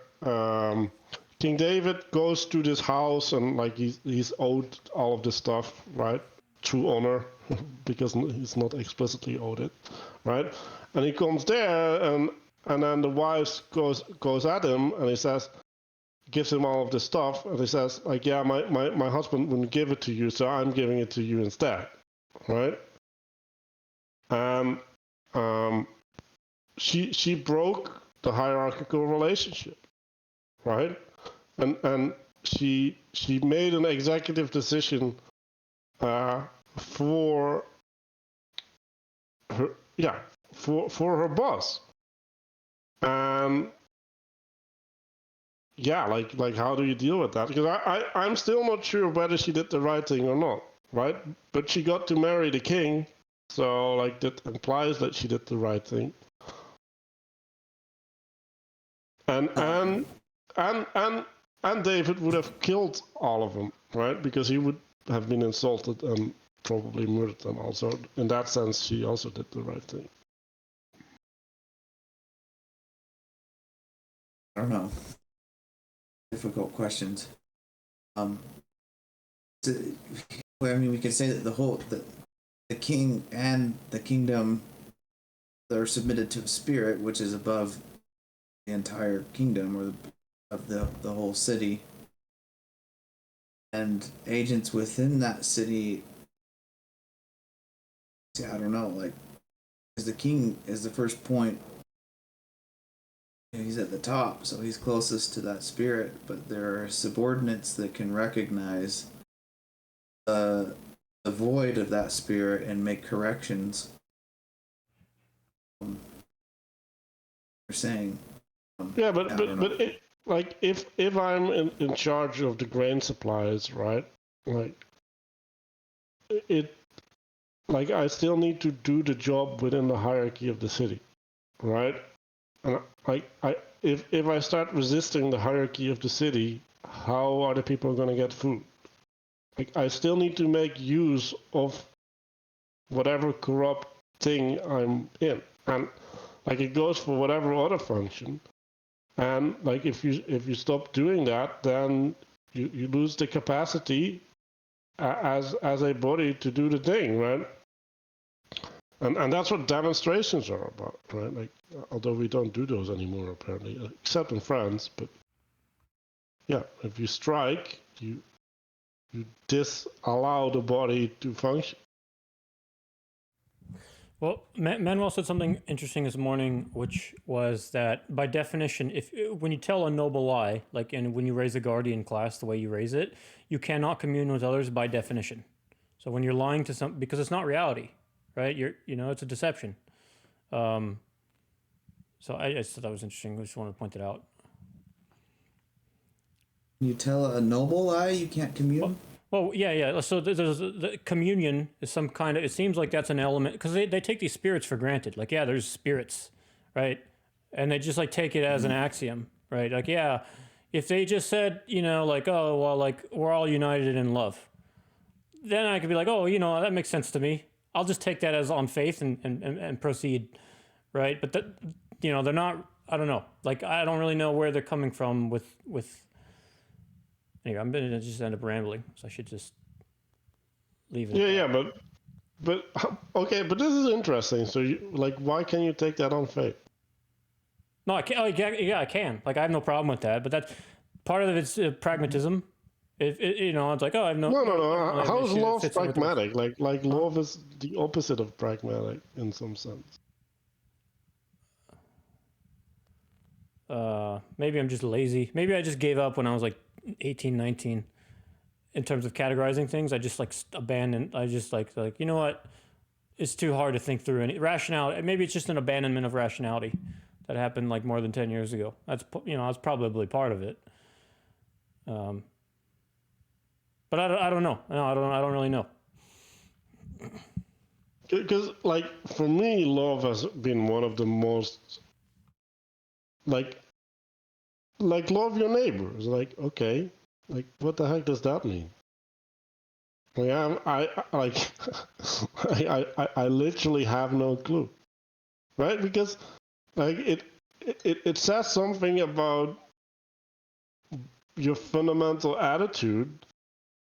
King David goes to this house and like he's owed all of this stuff, right, through honor, because he's not explicitly owed it, right? And he comes there and then the wife goes at him and he says, gives him all of this stuff, and he says, like, yeah, my husband wouldn't give it to you, so I'm giving it to you instead, right? And she broke the hierarchical relationship, right? And she made an executive decision for her, for her boss, and yeah, like how do you deal with that? Because I'm still not sure whether she did the right thing or not, right? But she got to marry the king, so like that implies that she did the right thing. And David would have killed all of them, right? Because he would have been insulted and probably murdered them also. In that sense, she also did the right thing. I don't know. Difficult questions. So, well, I mean, we could say that the king and the kingdom are submitted to a spirit which is above the entire kingdom or of the whole city, and agents within that city. See, I don't know, like, because the king is the first point. He's at the top, so he's closest to that spirit, but there are subordinates that can recognize the void of that spirit and make corrections. You're saying. Yeah, but like if I'm in charge of the grain supplies, right? Like it, like I still need to do the job within the hierarchy of the city, right? And if I start resisting the hierarchy of the city, how are the people going to get food? Like I still need to make use of whatever corrupt thing I'm in, and like it goes for whatever other function. And like if you stop doing that, then you lose the capacity as a body to do the thing, right? And that's what demonstrations are about, right? Like although we don't do those anymore apparently, except in France. But yeah, if you strike, you disallow the body to function. Well, Manuel said something interesting this morning, which was that by definition, when you tell a noble lie, like and when you raise a guardian class the way you raise it, you cannot commune with others by definition. So when you're lying to because it's not reality, right? It's a deception. So I just thought that was interesting. I just wanted to point it out. You tell a noble lie, you can't commune? Well, yeah. So the communion is some kind of. It seems like that's an element because they take these spirits for granted. Like, yeah, there's spirits, right? And they just like take it as an axiom, right? Like, yeah, if they just said, like, oh, well, like we're all united in love, then I could be like, oh, that makes sense to me. I'll just take that as on faith and proceed, right? But they're not. I don't know. Like, I don't really know where they're coming from with. Anyway, I'm gonna just end up rambling, so I should just leave it. Yeah, but okay, but this is interesting. So, why can you take that on faith? No, I can. Oh, yeah, I can. Like, I have no problem with that. But that's part of it's pragmatism. It's like, oh, I have no. No. How is love pragmatic? Like love is the opposite of pragmatic in some sense. Maybe I'm just lazy. Maybe I just gave up when I was like 18, 19. In terms of categorizing things, I just like abandoned. I just like you know what? It's too hard to think through any rationality. Maybe it's just an abandonment of rationality that happened like more than 10 years ago. That's that's probably part of it. But I don't know. No, I don't really know. Because like for me, love has been one of the most like love your neighbors. Like, okay, like what the heck does that mean? Like I literally have no clue, right? Because like it says something about your fundamental attitude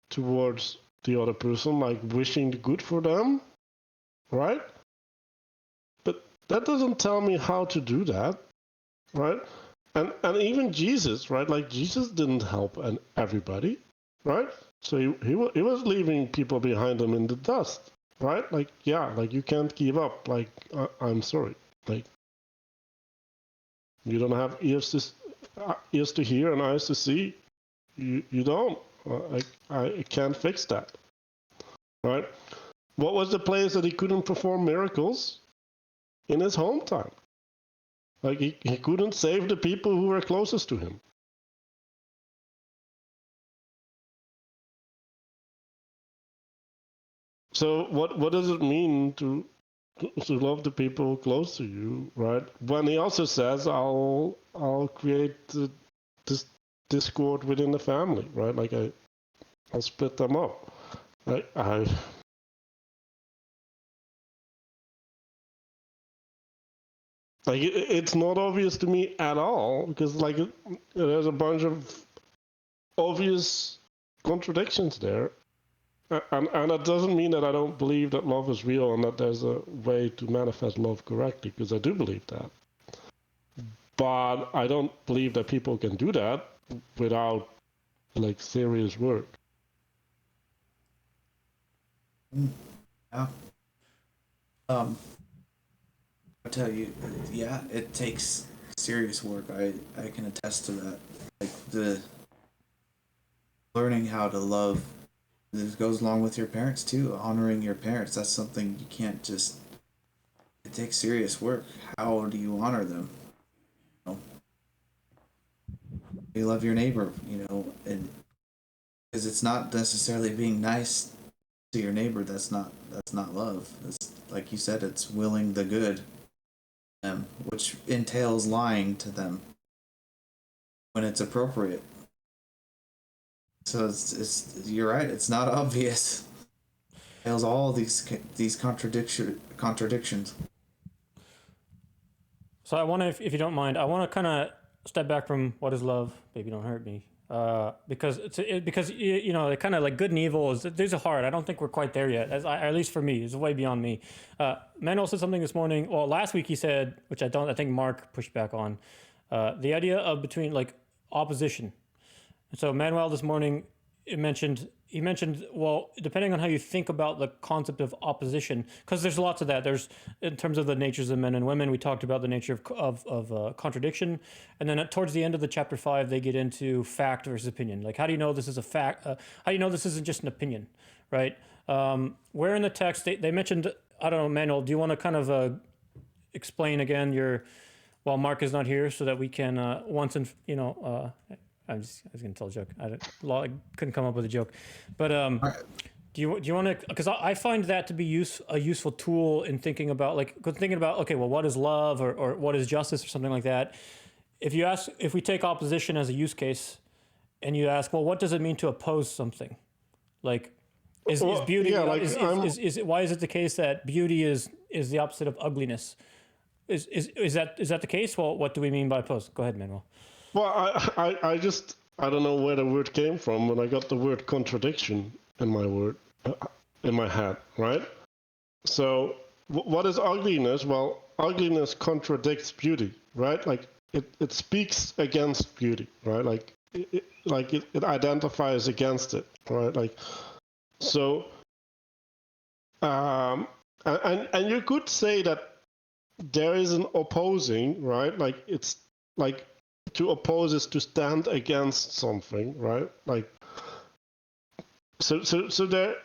towards the other person, like wishing the good for them, right? But that doesn't tell me how to do that, right? And even Jesus, right? Like Jesus didn't help everybody, right? So he was leaving people behind him in the dust, right? Like, yeah, like you can't give up. Like, I'm sorry, like you don't have ears to hear and eyes to see. You don't. I can't fix that, right? What was the place that he couldn't perform miracles? In his hometown. Like he couldn't save the people who were closest to him. So what does it mean to love the people close to you, right? When he also says, I'll create this discord within the family, right? Like I'll split them up. Like it's not obvious to me at all, because like there's a bunch of obvious contradictions there. And that doesn't mean that I don't believe that love is real and that there's a way to manifest love correctly, because I do believe that. But I don't believe that people can do that without like serious work. Yeah. I tell you, yeah, it takes serious work. I can attest to that. Like the learning how to love, this goes along with your parents too. Honoring your parents, that's something you can't just. It takes serious work. How do you honor them? You know, you love your neighbor, and because it's not necessarily being nice to your neighbor. That's not love. It's like you said. It's willing the good, which entails lying to them when it's appropriate. So it's you're right. It's not obvious. It entails all these contradictions. So I want to, if you don't mind, I want to kind of step back from what is love, baby, don't hurt me, because they're kind of like good and evil. These are hard. I don't think we're quite there yet. At least for me, it's way beyond me. Manuel said something this morning. Well, last week he said, which I think Mark pushed back on, the idea of between like opposition. And so Manuel this morning he mentioned, well, depending on how you think about the concept of opposition, because there's lots of that. There's, in terms of the natures of men and women, we talked about the nature of contradiction. And then towards the end of the chapter 5, they get into fact versus opinion. Like, how do you know this is a fact? How do you know this isn't just an opinion, right? Where in the text, they mentioned, I don't know, Manuel, do you want to kind of explain again while Mark is not here, so that we can I was going to tell a joke. I couldn't come up with a joke, but do you want to? Because I find that to be a useful tool in thinking about okay, well, what is love or what is justice or something like that. If we take opposition as a use case, and you ask, well, what does it mean to oppose something? Like, is beauty? Yeah, like why is it the case that beauty is the opposite of ugliness? Is that the case? Well, what do we mean by oppose? Go ahead, Manuel. Well, I don't know where the word came from when I got the word contradiction in my head, right? So what is ugliness? Well, ugliness contradicts beauty, right? Like it speaks against beauty, right? Like it identifies against it, right? Like so, and you could say that there is an opposing, right? Like it's like. To oppose is to stand against something, right? Like, so there,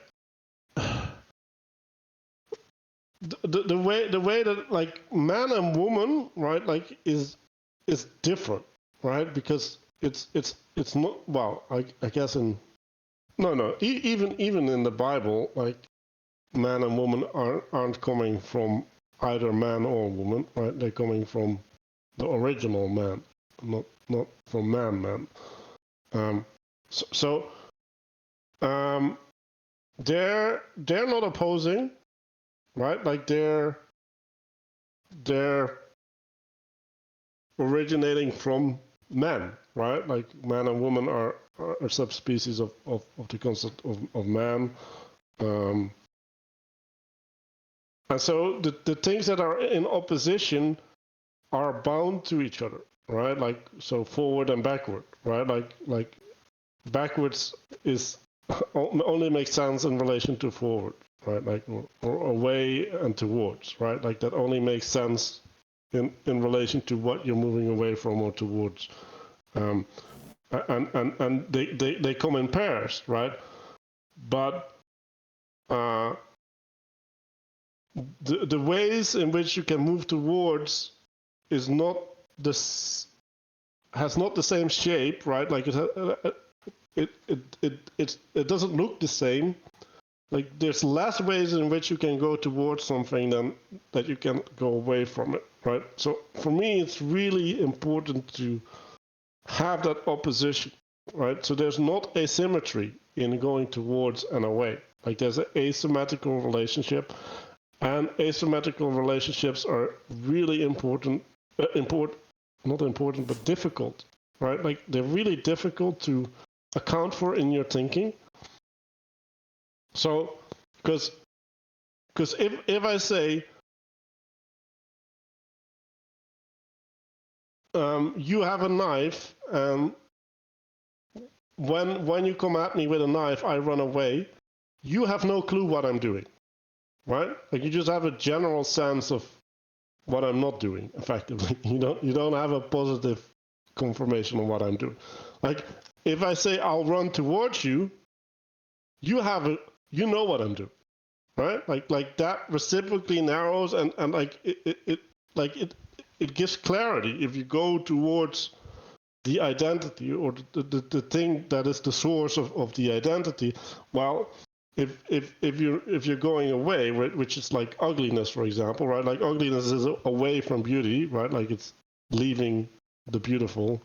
the way that like man and woman, right? Like is different, right? Because it's not, well, I guess even in the Bible, like man and woman aren't coming from either man or woman, right? They're coming from the original man. Not from man. They're not opposing, right? Like they're originating from men, right? Like man and woman are subspecies of the concept of man. And so the things that are in opposition are bound to each other. Right, like so forward and backward, right? Like backwards is only makes sense in relation to forward, right? Like or away and towards, right? Like that only makes sense in relation to what you're moving away from or towards, and they come in pairs, right? But the ways in which you can move towards is not has not the same shape, right? Like it doesn't look the same Like there's less ways in which you can go towards something than that you can go away from it, right? So for me, it's really important to have that opposition, right? So there's not asymmetry in going towards and away. Like there's an asymmetrical relationship, and asymmetrical relationships are really important, not important, but difficult, right? Like they're really difficult to account for in your thinking. So, because if I say you have a knife, and when you come at me with a knife, I run away. You have no clue what I'm doing, right? Like you just have a general sense of what I'm not doing. Effectively, you don't have a positive confirmation on what I'm doing. Like if I say I'll run towards you, you know what I'm doing, right? Like that reciprocally narrows and like it gives clarity if you go towards the identity or the thing that is the source of the identity. Well, if you're going away, which is like ugliness, for example, right? Like ugliness is away from beauty, right? Like it's leaving the beautiful.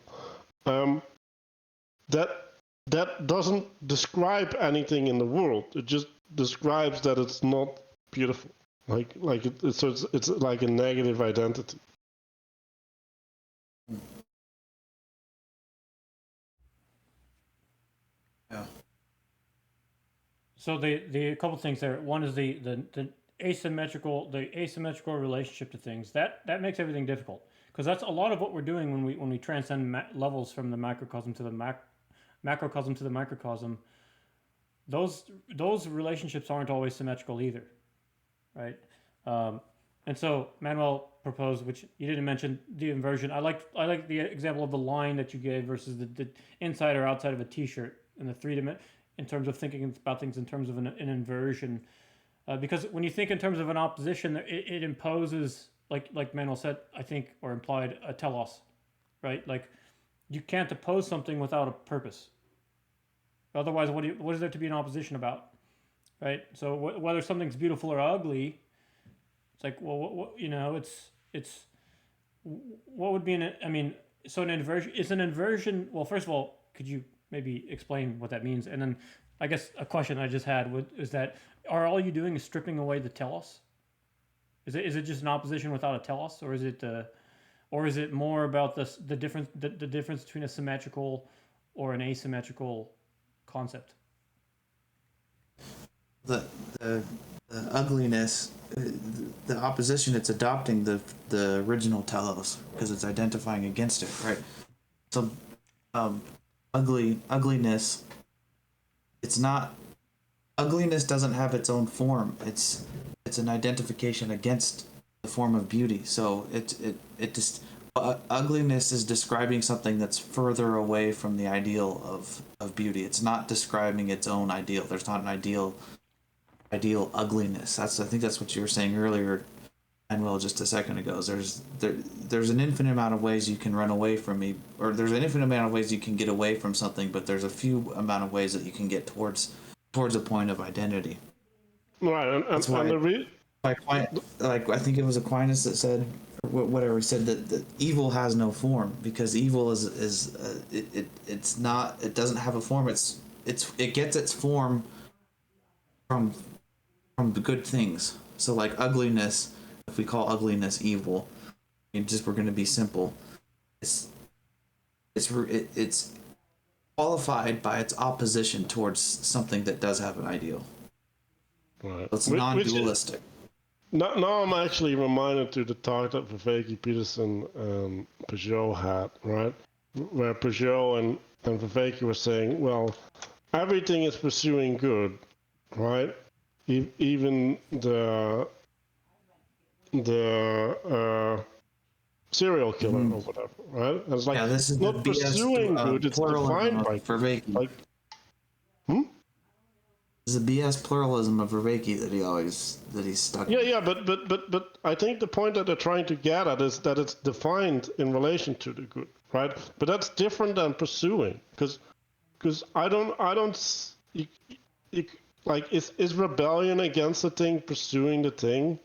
That doesn't describe anything in the world. It just describes that it's not beautiful. It's like a negative identity. Yeah. So the couple things there. One is the asymmetrical relationship to things. That makes everything difficult, because that's a lot of what we're doing when we transcend levels from the macrocosm to the macrocosm to the microcosm. Those relationships aren't always symmetrical either, right? And so Manuel proposed, which you didn't mention, the inversion. I like the example of the line that you gave versus the inside or outside of a T-shirt and the in terms of thinking about things in terms of an inversion. Because when you think in terms of an opposition, it imposes, like Manuel said, I think, or implied, a telos, right? Like you can't oppose something without a purpose. Otherwise, what is there to be in opposition about, right? So whether something's beautiful or ugly, it's like, well, it's what would be so an inversion is an inversion. Well, first of all, could you maybe explain what that means? And then I guess a question I just had is that, are all you doing is stripping away the telos? Is it just an opposition without a telos, or is it more about the difference between a symmetrical or an asymmetrical concept? The ugliness, the opposition, it's adopting the original telos because it's identifying against it, right? So, ugliness. It's not. Ugliness doesn't have its own form. It's an identification against the form of beauty. So it just ugliness is describing something that's further away from the ideal of beauty. It's not describing its own ideal. There's not an ideal ugliness. I think that's what you were saying earlier, Manuel, just a second ago. There's an infinite amount of ways you can run away from me, or there's an infinite amount of ways you can get away from something, but there's a few amount of ways that you can get towards a point of identity. Right, and I think it was Aquinas that said, whatever he said, that evil has no form, because evil it's not, it doesn't have a form. It gets its form from the good things. So like ugliness, if we call ugliness evil, we're going to be simple. It's qualified by its opposition towards something that does have an ideal. Right. So it's non-dualistic. Now I'm actually reminded to the talk that Viveki Peterson and Peugeot had, right? Where Peugeot and Viveki were saying, well, everything is pursuing good, right? Even the serial killer or whatever, right? And it's like, this is not pursuing good, it's defined by Vervaeke. like, This is a BS pluralism of Vervaeke that he's stuck. Yeah, but I think the point that they're trying to get at is that it's defined in relation to the good, right? But that's different than pursuing, because like is rebellion against the thing pursuing the thing?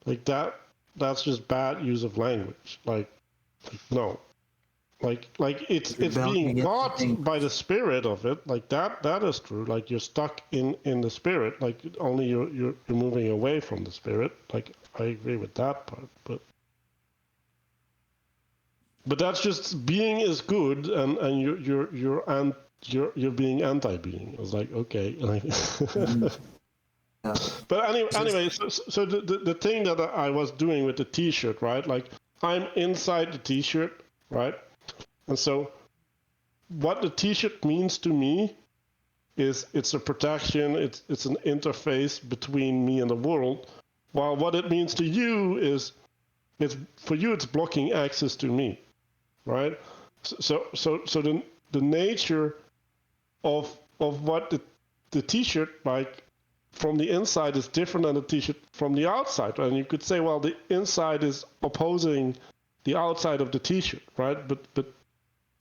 Like that's just bad use of language. Like no. Like it's Rebelling being against the taught thing. by the spirit of it. Like that is true. Like you're stuck in the spirit. Like only you're moving away from the spirit. Like I agree with that part, but that's just being is good, and you're being anti-being. It's like okay, like. Yeah. But anyway, so the thing that I was doing with the T-shirt, right? Like I'm inside the T-shirt, right? And so what the T-shirt means to me is it's a protection. It's an interface between me and the world. While what it means to you is it's for you it's blocking access to me, right? So the nature of what the T-shirt like from the inside is different than the T-shirt from the outside. And you could say, well, the inside is opposing the outside of the T-shirt, right? But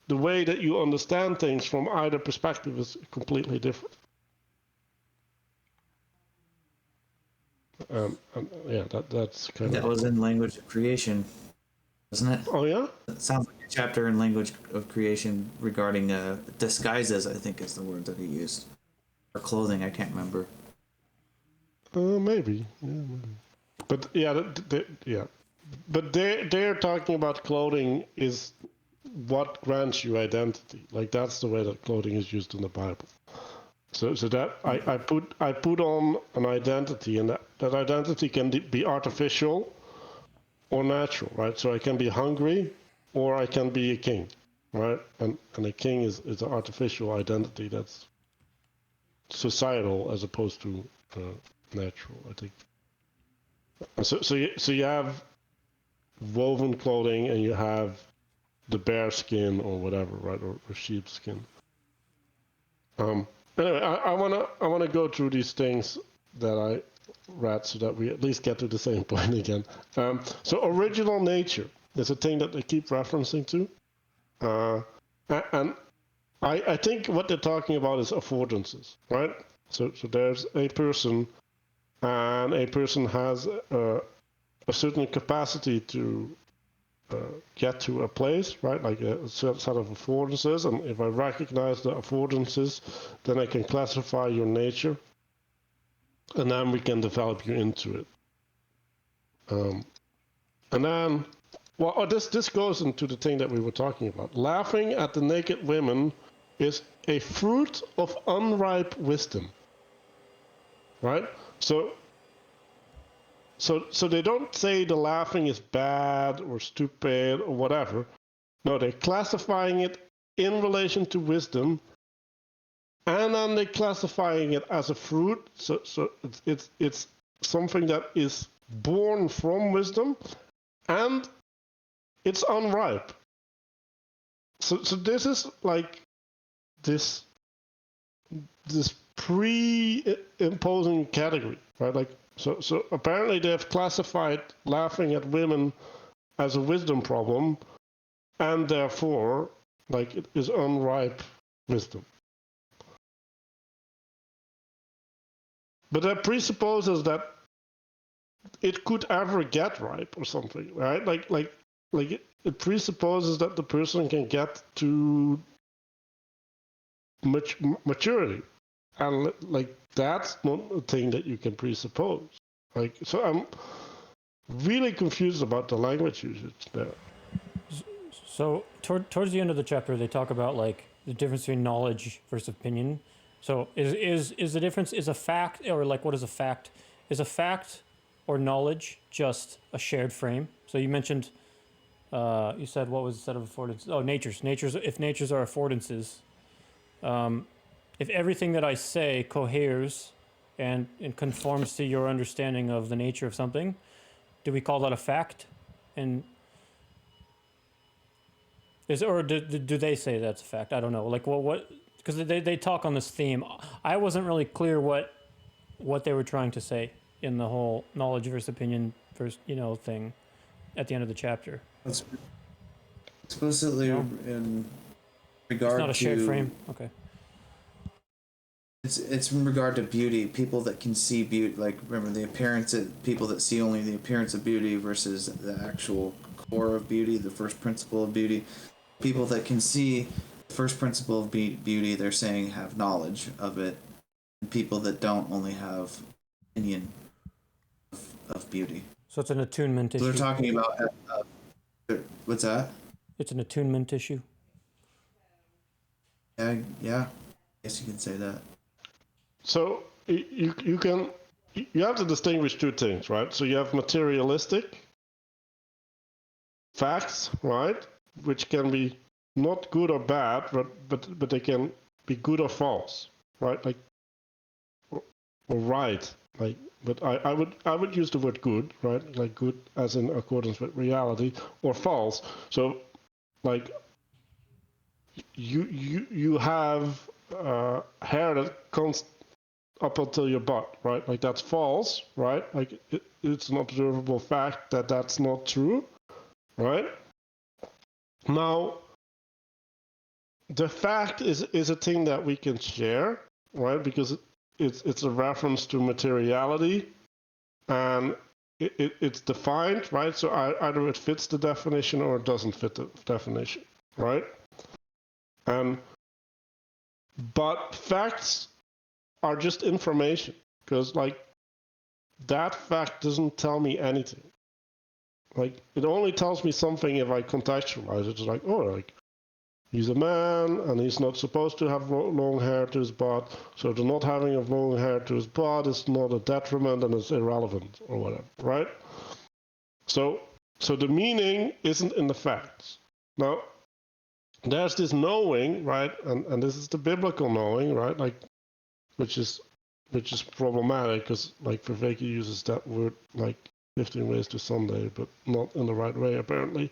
the way that you understand things from either perspective is completely different. And yeah, that's kind That of. was in language of creation, wasn't it? Oh yeah. It sounds like a chapter in language of creation regarding disguises. I think is the word that he used, or clothing. I can't remember. Maybe. Yeah, maybe. But yeah, yeah. But they're talking about clothing is what grants you identity. Like that's the way that clothing is used in the Bible. So that I put on an identity, and that identity can be artificial or natural, right? So I can be hungry, or I can be a king, right? And a king is an artificial identity that's societal as opposed to natural, I think. So you have woven clothing, and you have the bear skin or whatever, right, or sheepskin. Anyway, I wanna go through these things that I read so that we at least get to the same point again. So original nature is a thing that they keep referencing to, and I think what they're talking about is affordances, right? So there's a person, and a person has a certain capacity to get to a place, right? Like a set of affordances, and if I recognize the affordances, then I can classify your nature, and then we can develop you into it. And then, well, this goes into the thing that we were talking about. Laughing at the naked women is a fruit of unripe wisdom, right? So they don't say the laughing is bad or stupid or whatever. No, they're classifying it in relation to wisdom, and then they're classifying it as a fruit. So it's something that is born from wisdom, and it's unripe. So this is like this pre-imposing category, right? Like so apparently they have classified laughing at women as a wisdom problem, and therefore, like, it is unripe wisdom. But that presupposes that it could ever get ripe or something, right? Like it presupposes that the person can get to maturity, and like that's not a thing that you can presuppose. Like, so I'm really confused about the language usage there. So towards the end of the chapter, they talk about like the difference between knowledge versus opinion. So is the difference is a fact, or like what is a fact? Is a fact or knowledge just a shared frame? So you mentioned, you said what was the set of affordances? Oh, natures. If natures are affordances, if everything that I say coheres and conforms to your understanding of the nature of something, do we call that a fact? And do they say that's a fact? I don't know. Like what? Because they talk on this theme. I wasn't really clear what they were trying to say in the whole knowledge versus opinion versus thing at the end of the chapter. That's explicitly No? in It's regard not a shared to frame. Okay. It's in regard to beauty. People that can see beauty, like remember the appearance of people that see only the appearance of beauty versus the actual core of beauty, the first principle of beauty. People that can see the first principle of beauty, they're saying have knowledge of it. And people that don't only have opinion of beauty. So it's an attunement So issue. they're talking about what's that? It's an attunement issue. Yeah. I guess you can say that. So you have to distinguish two things, right? So you have materialistic facts, right, which can be not good or bad, but they can be good or false, right? Like or right, like. But I would use the word good, right? Like good as in accordance with reality, or false. So, like you have hair that comes up until your butt, right? Like that's false, right? Like it's an observable fact that that's not true, right? Now, the fact is a thing that we can share, right? Because it's a reference to materiality, and it's defined, right? So either it fits the definition or it doesn't fit the definition, right? But facts are just information, because like that fact doesn't tell me anything. Like it only tells me something if I contextualize it. It's like, oh, like he's a man and he's not supposed to have long hair to his butt, so the not having of long hair to his butt is not a detriment and it's irrelevant or whatever, right? So the meaning isn't in the facts. Now, there's this knowing, right? And this is the biblical knowing, right? Like, which is problematic because like Vervaeke uses that word like 15 ways to Sunday, but not in the right way apparently.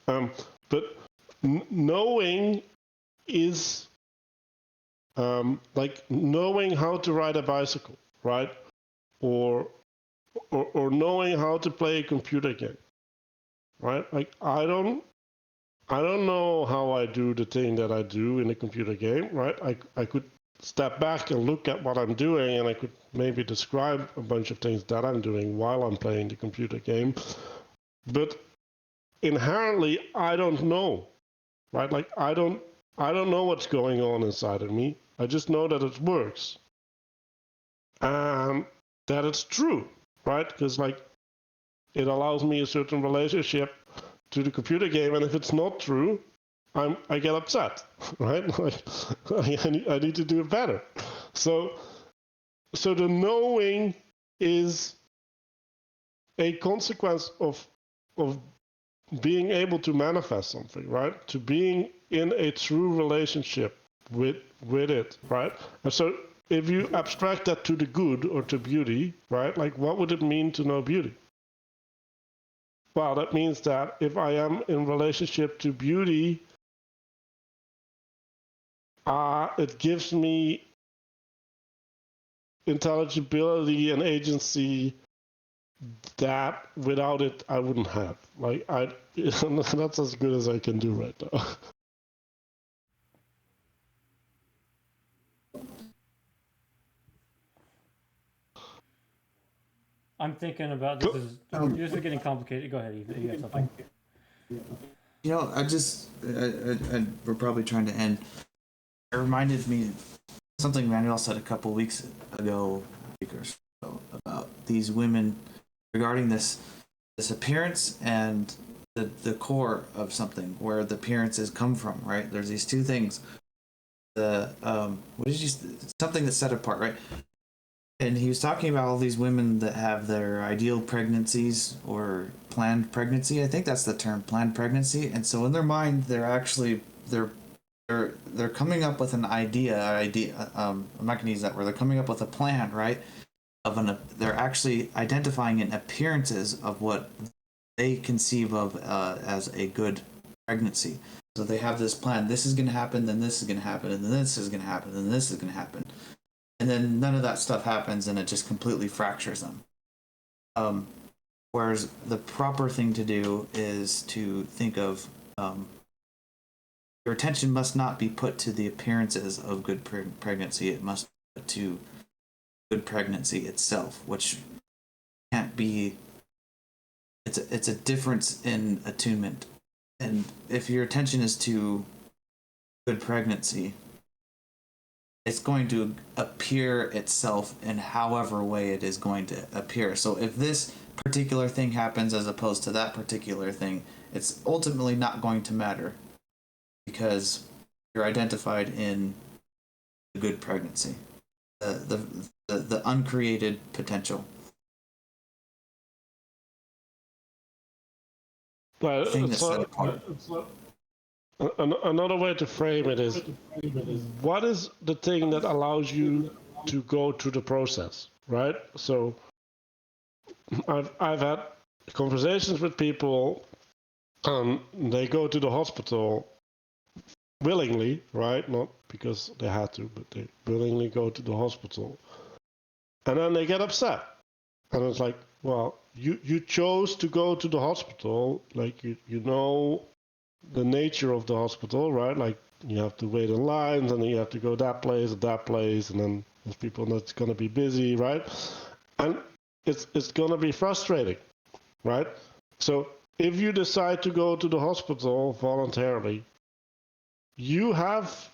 But knowing is like knowing how to ride a bicycle, right? Or knowing how to play a computer game, right? Like I don't know how I do the thing that I do in a computer game, right? I could step back and look at what I'm doing, and I could maybe describe a bunch of things that I'm doing while I'm playing the computer game. But inherently, I don't know, right? Like I don't know what's going on inside of me. I just know that it works, and that it's true, right? Because like it allows me a certain relationship to the computer game, and if it's not true, I get upset, right? Like I need to do it better. So the knowing is a consequence of being able to manifest something, right? To being in a true relationship with it, right? And so if you abstract that to the good or to beauty, right? Like what would it mean to know beauty? Well, that means that if I am in relationship to beauty, it gives me intelligibility and agency that without it I wouldn't have. Like that's as good as I can do right now. I'm thinking about this. This is getting complicated. Go ahead, Eve. You got something. You know, we're probably trying to end. It reminded me something Manuel said a couple weeks ago, about these women regarding this appearance and the core of something, where the appearances come from. Right? There's these two things. Something that's set apart, right? And he was talking about all these women that have their ideal pregnancies or planned pregnancy. I think that's the term, planned pregnancy. And so in their mind, they're actually they're coming up with an idea. I'm not going to use that word. They're coming up with a plan, right? They're actually identifying in appearances of what they conceive of as a good pregnancy. So they have this plan. This is going to happen. Then this is going to happen. And then this is going to happen. And then this is going to happen. And then none of that stuff happens, and it just completely fractures them. Whereas the proper thing to do is to think of your attention must not be put to the appearances of good pregnancy. It must to good pregnancy itself, which can't be. It's a difference in attunement, and if your attention is to good pregnancy, it's going to appear itself in however way it is going to appear. So if this particular thing happens as opposed to that particular thing, it's ultimately not going to matter because you're identified in the good pregnancy, the uncreated potential. Well, Thing that's it's set like, apart. another way to frame it is, what is the thing that allows you to go through the process, right? So I've had conversations with people, they go to the hospital willingly, right? Not because they had to, but they willingly go to the hospital, and then they get upset, and it's like, well, you chose to go to the hospital, like you know the nature of the hospital, right? Like you have to wait in lines, and then you have to go that place, and then there's people that's gonna be busy, right? And it's gonna be frustrating, right? So if you decide to go to the hospital voluntarily, you have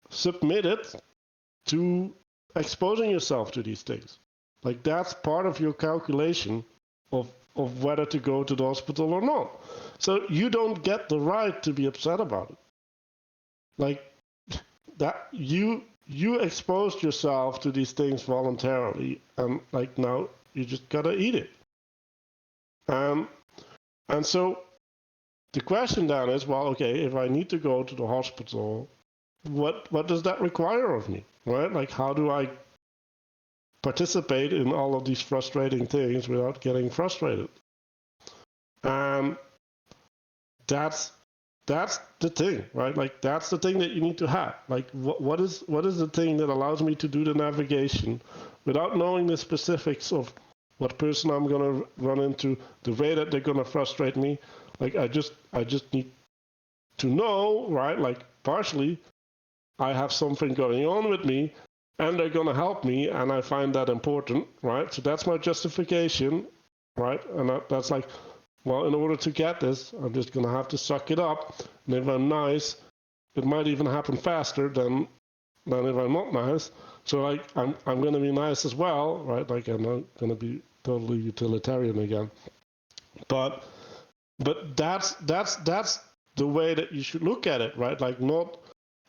submitted to exposing yourself to these things. Like that's part of your calculation of whether to go to the hospital or not. So you don't get the right to be upset about it. Like that you exposed yourself to these things voluntarily, and like now you just gotta eat it. And so the question then is, well, okay, if I need to go to the hospital, what does that require of me, right? Like how do I participate in all of these frustrating things without getting frustrated? That's the thing, right? Like that's the thing that you need to have. Like what is the thing that allows me to do the navigation without knowing the specifics of what person I'm gonna run into, the way that they're gonna frustrate me. Like I just need to know, right? Like partially I have something going on with me and they're going to help me, and I find that important, right? So that's my justification, right? And that's like, well, in order to get this, I'm just going to have to suck it up. And if I'm nice, it might even happen faster than if I'm not nice. So like, I'm going to be nice as well, right? Like I'm not going to be totally utilitarian again. But that's the way that you should look at it, right? Like not,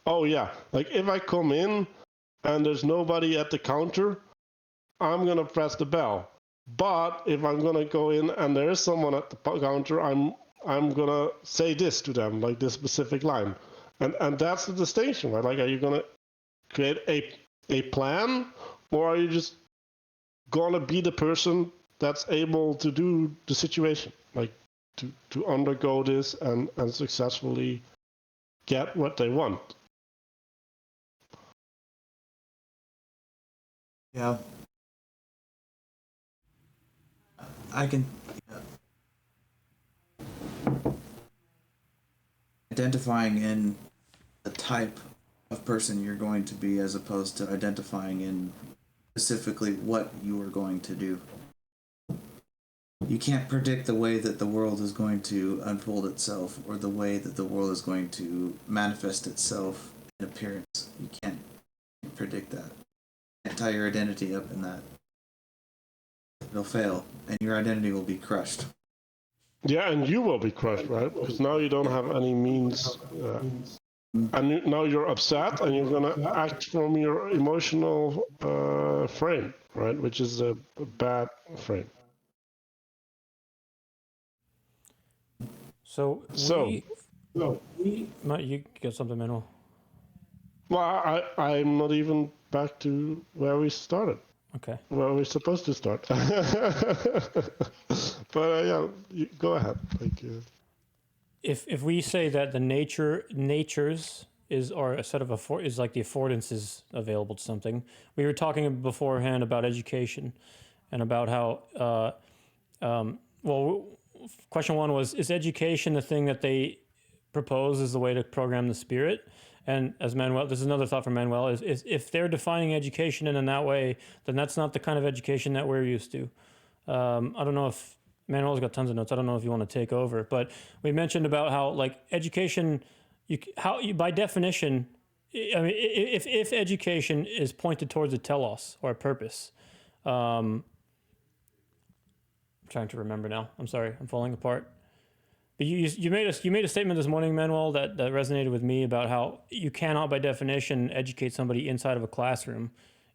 oh yeah, like if I come in and there's nobody at the counter, I'm gonna press the bell. But if I'm gonna go in and there is someone at the counter, I'm gonna say this to them, like this specific line, and that's the distinction, right? Like, are you gonna create a plan, or are you just gonna be the person that's able to do the situation, like to undergo this and successfully get what they want? Yeah. I can. Identifying in the type of person you're going to be as opposed to identifying in specifically what you are going to do. You can't predict the way that the world is going to unfold itself or the way that the world is going to manifest itself in appearance. You can't predict that. You can't tie your identity up in that. It'll fail, and your identity will be crushed. Yeah, and you will be crushed, right? Because now you don't have any means, and now you're upset, and you're gonna act from your emotional frame, right? Which is a bad frame. So So, Matt, you got something, Manuel? well, I'm not even back to where we started. Okay. Where we're supposed to start. But yeah, go ahead. Like, If we say that the natures are a set of is like the affordances available to something. We were talking beforehand about education and about how well, question one was, is education the thing that they propose is the way to program the spirit. And as Manuel, this is another thought from Manuel, is if they're defining education in that way, then that's not the kind of education that we're used to. I don't know if Manuel's got tons of notes. I don't know if you want to take over, but we mentioned about how like education, by definition, I mean, if education is pointed towards a telos or a purpose, I'm trying to remember now. I'm sorry, I'm falling apart. But you made a statement this morning, Manuel, that resonated with me about how you cannot, by definition, educate somebody inside of a classroom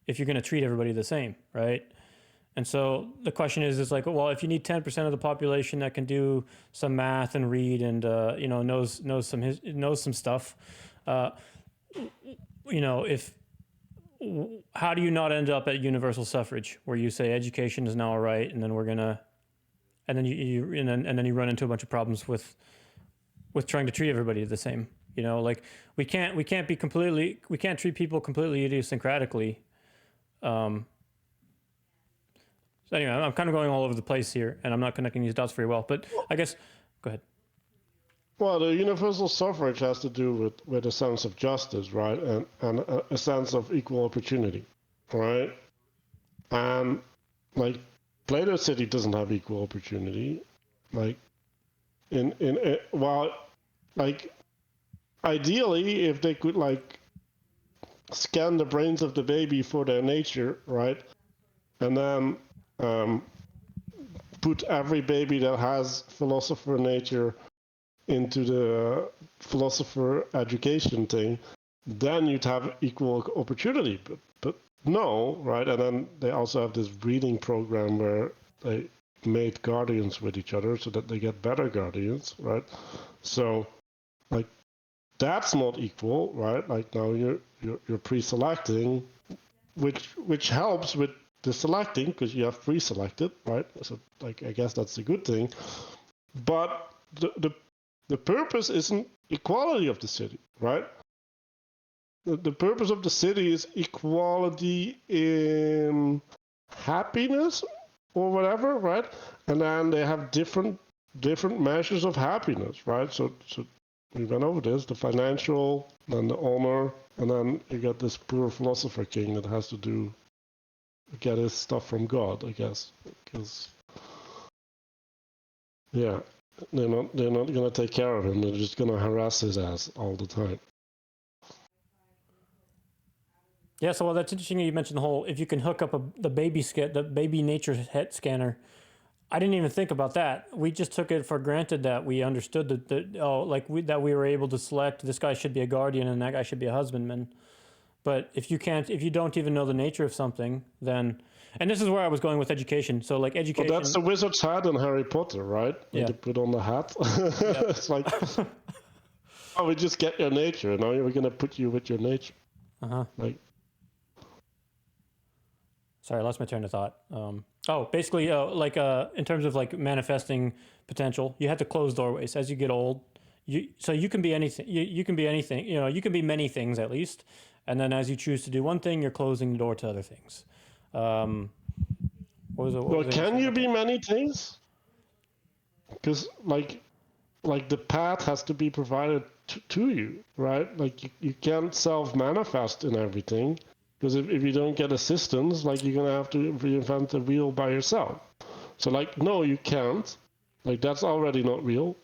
if you're going to treat everybody the same, right? And so the question is like, well, if you need 10% of the population that can do some math and read and knows some stuff, how do you not end up at universal suffrage, where you say education is now a right, and then we're gonna, and then you run into a bunch of problems with trying to treat everybody the same. Like we can't treat people completely idiosyncratically. So anyway, I'm kind of going all over the place here, and I'm not connecting these dots very well. But I guess, go ahead. Well, the universal suffrage has to do with a sense of justice, right, and a sense of equal opportunity, right? And like Plato City doesn't have equal opportunity, like like ideally, if they could like scan the brains of the baby for their nature, right, and then put every baby that has philosopher nature into the philosopher education thing, then you'd have equal opportunity. But no, right? And then they also have this breeding program where they mate guardians with each other so that they get better guardians, right? So, like, that's not equal, right? Like now you're pre-selecting, which helps with the selecting because you have pre-selected, right? So like I guess that's a good thing, but the purpose isn't equality of the city, right? The purpose of the city is equality in happiness or whatever, right? And then they have different measures of happiness, right? So we went over this: the financial, then the honor, and then you got this poor philosopher king that has to get his stuff from God, I guess, because yeah, they're not gonna take care of him. They're just gonna harass his ass all the time. Yeah, so that's interesting. You mentioned the whole, if you can hook up the baby nature head scanner. I didn't even think about that. We just took it for granted that we understood that we were able to select this guy should be a guardian and that guy should be a husbandman. But if you don't even know the nature of something, then, and this is where I was going with education. So like education. Well, that's the wizard's hat in Harry Potter, right? When they put on the hat. Yeah. It's like, oh, we just get your nature. Now we're gonna put you with your nature. Like. Sorry, I lost my train of thought. Basically, in terms of like manifesting potential, you have to close doorways as you get old. So you can be anything. You can be anything. You can be many things at least. And then as you choose to do one thing, you're closing the door to other things. Can you be many things? Because like the path has to be provided to you, right? Like you can't self-manifest in everything. Because if you don't get assistance, like you're gonna have to reinvent the wheel by yourself. So like, no, you can't. Like that's already not real.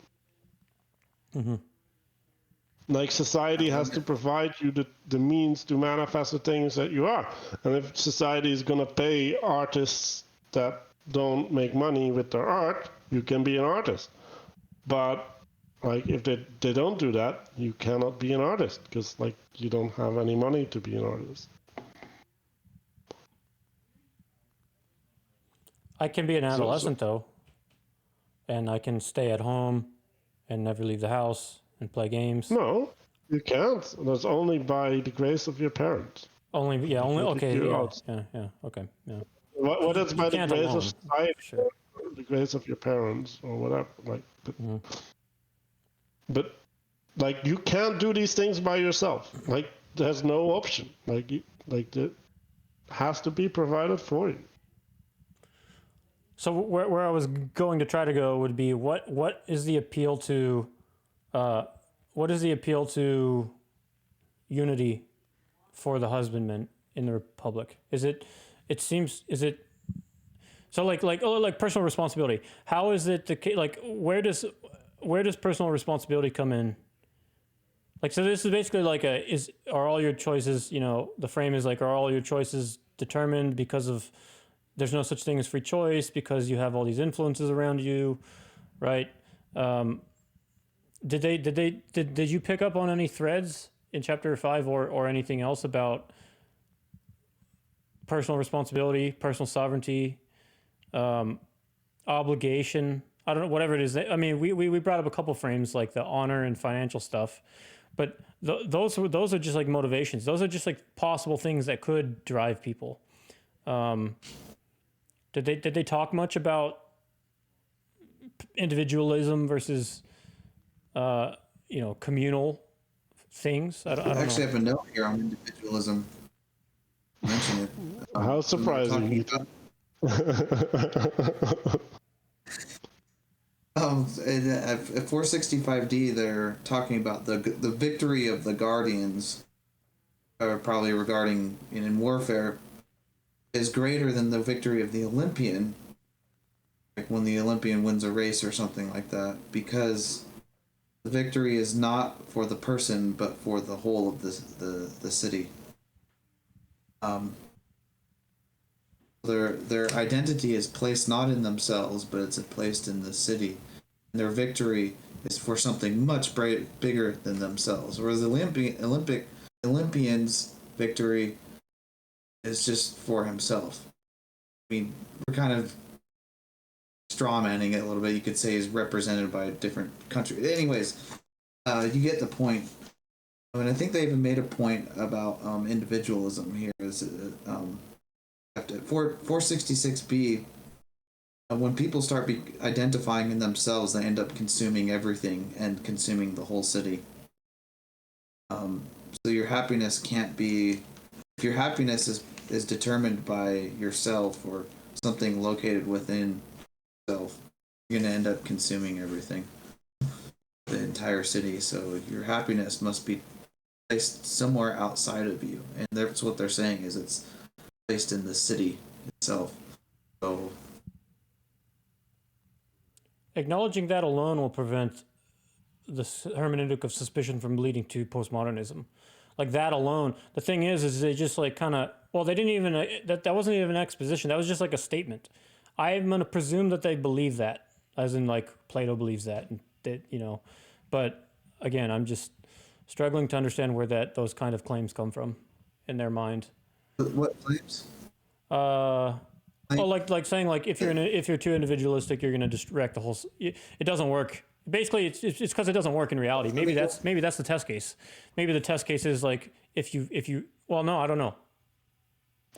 Mm-hmm. Like society has to provide you the means to manifest the things that you are. And if society is gonna pay artists that don't make money with their art, you can be an artist. But like if they don't do that, you cannot be an artist because like you don't have any money to be an artist. I can be an adolescent though, and I can stay at home and never leave the house and play games. No, you can't. That's only by the grace of your parents. Okay, yeah, okay, yeah. What is by the grace of society, sure. or the grace of your parents, or whatever. Like, but like you can't do these things by yourself. Like, there's no option. Like it has to be provided for you. So where I was going to try to go would be what is the appeal to what is the appeal to unity for the husbandman in the Republic? Is it? It seems. Is it? So like personal responsibility. How is it like where does personal responsibility come in? Like, so this is basically like are all your choices, the frame is like, are all your choices determined because of, there's no such thing as free choice because you have all these influences around you, right? Did you pick up on any threads in chapter 5 or anything else about personal responsibility, personal sovereignty, obligation? I don't know, whatever it is. I mean, we brought up a couple frames like the honor and financial stuff, but those are just like motivations. Those are just like possible things that could drive people. Did they talk much about individualism versus communal things? I don't Actually, know. I have a note here on individualism. Mention it. How surprising! You At 465D, they're talking about the victory of the Guardians, probably regarding in warfare, is greater than the victory of the Olympian. Like when the Olympian wins a race or something like that, because the victory is not for the person but for the whole of the city. Their identity is placed not in themselves, but it's placed in the city. And their victory is for something much bigger than themselves. Whereas the Olympian's victory is just for himself. I mean, we're kind of strawmanning it a little bit. You could say is represented by a different country. Anyways, you get the point. I mean, I think they even made a point about individualism here. Is 466B, when people start identifying in themselves, they end up consuming everything and consuming the whole city. So your happiness can't be, if your happiness is determined by yourself or something located within yourself, you're going to end up consuming everything, the entire city. So your happiness must be placed somewhere outside of you, and that's what they're saying, is it's placed in the city itself. So Acknowledging that alone will prevent the hermeneutic of suspicion from leading to postmodernism. Like that alone. The thing is they just like kind of, well, they didn't even, that wasn't even an exposition. That was just like a statement. I'm going to presume that they believe that, as in like Plato believes that, and that, but again, I'm just struggling to understand where those kind of claims come from in their mind. what claims? Like saying like if you're too individualistic, you're going to just wreck the whole. It doesn't work. Basically, it's because it doesn't work in reality. Maybe that's the test case. Maybe the test case is like if you. Well, no, I don't know.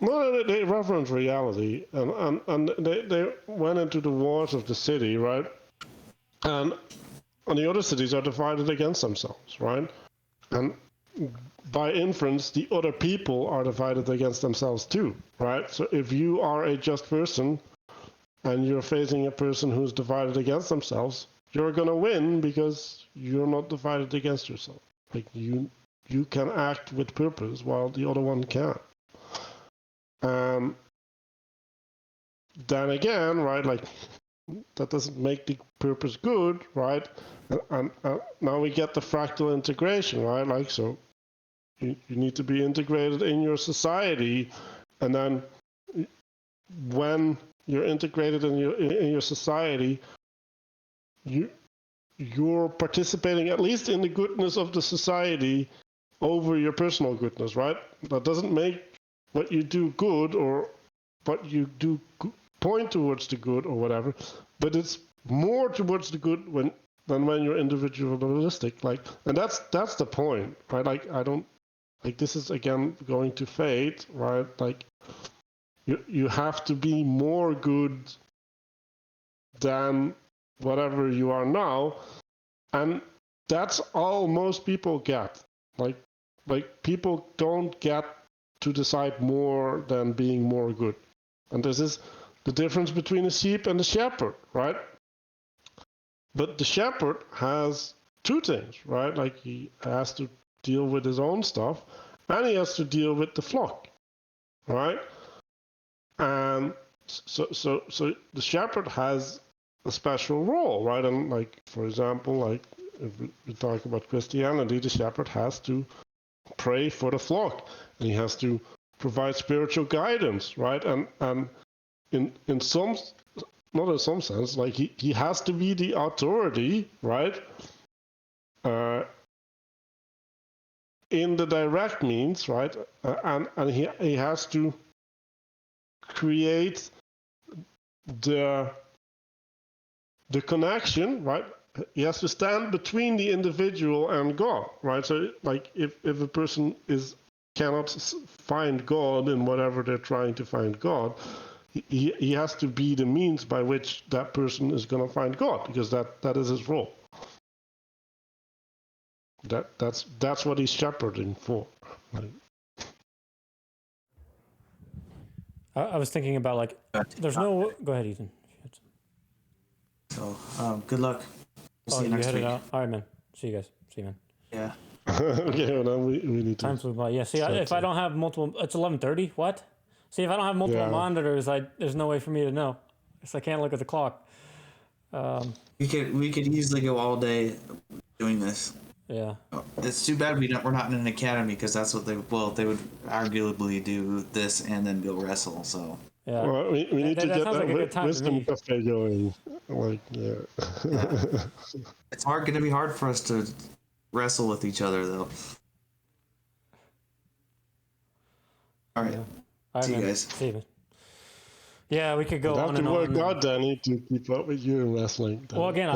No, they reference reality, and they went into the wars of the city, right? And the other cities are divided against themselves, right? And by inference, the other people are divided against themselves too, right? So if you are a just person and you're facing a person who's divided against themselves, you're gonna win because you're not divided against yourself. Like you can act with purpose while the other one can't. Then again, right, like that doesn't make the purpose good, right? And now we get the fractal integration, right? Like, so you need to be integrated in your society, and then when you're integrated in your society, you're participating at least in the goodness of the society over your personal goodness, right? That doesn't make what you do good or what you do point towards the good or whatever, but it's more towards the good than when you're individualistic. Like, and that's the point, right? Like, I don't like this is again going to fade, right? Like, you have to be more good than whatever you are now, and that's all most people get. Like people don't get to decide more than being more good, and this is the difference between a sheep and a shepherd, right? But the shepherd has two things, right? Like he has to deal with his own stuff, and he has to deal with the flock, right? And so the shepherd has a special role, right? And like, for example, like if we talk about Christianity, the shepherd has to pray for the flock, and he has to provide spiritual guidance, right? And in some, not in some sense, like he has to be the authority, right? In the direct means, right? And he has to create the connection, right? He has to stand between the individual and God, right? So, like, if a person cannot find God in whatever they're trying to find God, he has to be the means by which that person is going to find God, because that is his role. That's what he's shepherding for. Like, I was thinking about like, there's no. Go ahead, Ethan. So, good luck. We'll see you you next headed week. out. All right, man. See you guys. See you, man. Yeah. okay, well, then we need to. Time flew by. Yeah. See, if I don't have multiple, it's 11:30. What? See, if I don't have multiple monitors, there's no way for me to know. So I can't look at the clock. We could easily go all day doing this. Yeah. It's too bad we're not in an academy, because that's what they would arguably do this and then go wrestle. So Yeah. Well, we need to get sounds like a good time to wisdom me. cafe going. Like, yeah. it's going to be hard for us to wrestle with each other, though. All right. Yeah. All right, See you man. guys. See you, man. Yeah, we could go You'd have on to and work on. out, Danny, to keep up with you in wrestling. Well, again,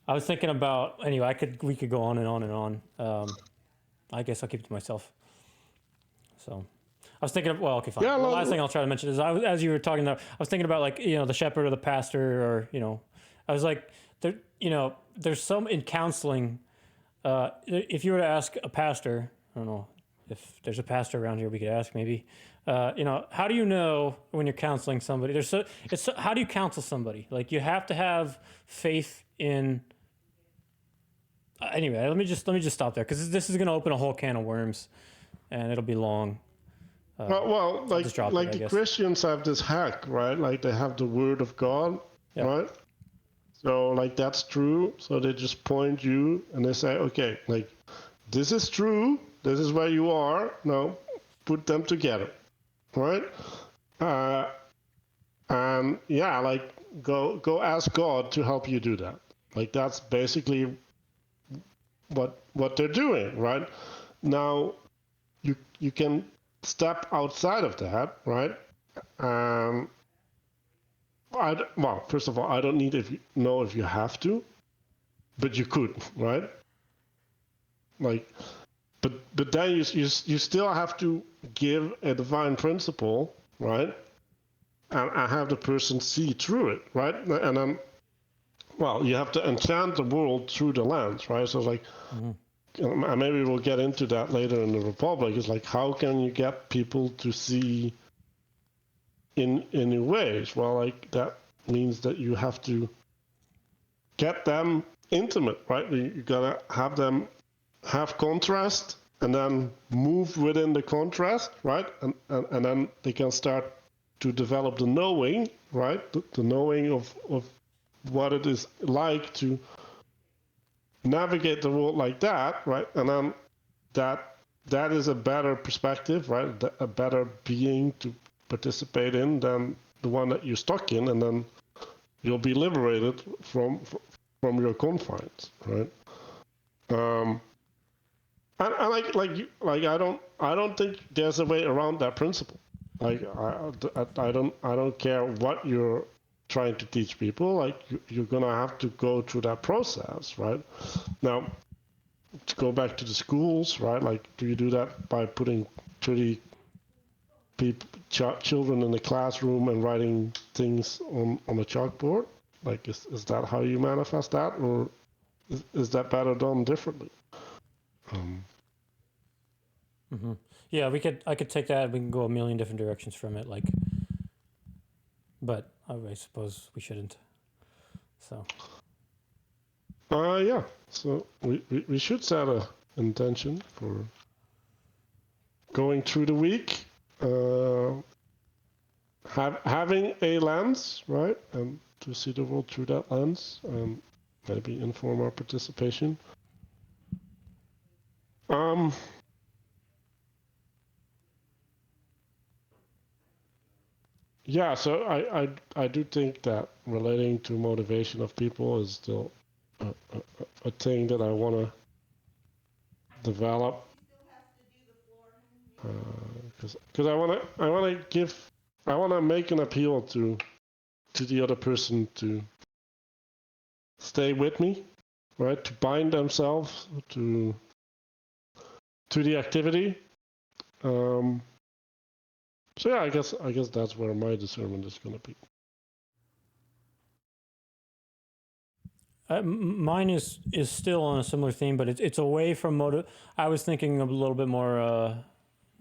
I was thinking about anyway. We could go on and on and on. I guess I'll keep it to myself. So, I was thinking of okay, fine. Yeah, the last thing I'll try to mention is as you were talking, I was thinking about like the shepherd or the pastor, or I was like there's some in counseling. If you were to ask a pastor, I don't know if there's a pastor around here we could ask maybe. How do you know when you're counseling somebody? How do you counsel somebody? Like you have to have faith in. Anyway, let me just stop there, because this is going to open a whole can of worms, and it'll be long. Well, like the Christians have this hack, right? Like they have the word of God, right? So like that's true. So they just point you and they say, okay, like this is true. This is where you are. Now put them together, right? And yeah, like go ask God to help you do that. Like that's basically what they're doing, right? Now you can step outside of that, right? Well, first of all, I don't need if you have to, but you could, right? Like, but then you still have to give a divine principle, right? And have the person see through it, right? And then, well, you have to enchant the world through the lens, right? So like, and maybe we'll get into that later in the Republic. It's like, how can you get people to see in new ways? Well, like that means that you have to get them intimate, right? You gotta have them have contrast and then move within the contrast, right? And then they can start to develop the knowing, right? The knowing of what it is like to navigate the world like that, right? And then that is a better perspective, right? A better being to participate in than the one that you're stuck in, and then you'll be liberated from your confines, right? And I don't think there's a way around that principle. Like I don't care what you're trying to teach people. Like you're gonna have to go through that process, right? Now, to go back to the schools, right? Like, do you do that by putting 30 children in the classroom and writing things on a chalkboard? Like, is that how you manifest that, or is that better done differently? Yeah, I could take that. We can go a million different directions from it. Like, but I suppose we shouldn't. So. Yeah. So we should set a intention for going through the week. Having a lens, right, and to see the world through that lens, and maybe inform our participation. Yeah, so I do think that relating to motivation of people is still a thing that I want to develop, because I want to make an appeal to the other person to stay with me, right? To bind themselves to the activity. So yeah, I guess that's where my discernment is going to be. Mine is still on a similar theme, but it's away from motive. I was thinking a little bit more.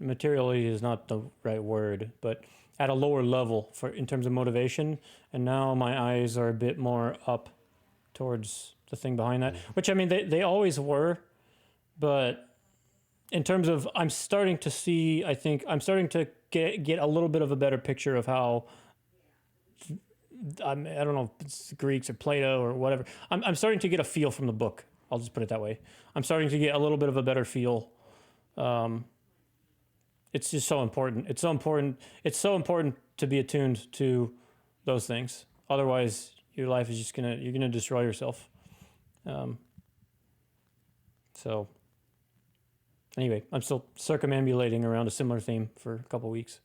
Materially is not the right word, but at a lower level for in terms of motivation. And now my eyes are a bit more up towards the thing behind that. Which I mean, they always were, but in terms of I'm starting to see. I think I'm starting to get a little bit of a better picture of how. I don't know if it's Greeks or Plato or whatever. I'm starting to get a feel from the book. I'll just put it that way. I'm starting to get a little bit of a better feel. It's just so important. It's so important. It's so important to be attuned to those things. Otherwise, your life is just you're gonna destroy yourself. So anyway, I'm still circumambulating around a similar theme for a couple weeks.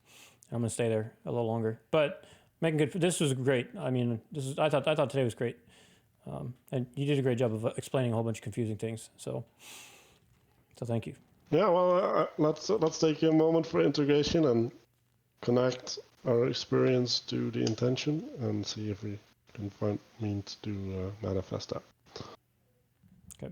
I'm gonna stay there a little longer. But making good. This was great. I mean, I thought today was great, and you did a great job of explaining a whole bunch of confusing things. So thank you. Yeah, well, let's take a moment for integration and connect our experience to the intention and see if we can find means to manifest that. Okay.